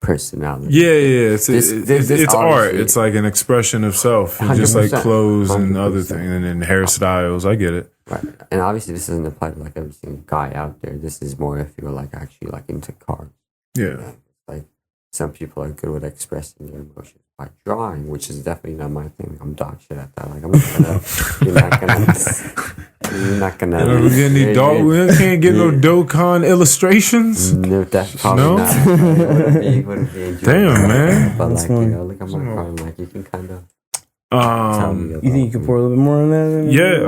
personality. Yeah. It's This art. It's like an expression of self. And just like 100%. clothes and other 100%. thing, and then hairstyles. I get it. Right. And obviously this doesn't apply to like every single guy out there. This is more if you're like actually like into cars. Yeah. Like some people are good with expressing their emotions by drawing, which is definitely not my thing. I'm dog shit at that. Like I'm not gonna you're not gonna We get any we can't get no Dogukan illustrations. No, that's probably No? not. It wouldn't be enjoyable. Damn, man. But That's like, you fine. know, look at my car, like you can kind of tell me about You think you can pour a little bit more on that? Yeah.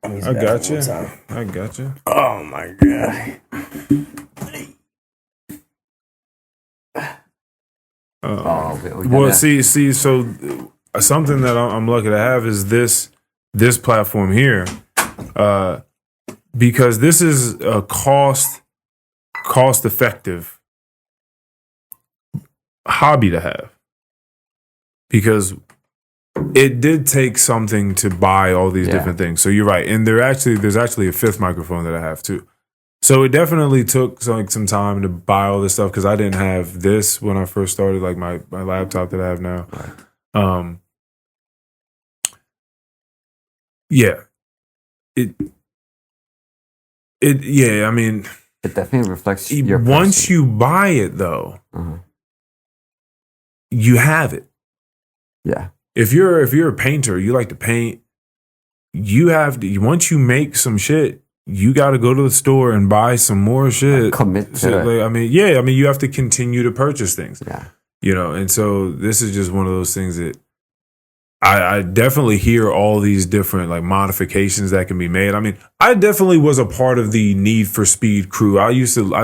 I got you. Oh my god. Well, see. So something that I'm lucky to have is this platform here, because this is a cost effective hobby to have, because it did take something to buy all these different things. So you're right, and there's actually a fifth microphone that I have too. So it definitely took some time to buy all this stuff because I didn't have this when I first started, like my laptop that I have now. Yeah. I mean, it definitely reflects your once person. you buy it though, you have it. Yeah. If you're a painter, you like to paint, you have to, once you make some shit, you got to go to the store and buy some more shit. Commit to it. Like, you have to continue to purchase things. Yeah. You know, and so this is just one of those things that I definitely hear all these different like modifications that can be made. I mean, I definitely was a part of the Need for Speed crew. I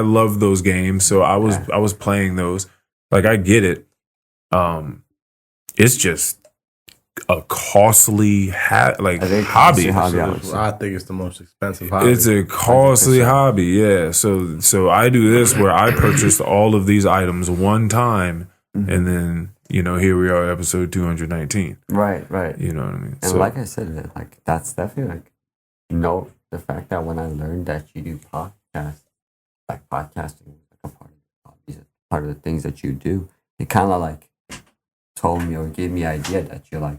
loved those games, so I was playing those. Like I get it. It's just a costly hobby. I think it's the most expensive hobby. It's a costly hobby, yeah. So I do this where I purchased all of these items one time and then here we are, episode 219. Right. You know what I mean? And like I said, like that's definitely like the fact that when I learned that you do podcasts, like podcasting is like a part of your hobbies, part of the things that you do, it kind of like told me or gave me idea that you like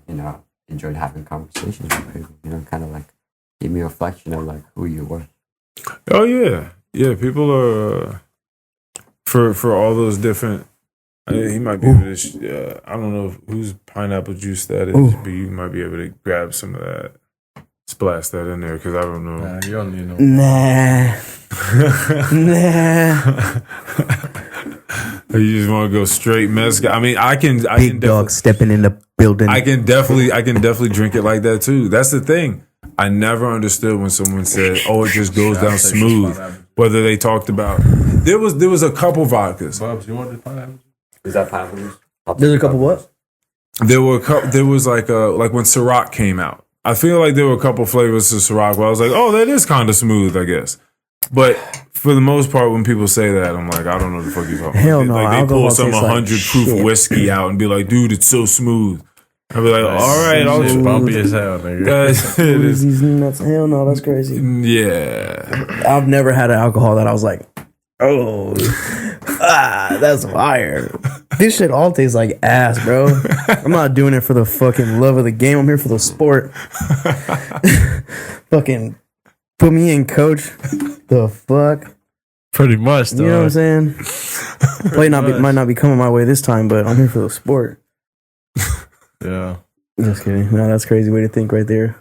enjoyed having conversations with people, kind of like gave me a reflection of like who you were. Oh yeah, people are for all those different. He might be able to. I don't know whose pineapple juice that is, but you might be able to grab some of that. Splash that in there because I don't know. Nah, you don't need no. Nah. You just want to go straight mezcal. I mean, I can. Big dog stepping in the building. I can definitely drink it like that too. That's the thing. I never understood when someone said, "Oh, it just goes down smooth." Whether they talked about there was a couple vodkas. Bubs, you want the pineapple? Is that pineapple? There's a couple what? There was like when Ciroc came out. I feel like there were a couple flavors to Ciroc where I was like, oh, that is kind of smooth, I guess. But for the most part, when people say that, I'm like, I don't know what the fuck you're talking about. Hell no. Like they pull some 100 proof shit. whiskey out and be like, dude, it's so smooth. I'll be like, all right, I'll It's just bumpy as hell, nigga. Guys, it is. These nuts. Hell no, that's crazy. Yeah. I've never had an alcohol that I was like, oh, that's fire. This shit all tastes like ass, bro. I'm not doing it for the fucking love of the game. I'm here for the sport. Fucking put me in, coach. The fuck? Pretty much, though. You know what I'm saying? Might not be coming my way this time, but I'm here for the sport. Yeah. Just kidding. No, that's a crazy way to think right there.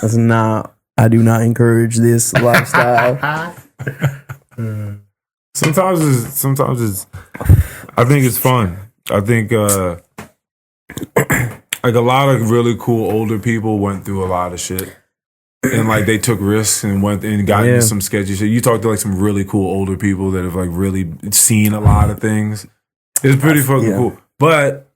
That's not. I do not encourage this lifestyle. Sometimes it's. I think it's fun. I think like a lot of really cool older people went through a lot of shit, and like they took risks and went and got into some sketchy shit. You talk to like some really cool older people that have like really seen a lot of things. It's pretty fucking cool, but.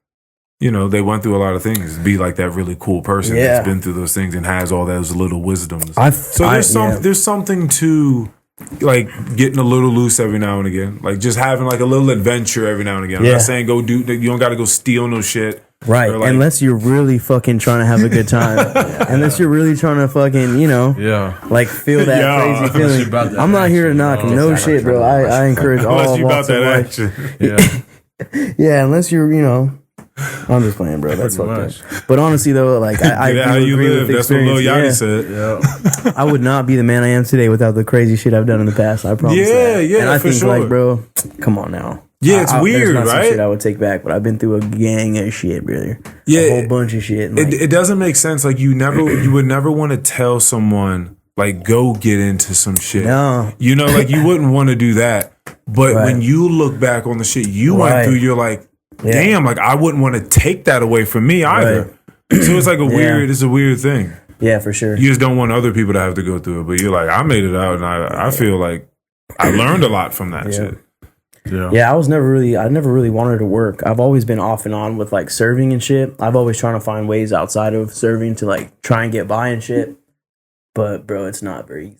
They went through a lot of things. Be like that really cool person that's been through those things and has all those little wisdoms. There's something to like getting a little loose every now and again, like just having like a little adventure every now and again. I'm not saying go do. You don't got to go steal no shit, right? Like, unless you're really fucking trying to have a good time. Unless you're really trying to fucking like feel that crazy feeling. I'm not here to knock no shit, bro. I encourage all walks of life. Unless you're I'm just playing, bro. That's fucked up. But honestly, though, like I how you agree live. with That's what Lil Yachty said. I would not be the man I am today without the crazy shit I've done in the past. I promise. And I think, like, bro, come on now. Yeah, it's weird, there's not right? Some shit I would take back, but I've been through a gang of shit, brother. A whole bunch of shit. Like, it doesn't make sense. Like you would never want to tell someone like go get into some shit. No, like you wouldn't want to do that. But when you look back on the shit you went through, you're like. Damn, like I wouldn't want to take that away from me either. So it's like it's a weird thing. Yeah, for sure. You just don't want other people to have to go through it, but you're like, I made it out, and I feel like I learned a lot from that shit. Yeah, I never really wanted to work. I've always been off and on with like serving and shit. I've always trying to find ways outside of serving to like try and get by and shit. But bro, it's not very easy.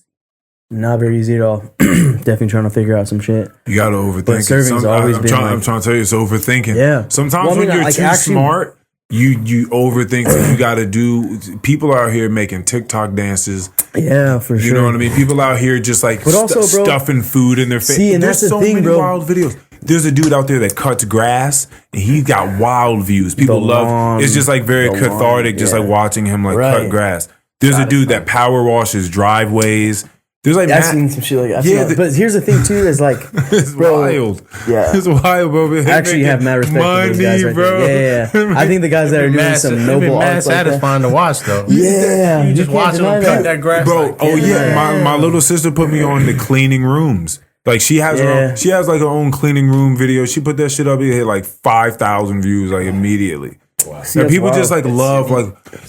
Not very easy at all. Definitely trying to figure out some shit. You gotta overthink but serving's it. Always I'm trying to tell you, it's overthinking. Yeah. Sometimes when you're like, too smart, you overthink what you gotta do. People out here making TikTok dances. Yeah, for sure. You know what I mean? People out here just like stuffing food in their face. See, and there's that's so the thing, many bro. wild videos. There's a dude out there that cuts grass, and he's got wild views. People love. It's just like very cathartic, just like watching him like cut grass. There's a dude that power washes driveways. There's like I've seen some shit like that. But here's the thing too: is like, it's wild. Yeah, it's wild, bro. I actually have mad respect for those guys, right bro. There. Yeah. I think the guys that are doing some noble arts, satisfying to watch, though. Yeah, you just watch them cut that grass, bro. Like, oh yeah, my little sister put me on the cleaning rooms. Like she has her own, she has like her own cleaning room video. She put that shit up. It hit like 5,000 views like immediately. Wow. See, and people just like love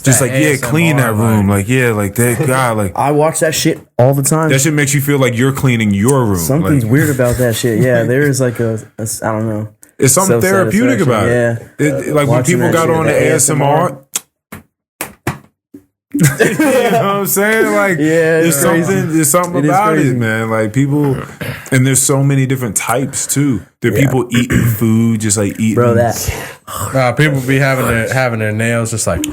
just like clean that room like that guy like I watch that shit all the time. That shit makes you feel like you're cleaning your room. Something's like, weird about that shit. Yeah, there is like I don't know. It's something therapeutic about it. Like when people got on the ASMR. You know what I'm saying? Like, Yeah, there's something It is about crazy. it, man. Like people, and there's so many different types too. There are people eating food, just like eating. Bro, that. People be having their nails just like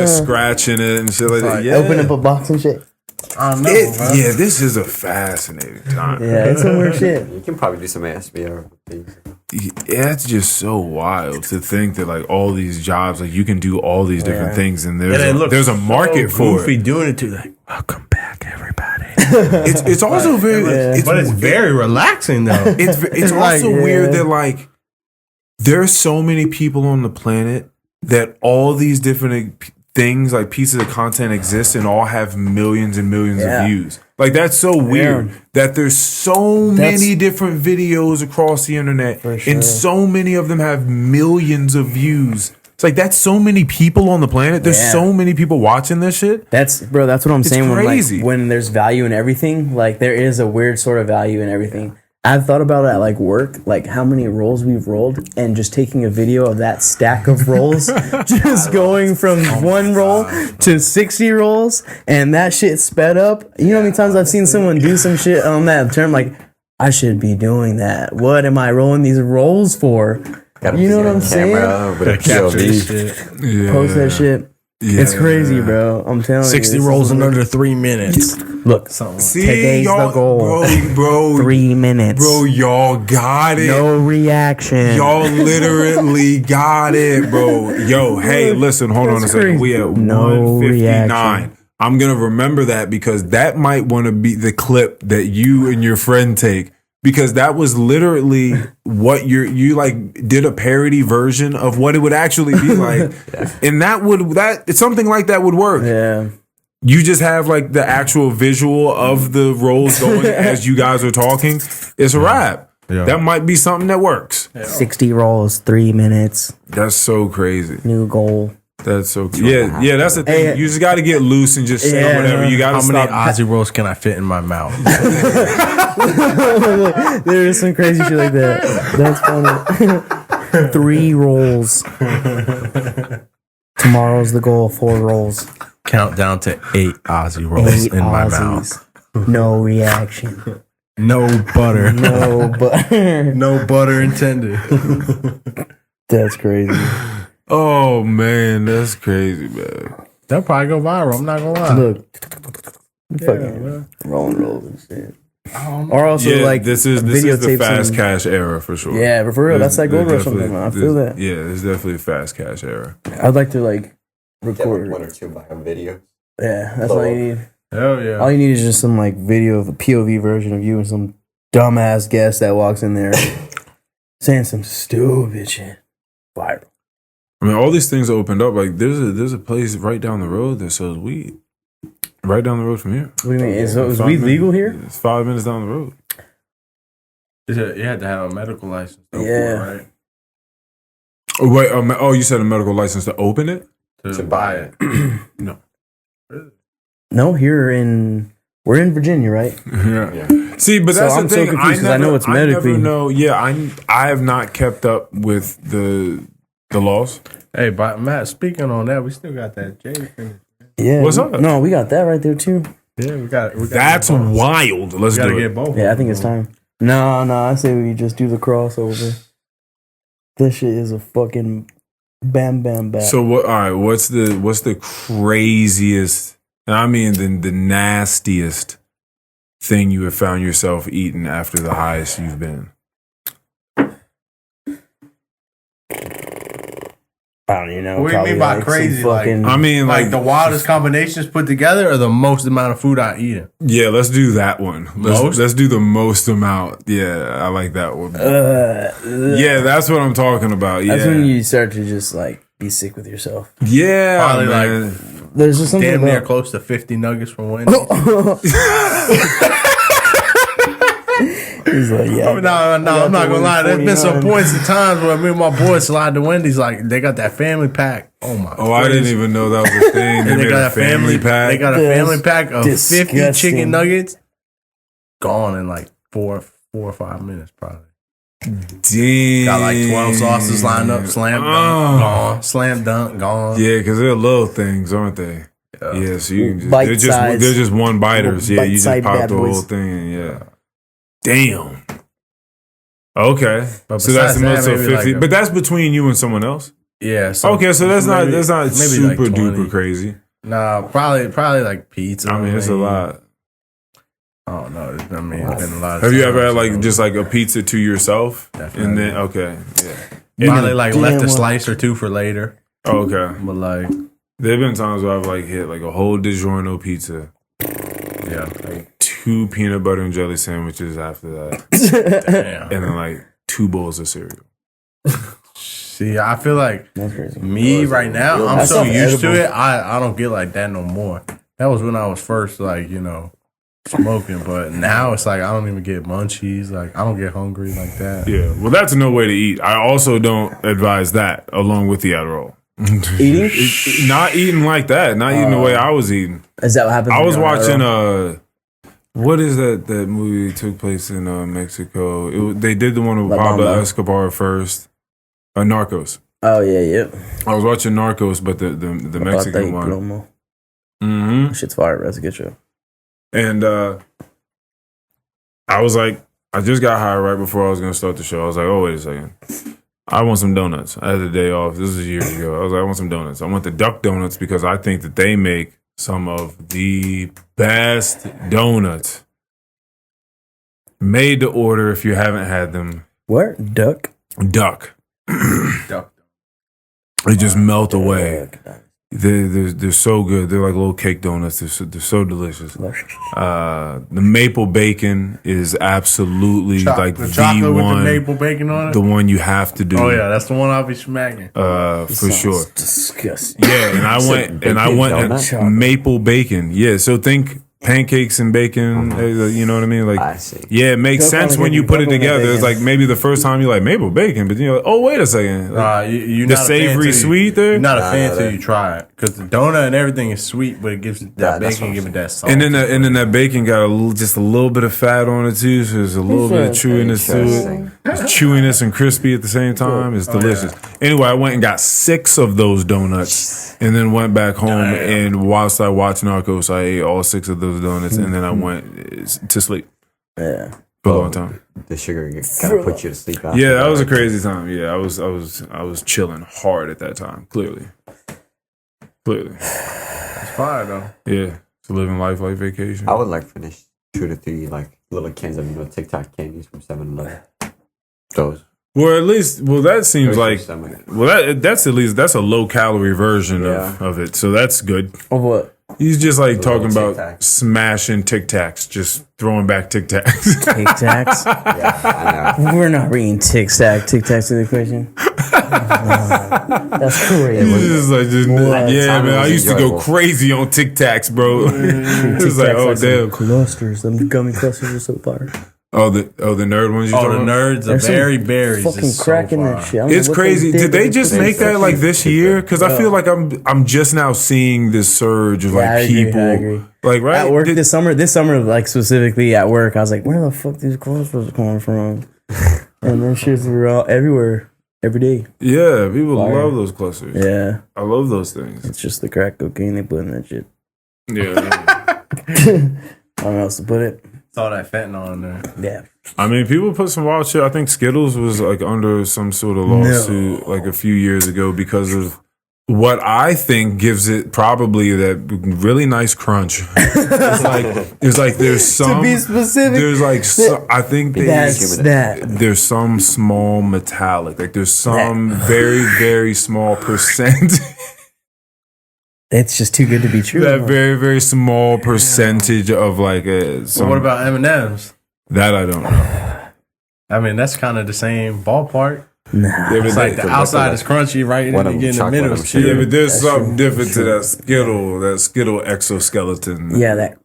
scratching it and shit like that. Yeah, Open up a box and shit. I don't know. yeah, this is a fascinating time. Yeah, it's some weird shit. You can probably do some ASMR things. Yeah, it's just so wild to think that like all these jobs, like you can do all these different things, and there's a market for goofy it. doing it to like, welcome back, everybody. It's also very, But it's very relaxing though. it's also weird that like there's so many people on the planet that all these different things, like pieces of content, exist and all have millions and millions of views. Like that's so weird that there's so many different videos across the internet, and so many of them have millions of views. It's like that's so many people on the planet. There's so many people watching this shit. That's what I'm saying. Crazy. When there's value in everything, like there is a weird sort of value in everything. I've thought about it at like work, like how many rolls we've rolled, and just taking a video of that stack of rolls, just going from one roll to 60 rolls, and that shit sped up. You know how many times I've seen someone do some shit on that term, like, I should be doing that. What am I rolling these rolls for? You know what I'm saying? With a POV. Post that shit. It's crazy, bro. I'm telling you. 60 rolls in under 3 minutes. Look, See, today's y'all, the goal. bro, 3 minutes. bro, y'all got it. No reaction. Y'all literally got it, bro. Yo, hey, listen, hold on a second. We at No 159. reaction. I'm gonna remember that because that might want to be the clip that you and your friend take. Because that was literally what you like did a parody version of what it would actually be like, and it's something like that would work. Yeah. You just have like the actual visual of the rolls going as you guys are talking. It's a wrap. Yeah. That might be something that works. 60 rolls, 3 minutes. That's so crazy. New goal. That's so yeah. That's the thing. Hey, you just got to get loose and just say whatever. You got to How many stop. Aussie rolls can I fit in my mouth? There is some crazy shit like that. That's funny. 3 rolls. Tomorrow's the goal. 4 rolls. Count down to 8 Aussie rolls 8 in my Aussies. mouth. No reaction. No butter. No, but No butter intended. that's crazy. Oh man, that's crazy, man. They'll probably go viral. I'm not gonna lie. Look, fucking rolling rolls and shit. Or also Yeah, like this is the videotapes fast and- cash era for sure. Yeah, but for real, that's that gold rush. Definitely- I feel that. Yeah, it's definitely a fast cash era. I'd like to like Get like record. 1 or 2 viral videos. Yeah, that's all you need. Hell yeah. All you need is just some like video of a POV version of you and some dumbass guest that walks in there saying some stupid shit. Viral. I mean, all these things opened up. Like, there's a place right down the road that sells weed. Right down the road from here. What do you mean? Is 5 weed legal minutes- here? It's 5 minutes down the road. You had to have a medical license. Though, Yeah. Right? Oh, wait. You said a medical license to open it? To buy it. No. No, we're in Virginia, right? Yeah. See, but So that's I'm the so thing. confused 'cause I know it's medically- I never know. Yeah, I have not kept up with the laws. Hey, but Matt, speaking on that, we still got that J thing. Yeah. What's up? No, we got that right there too. Yeah, we got. That's wild. Let's We gotta do get it. both. Yeah, I think it's time. No, I say we just do the crossover. This shit is a fucking bam bam bam. So what? All right. What's the craziest? And I mean the nastiest thing you have found yourself eating after the highest you've been. I don't even know. What do you mean by some crazy? Fucking, I mean, Like the wildest combinations put together, or the most amount of food I eat. Yeah, let's do that one. Most? Let's do the most amount. Yeah, I like that one. Yeah, that's what I'm talking about. Yeah, that's when you start to just like be sick with yourself. yeah, Probably man. There's just something Damn near about close to 50 nuggets from Wendy's. he's like, yeah. No, I'm not gonna lie. There's been some 49. points and times where me and my boys slide to Wendy's. Like they got that family pack. Oh my! Oh, I didn't even know that was a thing. They And made a family pack. They got a That's family pack of 50 disgusting. chicken nuggets. Gone in like four or 5 minutes, probably. Damn. Got like 12 sauces lined up. Slam dunk, gone. Slam dunk, gone. Yeah, because they're little things, aren't they? Yeah, so you can just Bite size. they're just one biters. Yeah, you just Bite-sized pop bad the boys. whole thing. Yeah. Damn. Okay. But So that's the besides most that, of maybe 50. like but that's between you and someone else? Yeah. Okay, so that's not maybe super like 20. duper crazy. Nah, probably like pizza. I mean, it's a lot. I don't know. I mean, it's been a lot. Of Have you ever had times, like you know. just like a pizza to yourself? Definitely. And then okay, yeah. Probably like Damn, left a well. slice or two for later. Okay. But like, There've been times where I've like hit like a whole DiGiorno pizza, yeah. Like, 2 peanut butter and jelly sandwiches after that, damn. and then like 2 bowls of cereal. See, I feel like That's crazy. me right now, I'm That's so not used to edible. it. I don't get like that no more. That was when I was first like, you know, smoking, but now it's like I don't even get munchies. Like I don't get hungry like that. Yeah, well, that's no way to eat. I also don't advise that along with the Adderall. Eating? Not eating like that. Not eating the way I was eating. Is that what happens? I when was you're on watching Earl? what is that movie that took place in Mexico? They did the one with La Pablo Bamba. Escobar first. Narcos. Oh yeah. I was watching Narcos, but the Mexican Bata y one. plomo. Mm-hmm. Shit's fire, bro. That's a good show. And I was like, I just got high right before I was gonna start the show. I was like, oh wait a second, I want some donuts. I had the day off. This was years ago. I was like, I want some donuts. I want the Duck Donuts because I think that they make some of the best donuts. Made to order if you haven't had them. Where? Duck? Duck. Duck. They just melt away. Duck. They're so good. They're like little cake donuts. They're so delicious. The maple bacon is absolutely like the the chocolate with the one, maple bacon on it. the one you have to do. Oh yeah, that's the one I'll be smacking. for sure. Disgusting. Yeah, and I went donut? maple bacon. Yeah, so think pancakes and bacon. You know what I mean? Like, I see. yeah, it makes Duck sense on when you bacon, put it duck on together. It's bacon. like maybe the first time you're like maple bacon, but then you're like, oh wait a second. Like, You're the not a fan savory till you- sweet there? You're not a Nah, fan nah, till that- you try it because the donut and everything is sweet, but it gives it that that's bacon, what give I'm it that salt. And then that bacon got just a little bit of fat on it too, so there's a little bit of chewiness to it. Interesting. It's chewiness and crispy at the same time. It's delicious. Anyway, I went and got 6 of those donuts, and then went back home. And whilst I watched Narcos, I ate all 6 of those donuts, and then I went to sleep Yeah. for a long time. The sugar kind of put you to sleep after. Yeah, that was a crazy time. Yeah, I was chilling hard at that time. Clearly. It's fire though. Yeah, it's living life like vacation. I would like finish 2 to 3 like little cans of Tic Tac candies from 7-Eleven. Those. Well, at least, that seems like, Stomach. that's at least, that's a low calorie version Yeah. of it. So that's good. Of what? He's just like talking little about Tic Tacs. smashing Tic Tacs, just throwing back Tic Tacs. Tic Tacs? Yeah, I know. We're not bringing Tic Tacs in the equation. That's crazy. Just like, yeah, time man, it I was used to go enjoyable. crazy on Tic Tacs, bro. It's Tic like, Tacs oh like some damn. clusters. Them gummy clusters are so fire. Oh, the nerd ones you Oh, talking the about? nerds, the There's some berry berries. Fucking is so crack in that fire. shit. I don't know It's what crazy. Did they just put make that like this year? Because I feel like I'm just now seeing this surge of Yeah, like I agree, people, I agree. like right At work Did- this summer, like specifically at work, I was like, where the fuck these clusters coming from? And then shits were all everywhere, every day. Yeah, people Fire. love those clusters. Yeah, I love those things. it's just the crack cocaine they put in that shit. Yeah. I don't know how else to put it. It's all that fentanyl in there. Yeah. I mean, people put some wild shit. I think Skittles was like under some sort of lawsuit like a few years ago because of what I think gives it probably that really nice crunch. It's like there's some To be specific, there's like I think that's that. there's some small metallic, like there's some very very small percent. It's just too good to be true. That very very small percentage of like So what about M&M's? that I don't know. I mean, that's kind of the same ballpark. Nah. Yeah, but It's like the outside is crunchy, right? And One then of you get in them the chocolate, middle. I'm It's sure. Yeah, chill. but there's That's something true. different to that Skittle exoskeleton. Yeah, that.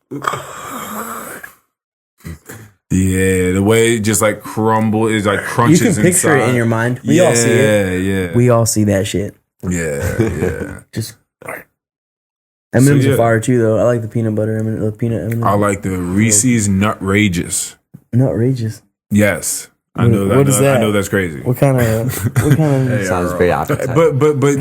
Yeah, the way it just like is like You crunches can picture inside. it in your mind. We all see it. Yeah, We all see that shit. yeah. Just. M&M's yeah. are fire too, though. I like the peanut butter M&M. Peanut M&M. I like the Reese's Nutrageous. Nutrageous. Yes, I know that. What is that? I know that's crazy. What kind of? Sounds very appetizing. But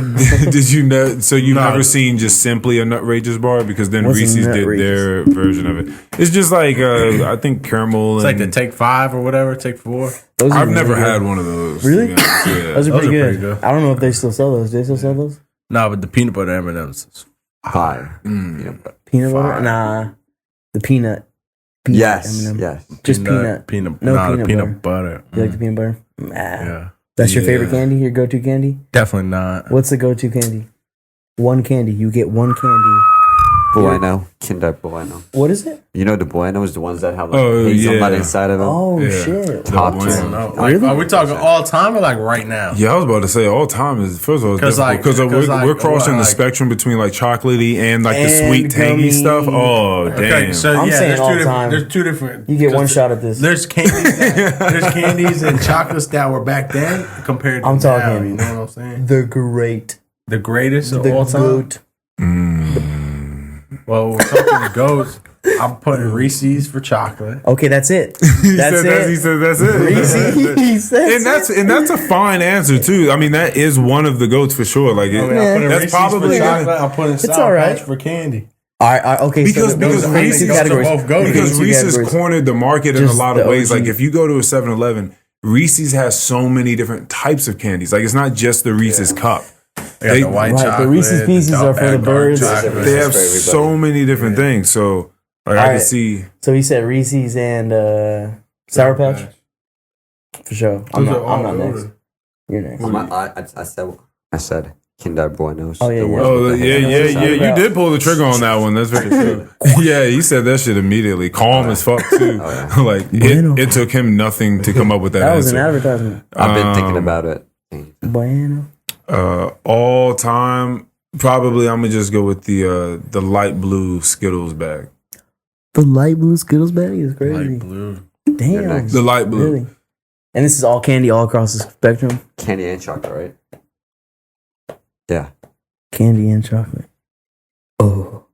did you know? So you've never seen just simply a Nutrageous bar, because then What's a Reese's did Nutrageous? their version of it. It's just like I think caramel. It's and like the Take 5 or whatever, Take 4. Those are I've never really good. had one of those. Really? to be honest. Yeah. Those are pretty are good. pretty good. I don't know if they still sell those. Do they still sell those? No, but the peanut butter M&M's is Fire. Mm. Peanut butter? Fire. Nah, the peanut. Yes. M&M. Yes. Just peanut. No no, peanut the peanut butter. You like the peanut butter? Nah. Yeah, That's your favorite Yeah. candy? Your go-to candy? definitely not. What's the go-to candy? One candy. You get one candy. Bueno. Kinder Bueno. What is it? You know the Buenos, the ones that have like Oh, hazelnut yeah. inside of them? Oh, Yeah. shit. Top The two. Bueno. No, like, Really? are we talking all time or like right now? Yeah, I was about to say all time is first of all 'Cause, like- because 'cause, like, we're crossing the like- spectrum between like chocolatey and like the And sweet tangy gummy. stuff. Oh damn! Okay, so I'm yeah, saying there's all two different. time. There's two different. You get one 'cause shot at this. There's candies. There's candies and chocolates that were back then compared to I'm now. talking- You know what I'm saying? The great. The greatest of The all time. goat. Well, we're talking the goats. I'm putting Reese's for chocolate. Okay, that's it. He That's said he it. said that's it. Reese, he says and that's a fine answer too. I mean, that is one of the goats for sure. Like it, I mean, I'm putting that's Reese's probably for chocolate. I'm putting Sour all right. Patch for candy. All right, okay. Because- so because those are Reese's two goes to categories. both goats. because Two Reese's categories. cornered the market in a Just lot of the ways. OG. Like if you go to a 7-Eleven, Reese's has so many different types of candies. Like it's not just the Reese's cup. They got They- the white Right, the chocolate. Reese's Pieces are for the dark birds. chocolate. They have for everybody. so many different things. So like I All can right. see. So he said Reese's and Sour Patch for sure. I'm Those not. are all I'm not next. ordered. You're next. I said Kinder Buenos. Oh, yeah, the yeah. ones Oh with the yeah, hazelnut. yeah, yeah. You did pull the trigger on that one. That's very true. Yeah, he said that shit immediately. Calm as fuck too. Like Bueno. it took him nothing to come up with that, That was an answer. advertisement. I've been thinking about it. Bueno. All time, probably I'm gonna just go with the light blue Skittles bag. The light blue Skittles bag is crazy. Light blue. Damn. next. The light blue. Really? And this is all candy all across the spectrum. Candy and chocolate, right? Yeah. Candy and chocolate. Oh.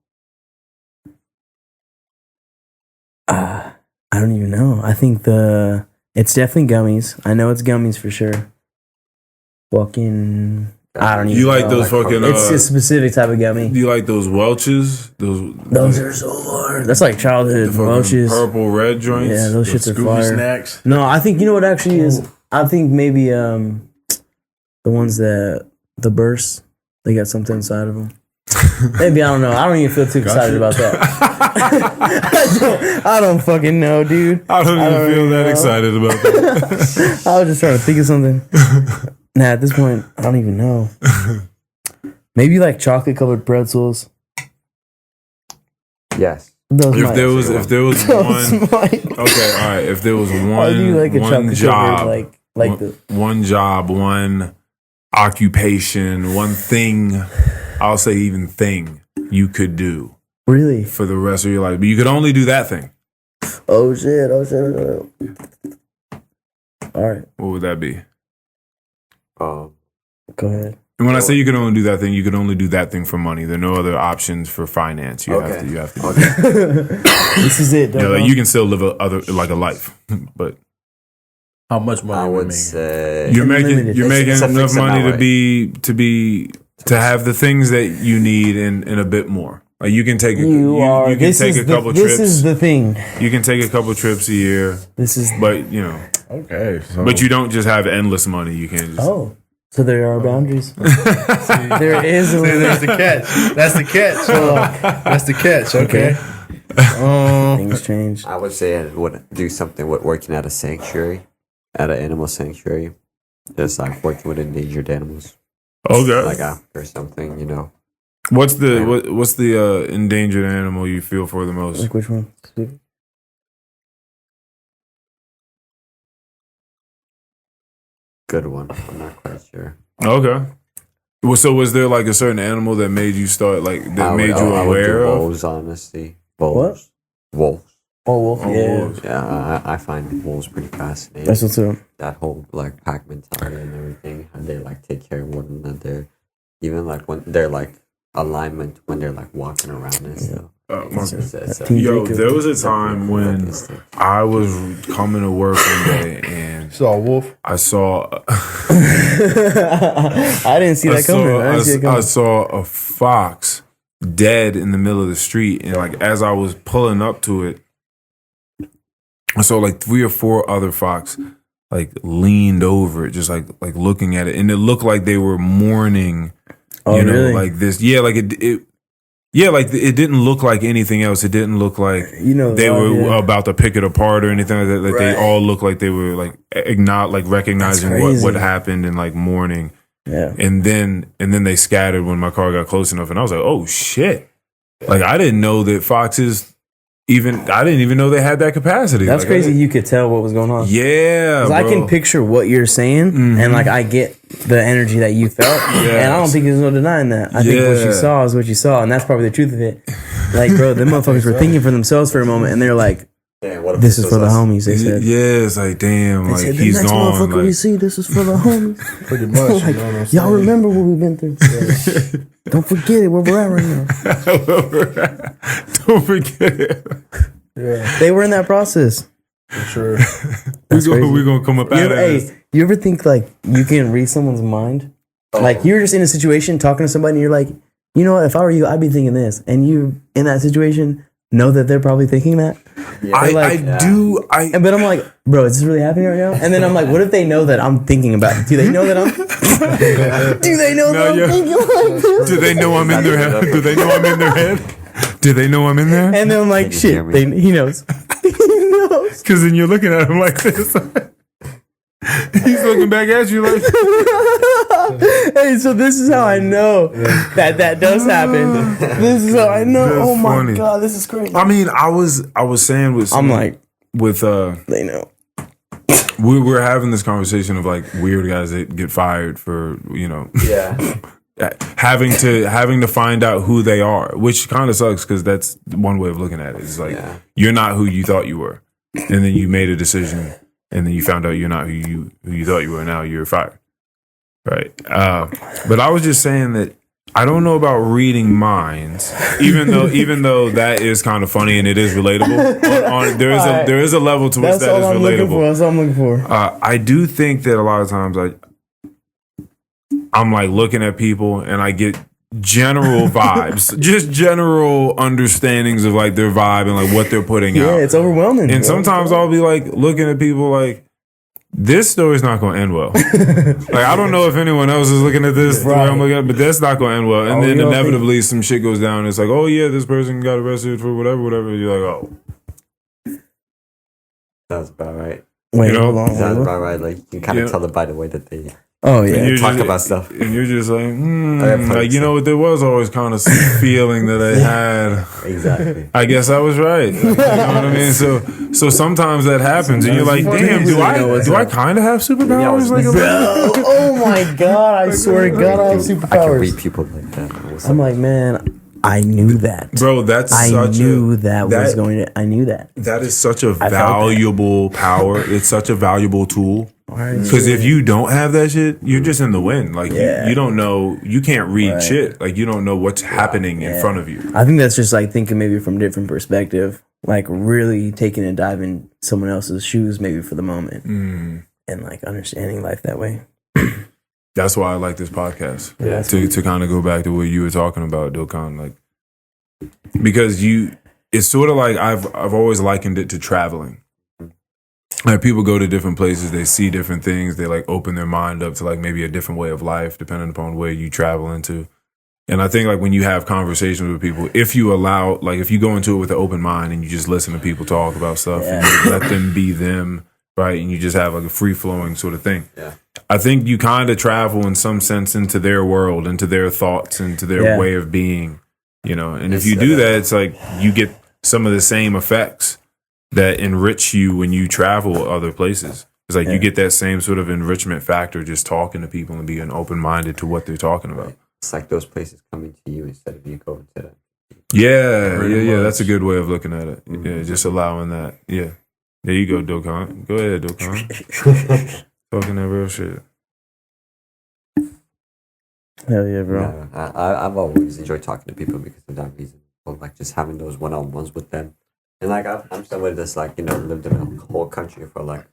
I don't even know. I think it's definitely gummies. I know it's gummies for sure. Fucking, I don't even You like know. those fucking? It's a specific type of gummy. You like those Welch's? Those are so hard. That's like childhood fucking Welch's. purple red joints. Yeah, those shits are Scooby fire. snacks. No, I think you know what actually is. I think maybe the ones that the burst, they got something inside of them. Maybe I don't know. I don't even feel too excited about that. I don't fucking know, dude. I don't even feel even that know. excited about that. I was just trying to think of something. Nah, at this point, I don't even know. Maybe like chocolate covered pretzels. Yes. Those if might. there was those one, might. okay, all right. If there was Why do you like a one chocolate job, covered like the one job, one occupation, one thing, I'll say even thing you could do really? for the rest of your life, but you could only do that thing. Oh shit! Oh shit! All right, What would that be? go ahead. And when I say you can only do that thing, you can only do that thing for money. There are no other options for finance. You Okay. have to. This is it. You know, like you can still live a life, but How much money I are we would making? say you're Unlimited. making It's a enough fixed money amount, to have the things that you need and a bit more. Like you can take You are. you can This take is a couple This trips. is the thing. You can take a couple trips a year, This is. but you know, Okay, so but you don't just have endless money. You can't just. Oh, so there are boundaries. There is a there's the catch. That's the catch. That's the catch. Okay. things change. I would say I would do something with working at a sanctuary, at an animal sanctuary. Just like working with endangered animals. Okay. Like after something, you know. What's the endangered animal you feel for the most? Like which one? Good one. I'm not quite sure. Okay. Well, so was there like a certain animal that made you start like that I made would- you I would do aware of? wolves, honestly. Wolves. Wolves. Oh, wolf. Oh, Yeah, wolves. Yeah, I find wolves pretty fascinating. that's what's up. That whole like pack mentality and everything, how they like take care of one another, even like when they're like alignment when they're like walking around and stuff. Team Yo, Jacob. there was a time when I was coming to work one day and saw a wolf. I saw. I didn't see that coming. I saw a fox dead in the middle of the street, and like as I was pulling up to it, I saw like 3 or 4 other fox like leaned over it, just like looking at it, and it looked like they were mourning. Oh, you know, really? like this. Yeah, like it. Yeah, like it didn't look like anything else. It didn't look like they were about to pick it apart or anything like that. Like they all looked like they were like recognizing what happened and like mourning. Yeah. And then they scattered when my car got close enough, and I was like, oh shit! Like I didn't know that foxes I didn't even know they had that capacity. That's like, crazy. You could tell what was going on. Yeah, 'Cause I can picture what you're saying, and like I get the energy that you felt, and I don't think there's no denying that. I think what you saw is what you saw, and that's probably the truth of it. Like, bro, them motherfuckers were thinking for themselves for a moment, and they're like, "This is for the homies." They said, "Yeah, it's like damn, like said, he's the next gone." Motherfucker, we see this is for the homies. Pretty much. Like, You know what I'm y'all saying? remember what we've been through. Don't forget it. Where we're at right now. Don't forget it. Yeah, They were in that process. for sure. We're gonna come up out of this. You ever think like you can read someone's mind? Like you're just in a situation talking to somebody and you're like, you know what, if I were you, I'd be thinking this. And you in that situation know that they're probably thinking that. But I'm like, bro, is this really happening right now? And then I'm like, what if they know that I'm thinking about it? Do they know that I'm Do they know that I'm thinking like this? Do they know I'm in their head? Do they know I'm in their head? Do they know I'm in there? And then I'm like, shit, he knows. He knows. Because then you're looking at him like this. He's looking back at you like. Hey, so this is how I know that does happen. This is how I know. That's oh my funny. god, this is crazy. I mean, I was saying with I'm like, they know. we were having this conversation of like weird guys that get fired for having to find out who they are, which kind of sucks because that's one way of looking at it. It's like you're not who you thought you were, and then you made a decision, and then you found out you're not who you thought you were. Now you're fired, right? But I was just saying that I don't know about reading minds, even though that is kind of funny and it is relatable. There is a level to which that is relatable. That's all I'm looking for. I do think that a lot of times I'm like looking at people and I get general vibes, just general understandings of like their vibe and like what they're putting out. Yeah, it's overwhelming. And sometimes I'll be like looking at people like, this story's not going to end well. Like I don't know if anyone else is looking at this the way I'm looking at it, but that's not going to end well. And then inevitably some shit goes down. And it's like, oh yeah, this person got arrested for whatever. You're like, oh, That's about right. Wait, you know? hold on. That's about right. Like you kind of tell it by the way that they Oh yeah. talk about stuff. And you're just like, like you know what? There was always kind of some feeling that I had. Exactly. I guess I was right. Like, you know what I mean? So sometimes that happens, and you're like, damn, do I kind of have superpowers? Like, Oh my god! I swear to God, I have I can superpowers. read people like that. I'm like, man, I knew that. bro, that's I such knew a, that was going to. I knew that. That is such a that. valuable power. It's such a valuable tool. Because if you don't have that shit, you're just in the wind. Like you don't know, you can't read shit. Like you don't know what's happening in front of you. I think that's just like thinking maybe from a different perspective, like really taking a dive in someone else's shoes, maybe for the moment, and like understanding life that way. That's why I like this podcast. To kind of go back to what you were talking about, Dogukan, like because it's sort of like I've always likened it to traveling. Like people go to different places, they see different things, they like open their mind up to like maybe a different way of life, depending upon where you travel into. And I think like when you have conversations with people, if you allow, like if you go into it with an open mind and you just listen to people talk about stuff and you let them be them, right? And you just have like a free flowing sort of thing. Yeah. I think you kind of travel in some sense into their world, into their thoughts, into their way of being, you know. And if you do that, it's like you get some of the same effects that enrich you when you travel other places. It's like you get that same sort of enrichment factor just talking to people and being open-minded to what they're talking about. It's like those places coming to you instead of you going to them. Yeah. That's a good way of looking at it. Yeah, just allowing that. Yeah. There you go, Dogukan. Go ahead, Dogukan. Talking that real shit. Hell yeah, bro. No, I've always enjoyed talking to people because of that reason. Or like just having those one-on-ones with them. And like I'm somebody that's like, you know, lived in a whole country for like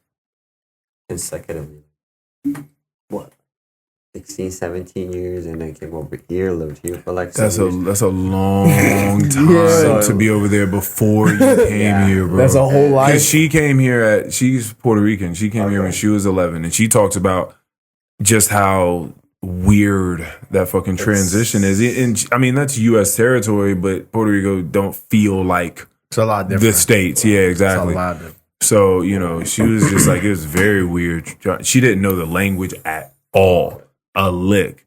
consecutively. What? 16, 17 years, and then came over here, lived here for like That's some years. that's a long time Yeah. to be over there before you came here, bro. That's a whole life. Because she came here she's Puerto Rican. She came here when she was 11, and she talks about just how weird that fucking transition is. And I mean, that's U.S. territory, but Puerto Rico don't feel like It's a lot different. the States. Yeah, It's a exactly. lot different. So, she was just like, it was very weird. She didn't know the language at all. A lick.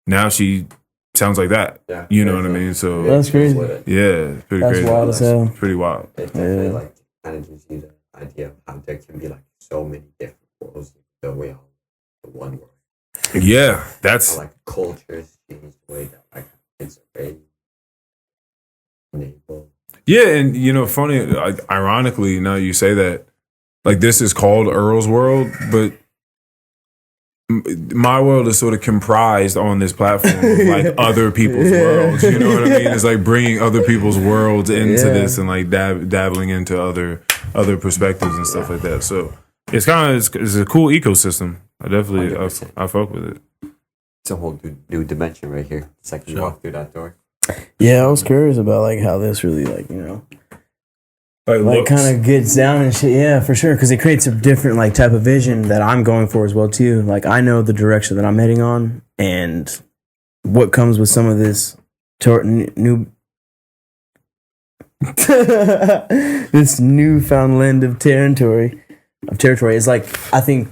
Now she sounds like that. Yeah. You know what I mean? So, That's crazy. yeah, it's pretty That's crazy. wild as hell. It's pretty wild. It definitely like kind of gives you the idea of how there can be like so many different worlds the way all the one world. Yeah, that's How, like cultures change the way that like kids are raised. Enabled. yeah, and funny. Like, ironically, now you say that, like this is called Earl's World, but my world is sort of comprised on this platform of like other people's worlds. You know what I mean? It's like bringing other people's worlds into this and like dabbling into other perspectives and stuff like that. So it's it's a cool ecosystem. I definitely 100%. I fuck with it. It's a whole new dimension right here. It's like you walk through that door. Yeah, I was curious about like how this really like kind of gets down and shit. Yeah, for sure, because it creates a different like type of vision that I'm going for as well too. Like I know the direction that I'm heading on, and what comes with some of this new this newfound land of territory is like I think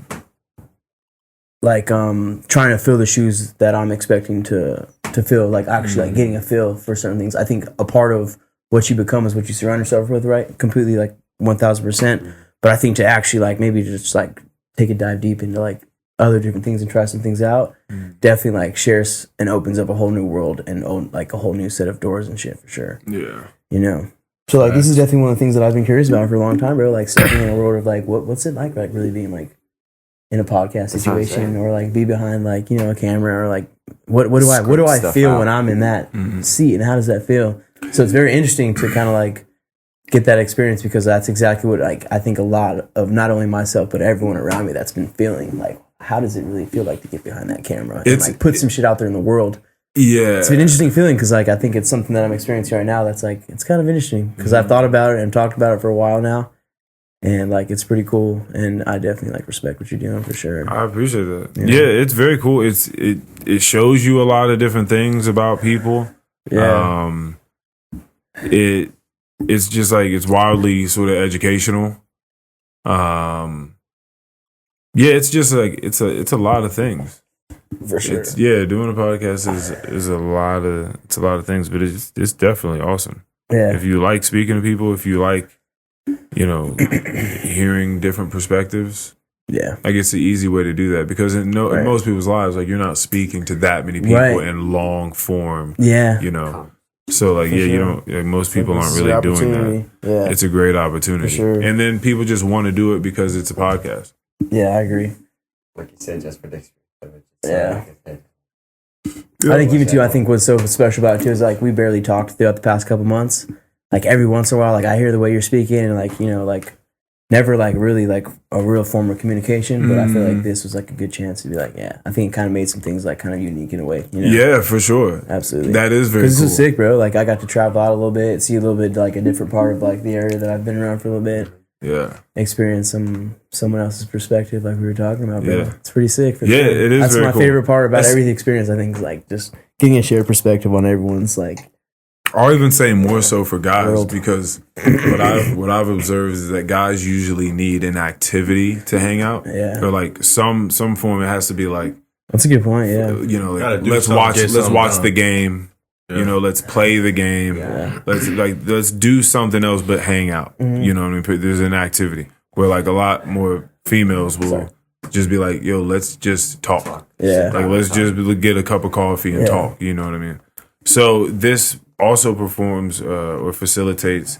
like trying to fill the shoes that I'm expecting to fill, like actually like getting a feel for certain things. I think a part of what you become is what you surround yourself with, right? Completely like 1000%. But I think to actually like maybe just like take a dive deep into like other different things and try some things out, definitely like shares and opens up a whole new world and like a whole new set of doors and shit for sure. Yeah. So like this is definitely one of the things that I've been curious about for a long time, bro. Like stepping in a world of like what's it like really being like in a podcast situation or like be behind like a camera or like what do I feel when I'm in that seat, and how does that feel? So it's very interesting to kind of like get that experience, because that's exactly what like I think a lot of not only myself but everyone around me that's been feeling like, how does it really feel like to get behind that camera and like put some shit out there in the world? Yeah, it's an interesting feeling, because like I think it's something that I'm experiencing right now that's like it's kind of interesting, because I've thought about it and talked about it for a while now, and like it's pretty cool, and I definitely like respect what you're doing for sure. I appreciate that. Yeah, it's very cool. It shows you a lot of different things about people. Yeah. It's just like it's wildly sort of educational. Yeah, it's just like it's a lot of things. For sure. Doing a podcast is a lot of things, but it's definitely awesome. Yeah. If you like speaking to people, if you like hearing different perspectives, like it's the easy way to do that, because in most people's lives, like you're not speaking to that many people in long form. So like you don't, like, most people aren't really doing that. Yeah. It's a great opportunity. For sure. And then people just want to do it because it's a podcast. Yeah, I agree. Like you said, just for the experience of it. I think even too, I think what's so special about it too is like we barely talked throughout the past couple months. Like every once in a while, like I hear the way you're speaking, and like like never like really like a real form of communication. But I feel like this was like a good chance to be like, I think it kind of made some things like kind of unique in a way. Yeah, for sure. Absolutely. That is very cool. This is sick, bro. Like I got to travel out a little bit, see a little bit like a different part of like the area that I've been around for a little bit. Yeah. Experience someone else's perspective, like we were talking about, bro. Yeah. It's pretty sick. For Yeah, sure. it is. That's very my cool. favorite part about every experience. I think is like just getting a shared perspective on everyone's like. I'll even say more so for guys, World. because what I've observed is that guys usually need an activity to hang out. Yeah. Or like some form. It has to be like, That's a good point. Yeah. Like, do let's something, watch get something done. the game. Yeah. Let's play the game. Yeah. Let's do something else but hang out. You know what I mean? There's an activity where like a lot more females will just be like, yo, let's just talk. Yeah. Like let's just get a cup of coffee and talk. You know what I mean? So this also performs or facilitates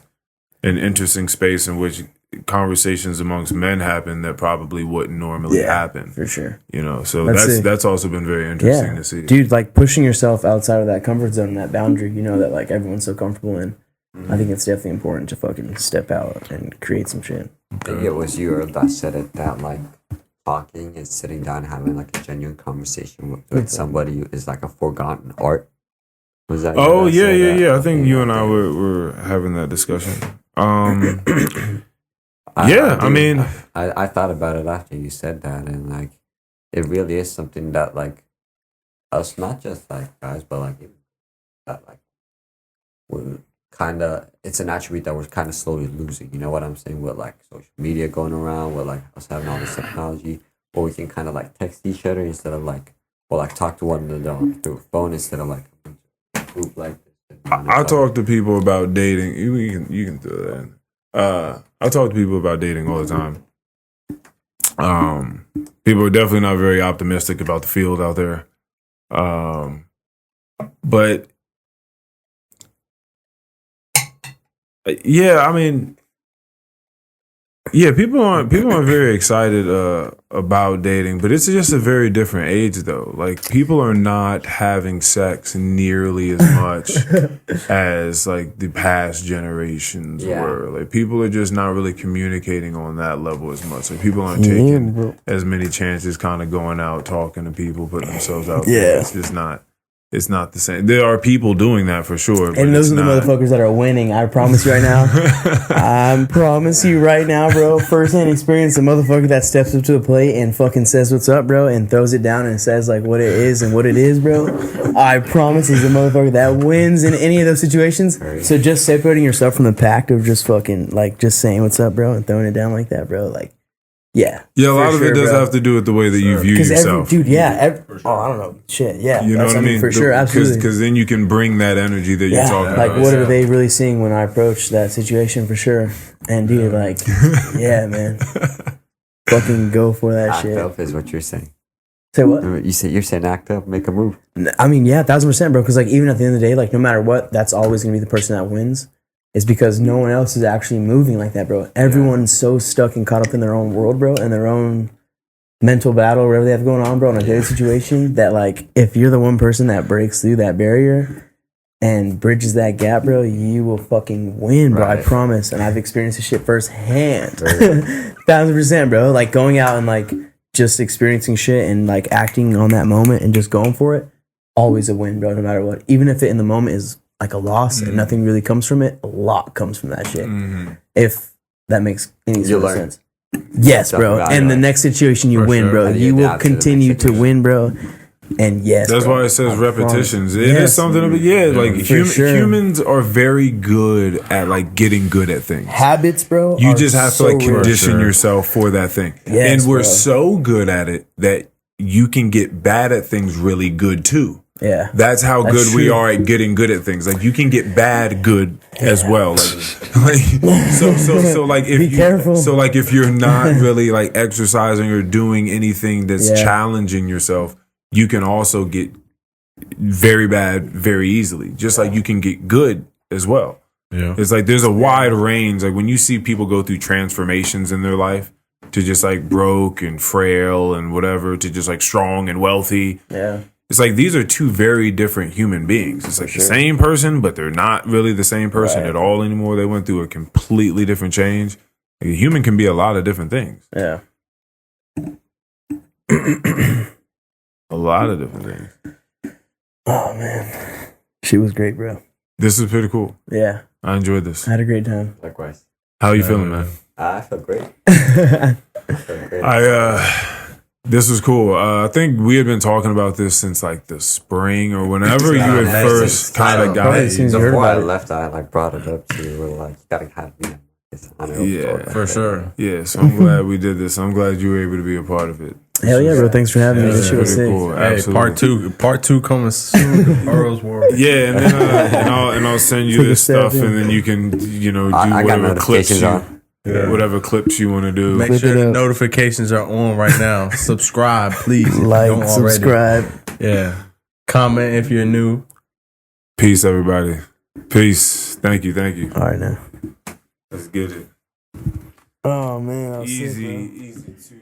an interesting space in which conversations amongst men happen that probably wouldn't normally happen. For sure. So That's that's also been very interesting to see. Dude, like pushing yourself outside of that comfort zone, that boundary, that like everyone's so comfortable in. I think it's definitely important to fucking step out and create some shit. I think it was you that said it, that like talking and sitting down and having like a genuine conversation with somebody is like a forgotten art. Was that? Oh yeah. I think you and I were having that discussion. I thought about it after you said that, and like, it really is something that like us, not just like guys, but like even that like we're kind of, it's an attribute that we're kind of slowly losing. You know what I'm saying? With like social media going around, with like us having all this technology, where we can kind of like text each other instead of like, or like talk to one another through a phone instead of like a group like this. I talk to people about dating. You can do that. I talk to people about dating all the time. People are definitely not very optimistic about the field out there. But yeah, I mean, yeah, people aren't very excited about dating, but it's just a very different age though. Like, people are not having sex nearly as much as like the past generations were. Like, people are just not really communicating on that level as much. Like, people aren't taking as many chances, kind of going out, talking to people, putting themselves out there. It's just not. It's not the same. There are people doing that for sure. And those are the motherfuckers that are winning. I promise you right now. I promise you right now, bro. First-hand experience, the motherfucker that steps up to the plate and fucking says what's up, bro, and throws it down and says like what it is and what it is, bro. I promise is the motherfucker that wins in any of those situations. So just separating yourself from the pack of just fucking like just saying what's up, bro, and throwing it down like that, bro. Like, yeah. Yeah, a lot of it does have to do with the way that you view yourself. I don't know. Shit, yeah. You know what I mean? For sure, absolutely. Because then you can bring that energy that you're talking about. Like, what are they really seeing when I approach that situation, for sure? And dude, like, yeah, man. Fucking go for that shit. Act up is what you're saying. Say what? You're saying act up, make a move. I mean, yeah, 1000%, bro. Because like, even at the end of the day, like, no matter what, that's always going to be the person that wins. Is because no one else is actually moving like that, bro. Everyone's so stuck and caught up in their own world, bro, and their own mental battle, whatever they have going on, bro, in a daily situation, that like, if you're the one person that breaks through that barrier and bridges that gap, bro, you will fucking win, bro. Right. I promise. And I've experienced this shit firsthand. 1000%, bro. Like, going out and like just experiencing shit and like acting on that moment and just going for it, always a win, bro, no matter what. Even if it in the moment is like a loss and nothing really comes from it, a lot comes from that shit. If that makes any sort of sense. Yes, bro. And the next situation you win, bro. You will continue to win, bro. And yes, that's why it says repetitions. It is something of it. Like, humans are very good at like getting good at things. Habits, bro. You just have to like condition yourself for that thing. Yes, and we're so good at it that you can get bad at things really good too. Yeah, that's how good we are at getting good at things. Like, you can get bad good as well. Like so like if you're not really like exercising or doing anything that's challenging yourself, you can also get very bad very easily. Just like you can get good as well. Yeah, it's like there's a wide range. Like, when you see people go through transformations in their life, to just like broke and frail and whatever, to just like strong and wealthy. Yeah. It's like these are two very different human beings. It's like the same person, but they're not really the same person at all anymore. They went through a completely different change. Like, a human can be a lot of different things. Yeah. A lot of different things. Oh, man. She was great, bro. This is pretty cool. Yeah. I enjoyed this. I had a great time. Likewise. How are you feeling, man? I feel great. This was cool. I think we had been talking about this since like the spring or whenever you had first kind of got it. Before I left, I like brought it up to you. We're like, you gotta have me. Yeah, for sure. Yeah, so I'm glad we did this. I'm glad you were able to be a part of it. Hell yeah, bro! Thanks for having me. This shit was sick. Cool. Hey, part two coming soon. Earl's World. Yeah, and then I'll send you this stuff, and then you can do whatever clips whatever clips you want to do. Make sure the notifications are on right now. Subscribe, please. Like, subscribe. Yeah. Comment if you're new. Peace, everybody. Peace. Thank you. All right, now. Let's get it. Oh man, easy too.